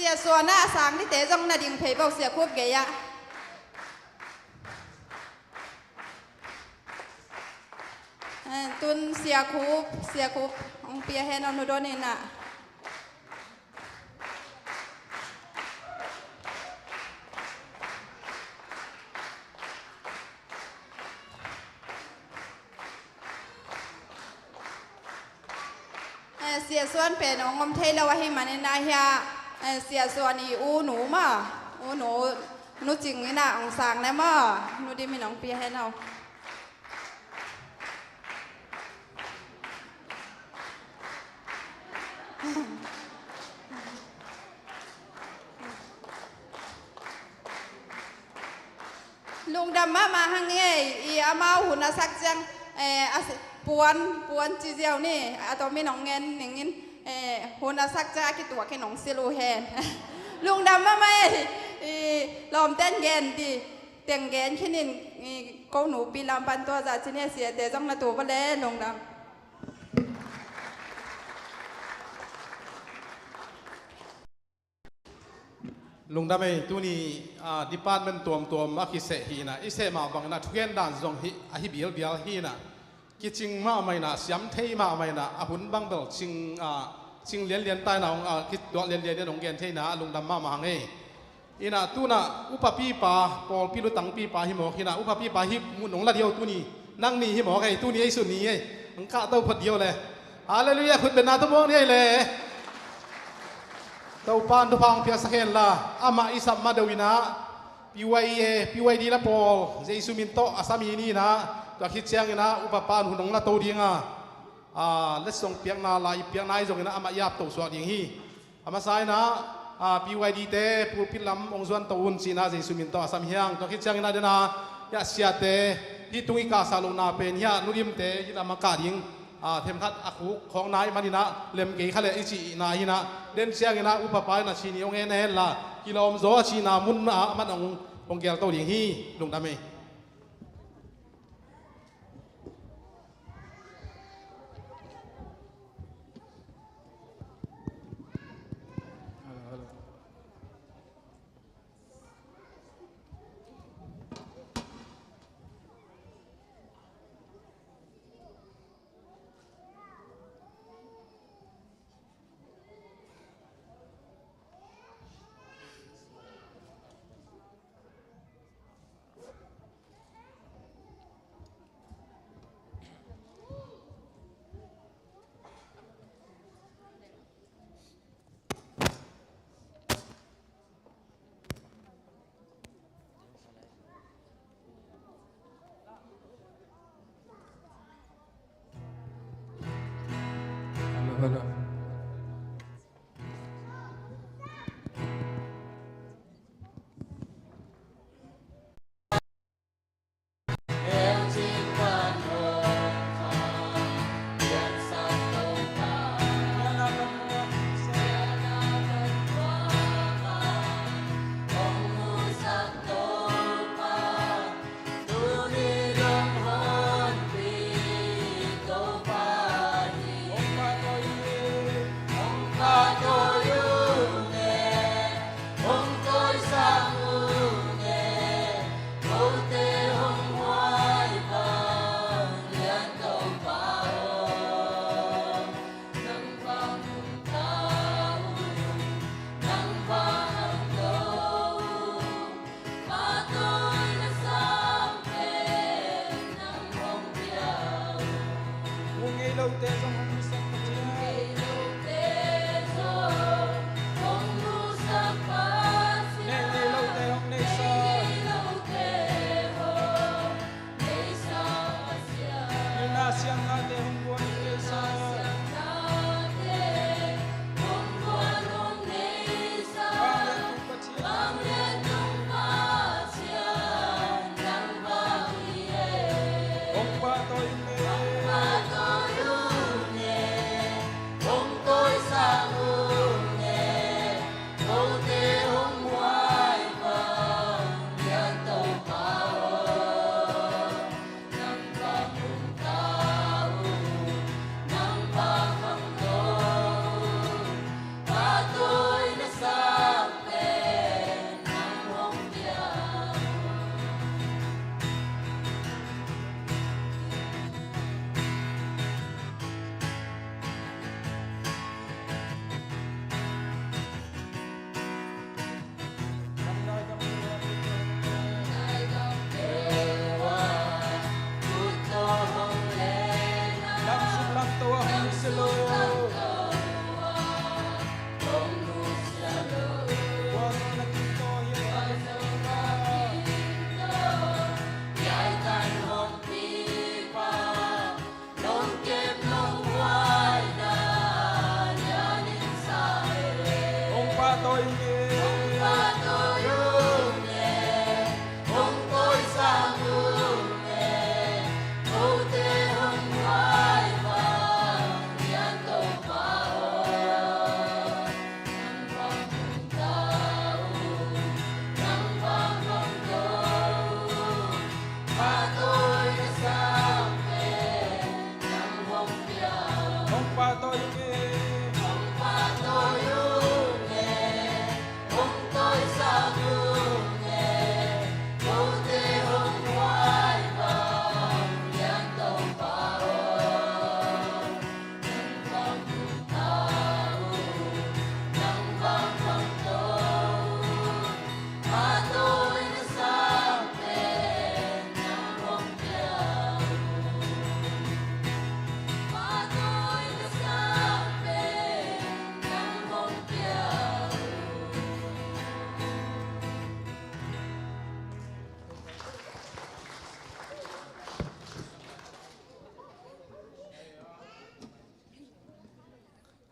เสียส่วนหน้าสางที่เตะจงนาดิ่งเพย์บอกเสียควบเกยะตุนเสียคูบองเปียเฮนอนุโดนิน่ะเสียส่วนเป็นองอมเทลวะให้มันนาเฮียเสียส่วนอีอูหนูมาอูหนูจริงนี่นะองสางแล้วมาหนูดิมีน้องเปียให้เราลุงดำมาหังเงี้ยอีอามาหุ่นสักจังปวนจีเจียวนี่ตอนมีน้องเงินอย่างงี้หุ่นสักจังกี่ตัวแค่น้องซิลูแฮนลุงดำมาไหมลอมเต้นเกนดีเตียงเกนแค่นี้ก็หนูปีลำปันตัวจากที่นี่เสียแต่ต้องมาตัวไปแล้วลุงดำลุงดำไอ้ตัวนี้ดิพาร์ตเมนต์ตัวมาคิเสฮีนะอิเสมาบังนะทุกอย่างด่านจงฮิบิลฮีนะกิจริงมาไม่นะสยามเทมาไม่นะหุ่นบังเบลชิงเลียนใต้หนองคิดตัวเลียนเนี่ยน้องเกนเทนะลุงดำมาหังเออีน่ะตัวน่ะอุปปีปาปอลพิรุตังปีปาหิมอกิน่ะอุปปีปาหิมุนหนงละเดียวตัวนี้นั่งนี่หิมอไงตัวนี้ไอ้สุดนี้ไอ้มันข้าเต้าพอดเดียวเลยฮาเลลูยาคุณเป็นนาทุกมองนี่เลยเต้าปานทุพังเพียสักเห็นละอามาอิสัมมาเดวินะปีไวดีละปอลเจสุมินโตอาสามีนี่นะตัวคิดเชียงนะอุปปานหุ่นหนงละโตดีงาเลสส่งเปียงนาลายเปียงนายจงนะอามาหยาบโตสวดอย่างฮีอามาสายนะปีไวดีเตผู้พิลำองส่วนตูนสีนาเจสุมินโตอาสามียังตัวคิดเชียงนะเดนะยาเสียเตที่ตุงอีกาสาลงนาเป็นยานุริมเตยิลามาการยิงเทมคัดอักขุของนายมันนี่นะเล็มเกยขเลอิจินายนะเด่นเชียงนะอุปปายนะชีนิองเงินเฮล่ะกิโลมโซชีนามุนมันองเกลโตดิ่งฮีลุงดำเม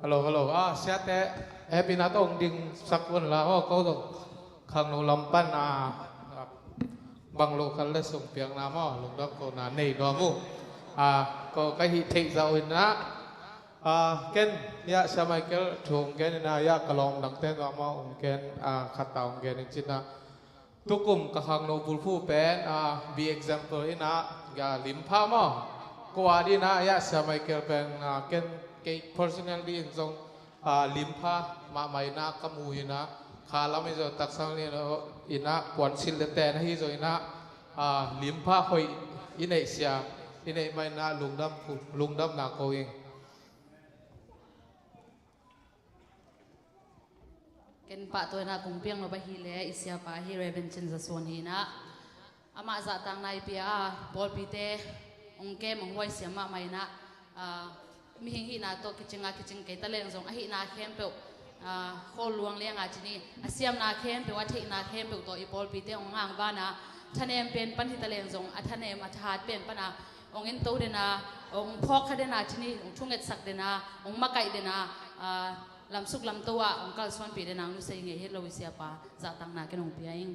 Hello, siya te, pinatong ding sakon la, kau kang no lampan bang lokal le sung piang nama, lungdam ko na nei no mu, ko kai thei zau na, ken ya siya Michael chung ken na ya kalong dang ten nama ken khatang ken china, tukum kahang no bulfu pen be example ina ga limpa mo, ko adi na ya siya Michael pen ken cái personally trong limpa mà mày na kamu na khala mai zo tak sang ni no ina kwan sil le ten hi zo ina limpa hoi inai sia inai mai na lungdam na ko ing ken pa to na kumpiang no ba hi le isya pa hi reven chen za son hi na ama za tang nai pia bol pite ongke mongwai sia ma mai na mi hi na to kicing ke ta leng zong a hi na khem pe khol luang leng a chini asiam na khem pe wa thei na khem pe to i pol pi te ong ngang ba na thanem pen pan hi ta leng zong a thanem a that pen pana ong en to de na ong phok kha de na chini ong thunget sak de na ong makai de na lam suk lam to wa ong kal son pi de nang nu sei nge he lo sia pa za tang na ke nong pi aing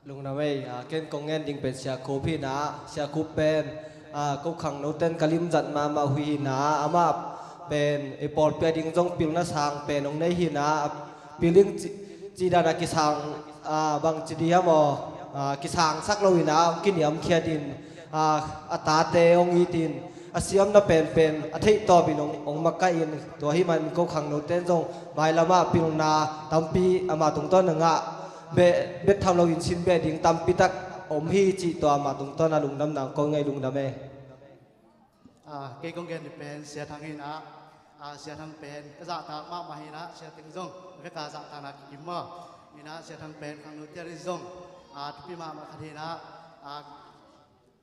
lung na mei ken kongen ding pe sia ko phi na sia ku pen ko khang no ten kalim zat ma hui na ama pen e por pe ding jong pil na sang pen ong nei hi na piling chi da na ki sang bang chi dia mo ki sang sak lo ina ki niam khia din ata te ong i tin asiam na pen a thei to bi nong ong ma ka in to hi man ko khang no ten jong mai lama pil na tampi ama tung ton nga be tham lo in sin be ding tampi tak om hi chi to ama tung ton na lung nam nang ko ngai lung dame cái công gen pen sẽ thằng hin sẽ thằng pen cái dạ ta ma mà hin sẽ tiếng rong cái cả dạ ta là kim mà hin sẽ thằng pen khang nút tiền rong tuy mà khát hin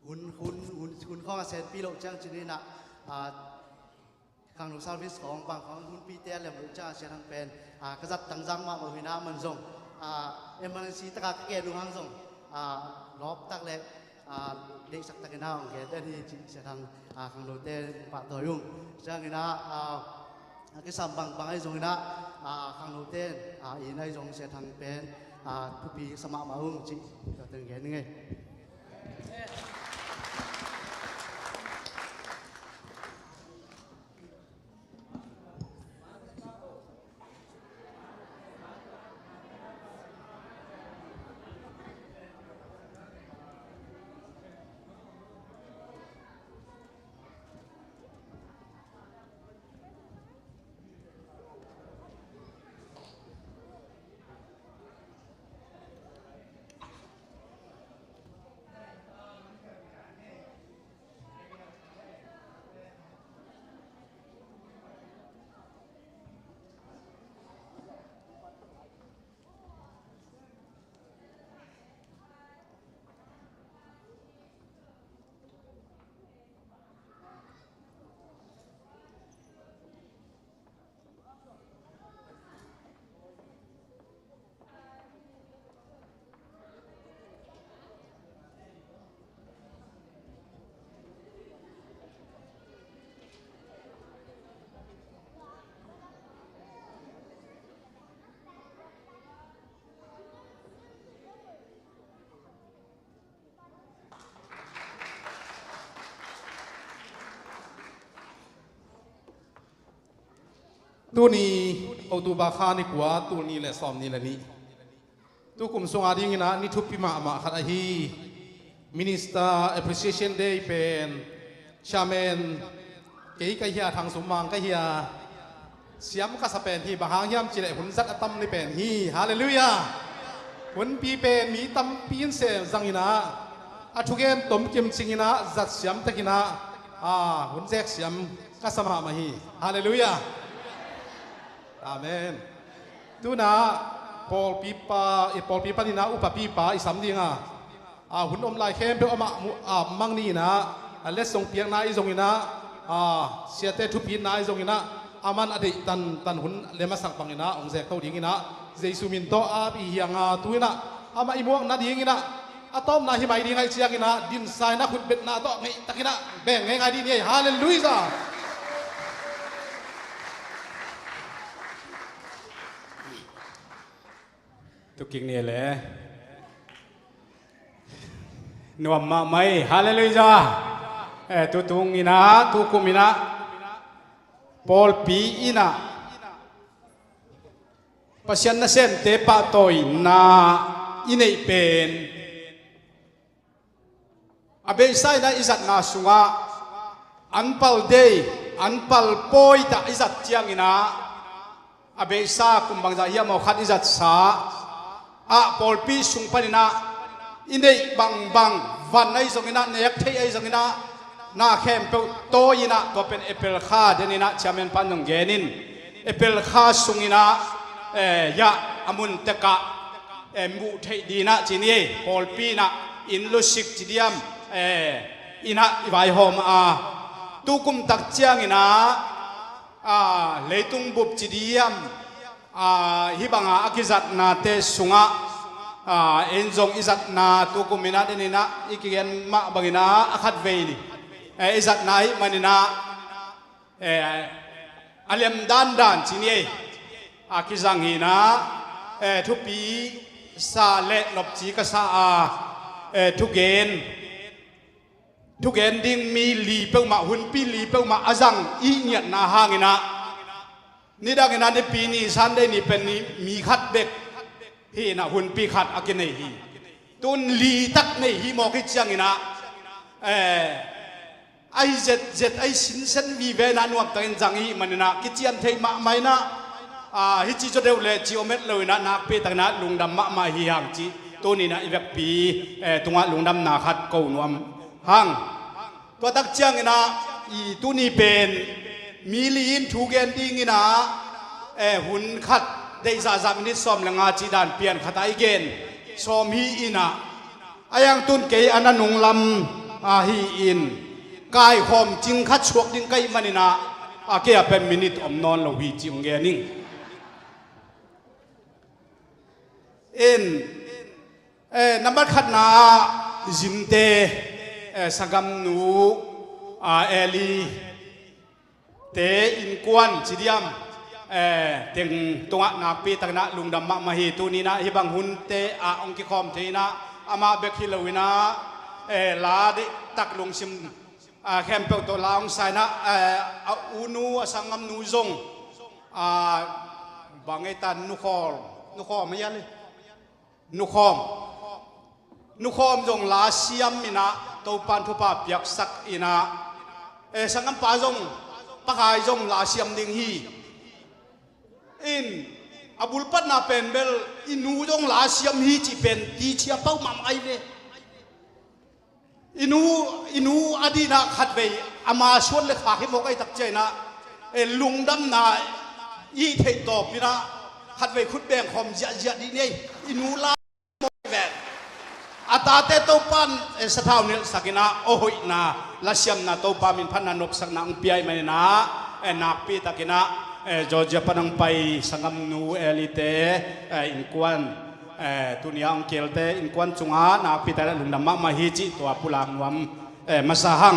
hun không sẽ pi lộ trang chỉ nên khang nút serviceของbangของhun pi tiền làm lộ trang sẽ thằng pen cái dạ tăng giang mà hin mình rong emergency tất cả cái đồ hàng rong lóp tắc lệ để sắc tắc cái nào cái tên thì sẽ thằng khang đầu tiên bạn tuổi luôn cho người ta cái sản bằng ấy dùng người ta khang đầu tiên ý này dùng sẽ thằng bên thu phí sản phẩm mà hung chị cho từng cái này ตัวนี้เอาตัวบาคานี่กว่าตัวนี้แหละซ้อมนี่แหละนี่ตัวกลุ่มสงอาดีงี้นะนี่ทุบพิมาขัดฮี Minister Appreciation Day เป็นชาเมนเกี่ยกับเฮียทางสมมังกับเฮียเสียมกับสเปนที่บางครั้งย่ำจีเลยหุ่นจัดตั้มในเป็นฮีฮาเลลูยาหุ่นปีเป็นมีตั้มปีนเสียจังงี้นะอาทุกเกนต้มกิมจิงงี้นะจัดเสียมตะกี้นะหุ่นแจกเสียมกับสมามาฮีฮาเลลูยาอาเมนดูนะพอลปีปานี่นะอุปปีปาอีสามดีง่ะหุ่นอมลายเข้มเป็นอมมังนี่นะเลสส่งเปียงนายทรงนี่นะเสียเตทุปีนายทรงนี่นะมันอดีตตันหุ่นเลมาสังปังนี่นะองค์เสกเท่าดีนี่นะเจสุมินโตปีเฮียงตัวนี่นะอีมวกนาดีนี่นะต้อมนาหิมายดีไงเชียงนี่นะดินทรายนะคุณเบ็ดนาโตไงตะกี้นะแบ่งไงดีนี่ฮาเลลูยาตุกิงนี่แหละนวมมาไม่ฮาเลลูยาตุตุงนี่นะตุกุมินะปอลปีอินะปัศยันนัเซนเตปะโตยนาอินเอเป็นอาเบย์ไซนะอิจัดนาสุงะอันพัลเดย์อันพัลปอยตาอิจัดเจียงอินะอาเบย์ซาคุมบังจาฮิยามอขัดอิจัดซาปอลปีสุงปนินะอินเดบังวันไอซงอินะเนียกเทไอซงอินะนาเข้มเปโตอินะตัวเป็นเอเปิลคาเดนินะชาเมนปันนงเกนินเอเปิลคาสุงอินะยะอามุนเตกะมุเทดีนะจีนี่ปอลปีนะอินลุสิกจีเดียมอินะอีไวโฮมตุกุมตักเจียงอินะเลตุงบุบจีเดียมฮิบังอากิจัดนาเตสุงะเอ็นจงอิจัดนาตุกุมินะเดนินะอิกิเกนมาบังอินะอาคัดเวนีอิจัดนาฮิมันอินะอาเลมดันจีนี่อากิจังฮินะทุปีซาเลนบจีกษาทุเกนดิ้งมีลีเปมาหุ่นปีลีเปมาอาจังอีเงียนาหางินะนี่ดังนั้นในปีนี้ฉันได้นี่เป็นมีขัดเบกฮีนะหุ่นปีขัดอากินในฮีตุนลีตักในฮีมอกิจังงินะไอเจ็ดไอสินเซนวีเวนันวับตังจังฮีมันนะกิจยันเทมาไม่นะฮิจิจเดวเลจิโอเมตเลยนะนักเปตังนะลุงดำมาฮีฮังจีตัวนี้นะอีเวกปีตรงลุงดำนาขัดกูนวมฮังตัวตักจังนะอีตัวนี้เป็นมีลีนถูกเกนดิ้งนะหุ่นขัดได้ซามินิสอมละงาจีดานเปลี่ยนขัดไอเกนสอมฮีอินะอายังตุนเกยอันนั้นนุงลำฮีอินกายหอมจิงขัดชวกดิ้งไกมันนะเกียเป็นมินิตอมนอนเราฮีจิงเกนิงนับบัดขัดนาจิมเตสังกัมนูเอลีเตอินกวนจิดิยมเต็งตัวนักปีตักนะลุงดำมาฮีตูนีนะฮิบังหุนเตองกิคอมเทนะอามาเบคิลวินะลาดิตักลงซิมแคมเปลตัวลาวไซนะอูนูสังกัมนูจงบางไอตันนุคอไม่ยันเลยนุคอมจงลาเซียมมินะตัวปันทุปาเปียกสักอินะสังกัมปาจงปะกายจงลาเซียมดิ่งฮีอินอบุลปัตนาเป็นเบลอินูจงลาเซียมฮีจีเป็นดีเชียเป้ามัมไอเวอินูอดีนะขัดเวอามาชวนเลขาให้บอกไอตักเจนะลุงดำนาอีเทตอบพี่นะขัดเวขุดแบ่งความเจียดีนี่อินูลาแบกอาตาเตโตปันสถาวนิสักินะโอ้ยนะลาเซียมนะโตปามินพันนานกสักนังเปียมันนะนักปีตักินะจอร์เจียปนังไปสังกัมนูเอลิเตอินควันตุนียองเกลเตอินควันจุงอานักปีแต่ลุงดำมาฮิจิตัวปุลังวมมาสาหัง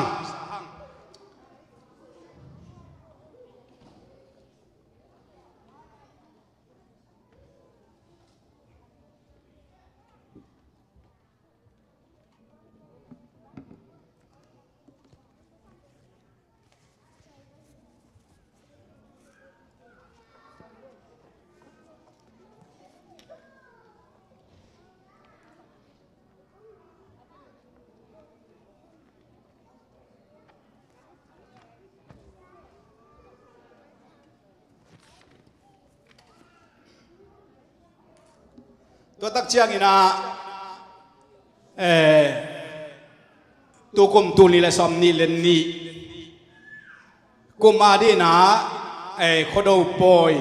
ตัวตักเชียงอินะตัวกุมตูนี่และสอมนี่เลนนี่กุมอาดีนะขดเอาปอย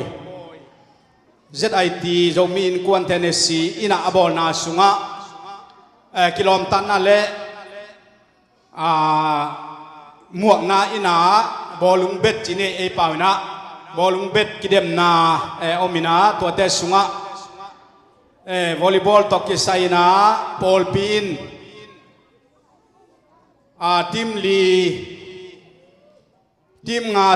ZIT จงมีนกวนเทนเนซีอินะอบอลนาสุงะกิโลมตันนั่นแหละหมวกนาอินะบอลุงเบ็ดจีเนปาวนะบอลุงเบ็ดกิเดมนาอมินาตัวเตสุงะวอลเลย์บอลตอกกิไซนะบอลปีนทีมลีทีมงา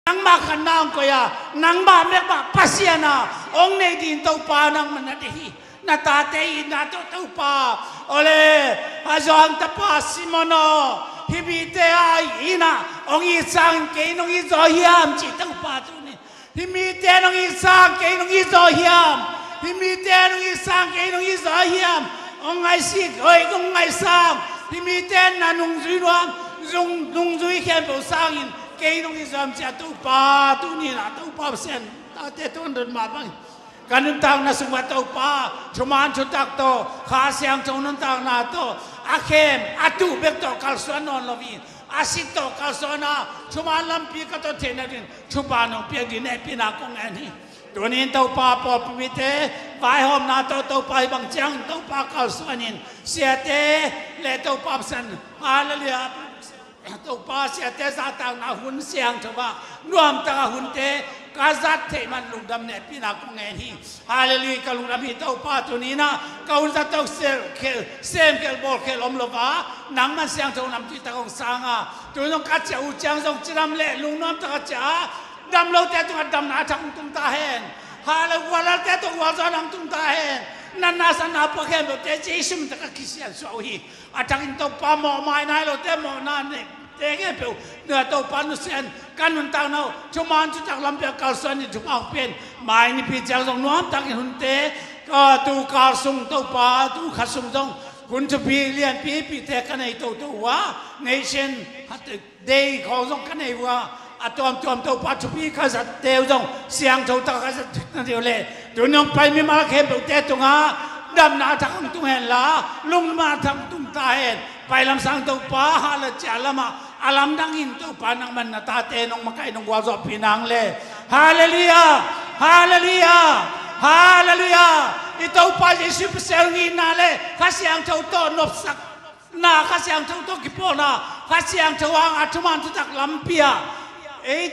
nang makanang ko ya nang ba mek ba pasiana ong nei din to pa nang manadihi na tatay na to pa ole hazang tapa simono hibite ai ina ong isang ke nong izohiam chi to pa tu ni himite nong isang ke nong izohiam himite nong isang ke nong izohiam ong ai si oi ong ai sang himite na nung zuiwang nung zui khem bo sangin cái nông nghiệp làm cha tu pa tu ni na tu pa sen ta te tu ndon ma bang kan tang na suma tu pa chuman chu tak to kha siang chong non tang na to akhem atu bek to kal suan non lovi asit to kal suana chuman lam pi ka to the na din chu pa no pi gi ne pi na kong an hi tu ni tu pa po pi te vai hom na to pa bang chang tu pa kal suanin sia te le tu pa san hallelujah tu pa sia te sa tang na hun siang choba nuam ta hun te kazat te man lung dam ne pina ko nge hi hallelujah ka lung dam hi tu pa tu ni na ka un za tu sem kel bol kel om lova nang man siang chong nam ti ta kong sanga tu nong ka cha u chang song chiram le lung nam ta ka cha dam lo te tu dam na chang tung ta hen hallelujah wala te tu wa za nang tung ta hen nan na sa na pa khem te chi sum ta ka kisian so hi atang to pa mo mai nai lo te mo na ne te ge pe ne to pa nu sen kan nun ta no chuman chu tak lam pe kal san ni chu ang pen mai ni pi chang song nuam tak hun te ka tu ka sung to pa tu kha sung dong kun chu pi lian pi te ka nei to wa nation hat day ko song ka nei wa atom to pa chu pi kha sa te dong siang to ta ka sa na dio le tu nong pai mi ma khem te tu nga đam na thằng tung hèn lá lung ma thằng tung ta hèn phải làm sang tàu pa ha là chả làm mà alam đang in tàu pa nang man na ta te nong makai nong wa zo pinang le hallelujah hallelujah hallelujah itau pa Yesu pesel ngin na le kasiang tàu to nop sak na kasiang tàu to kipo na kasiang tàu ang atuman tu tak lampia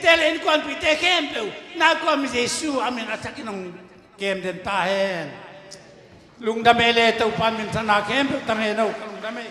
tel en kon pi te kem pe na ko mi Yesu amin atakin nong kem den ta hèn lung đam mê lê tàu pan min thana khem tang he no lung đam mê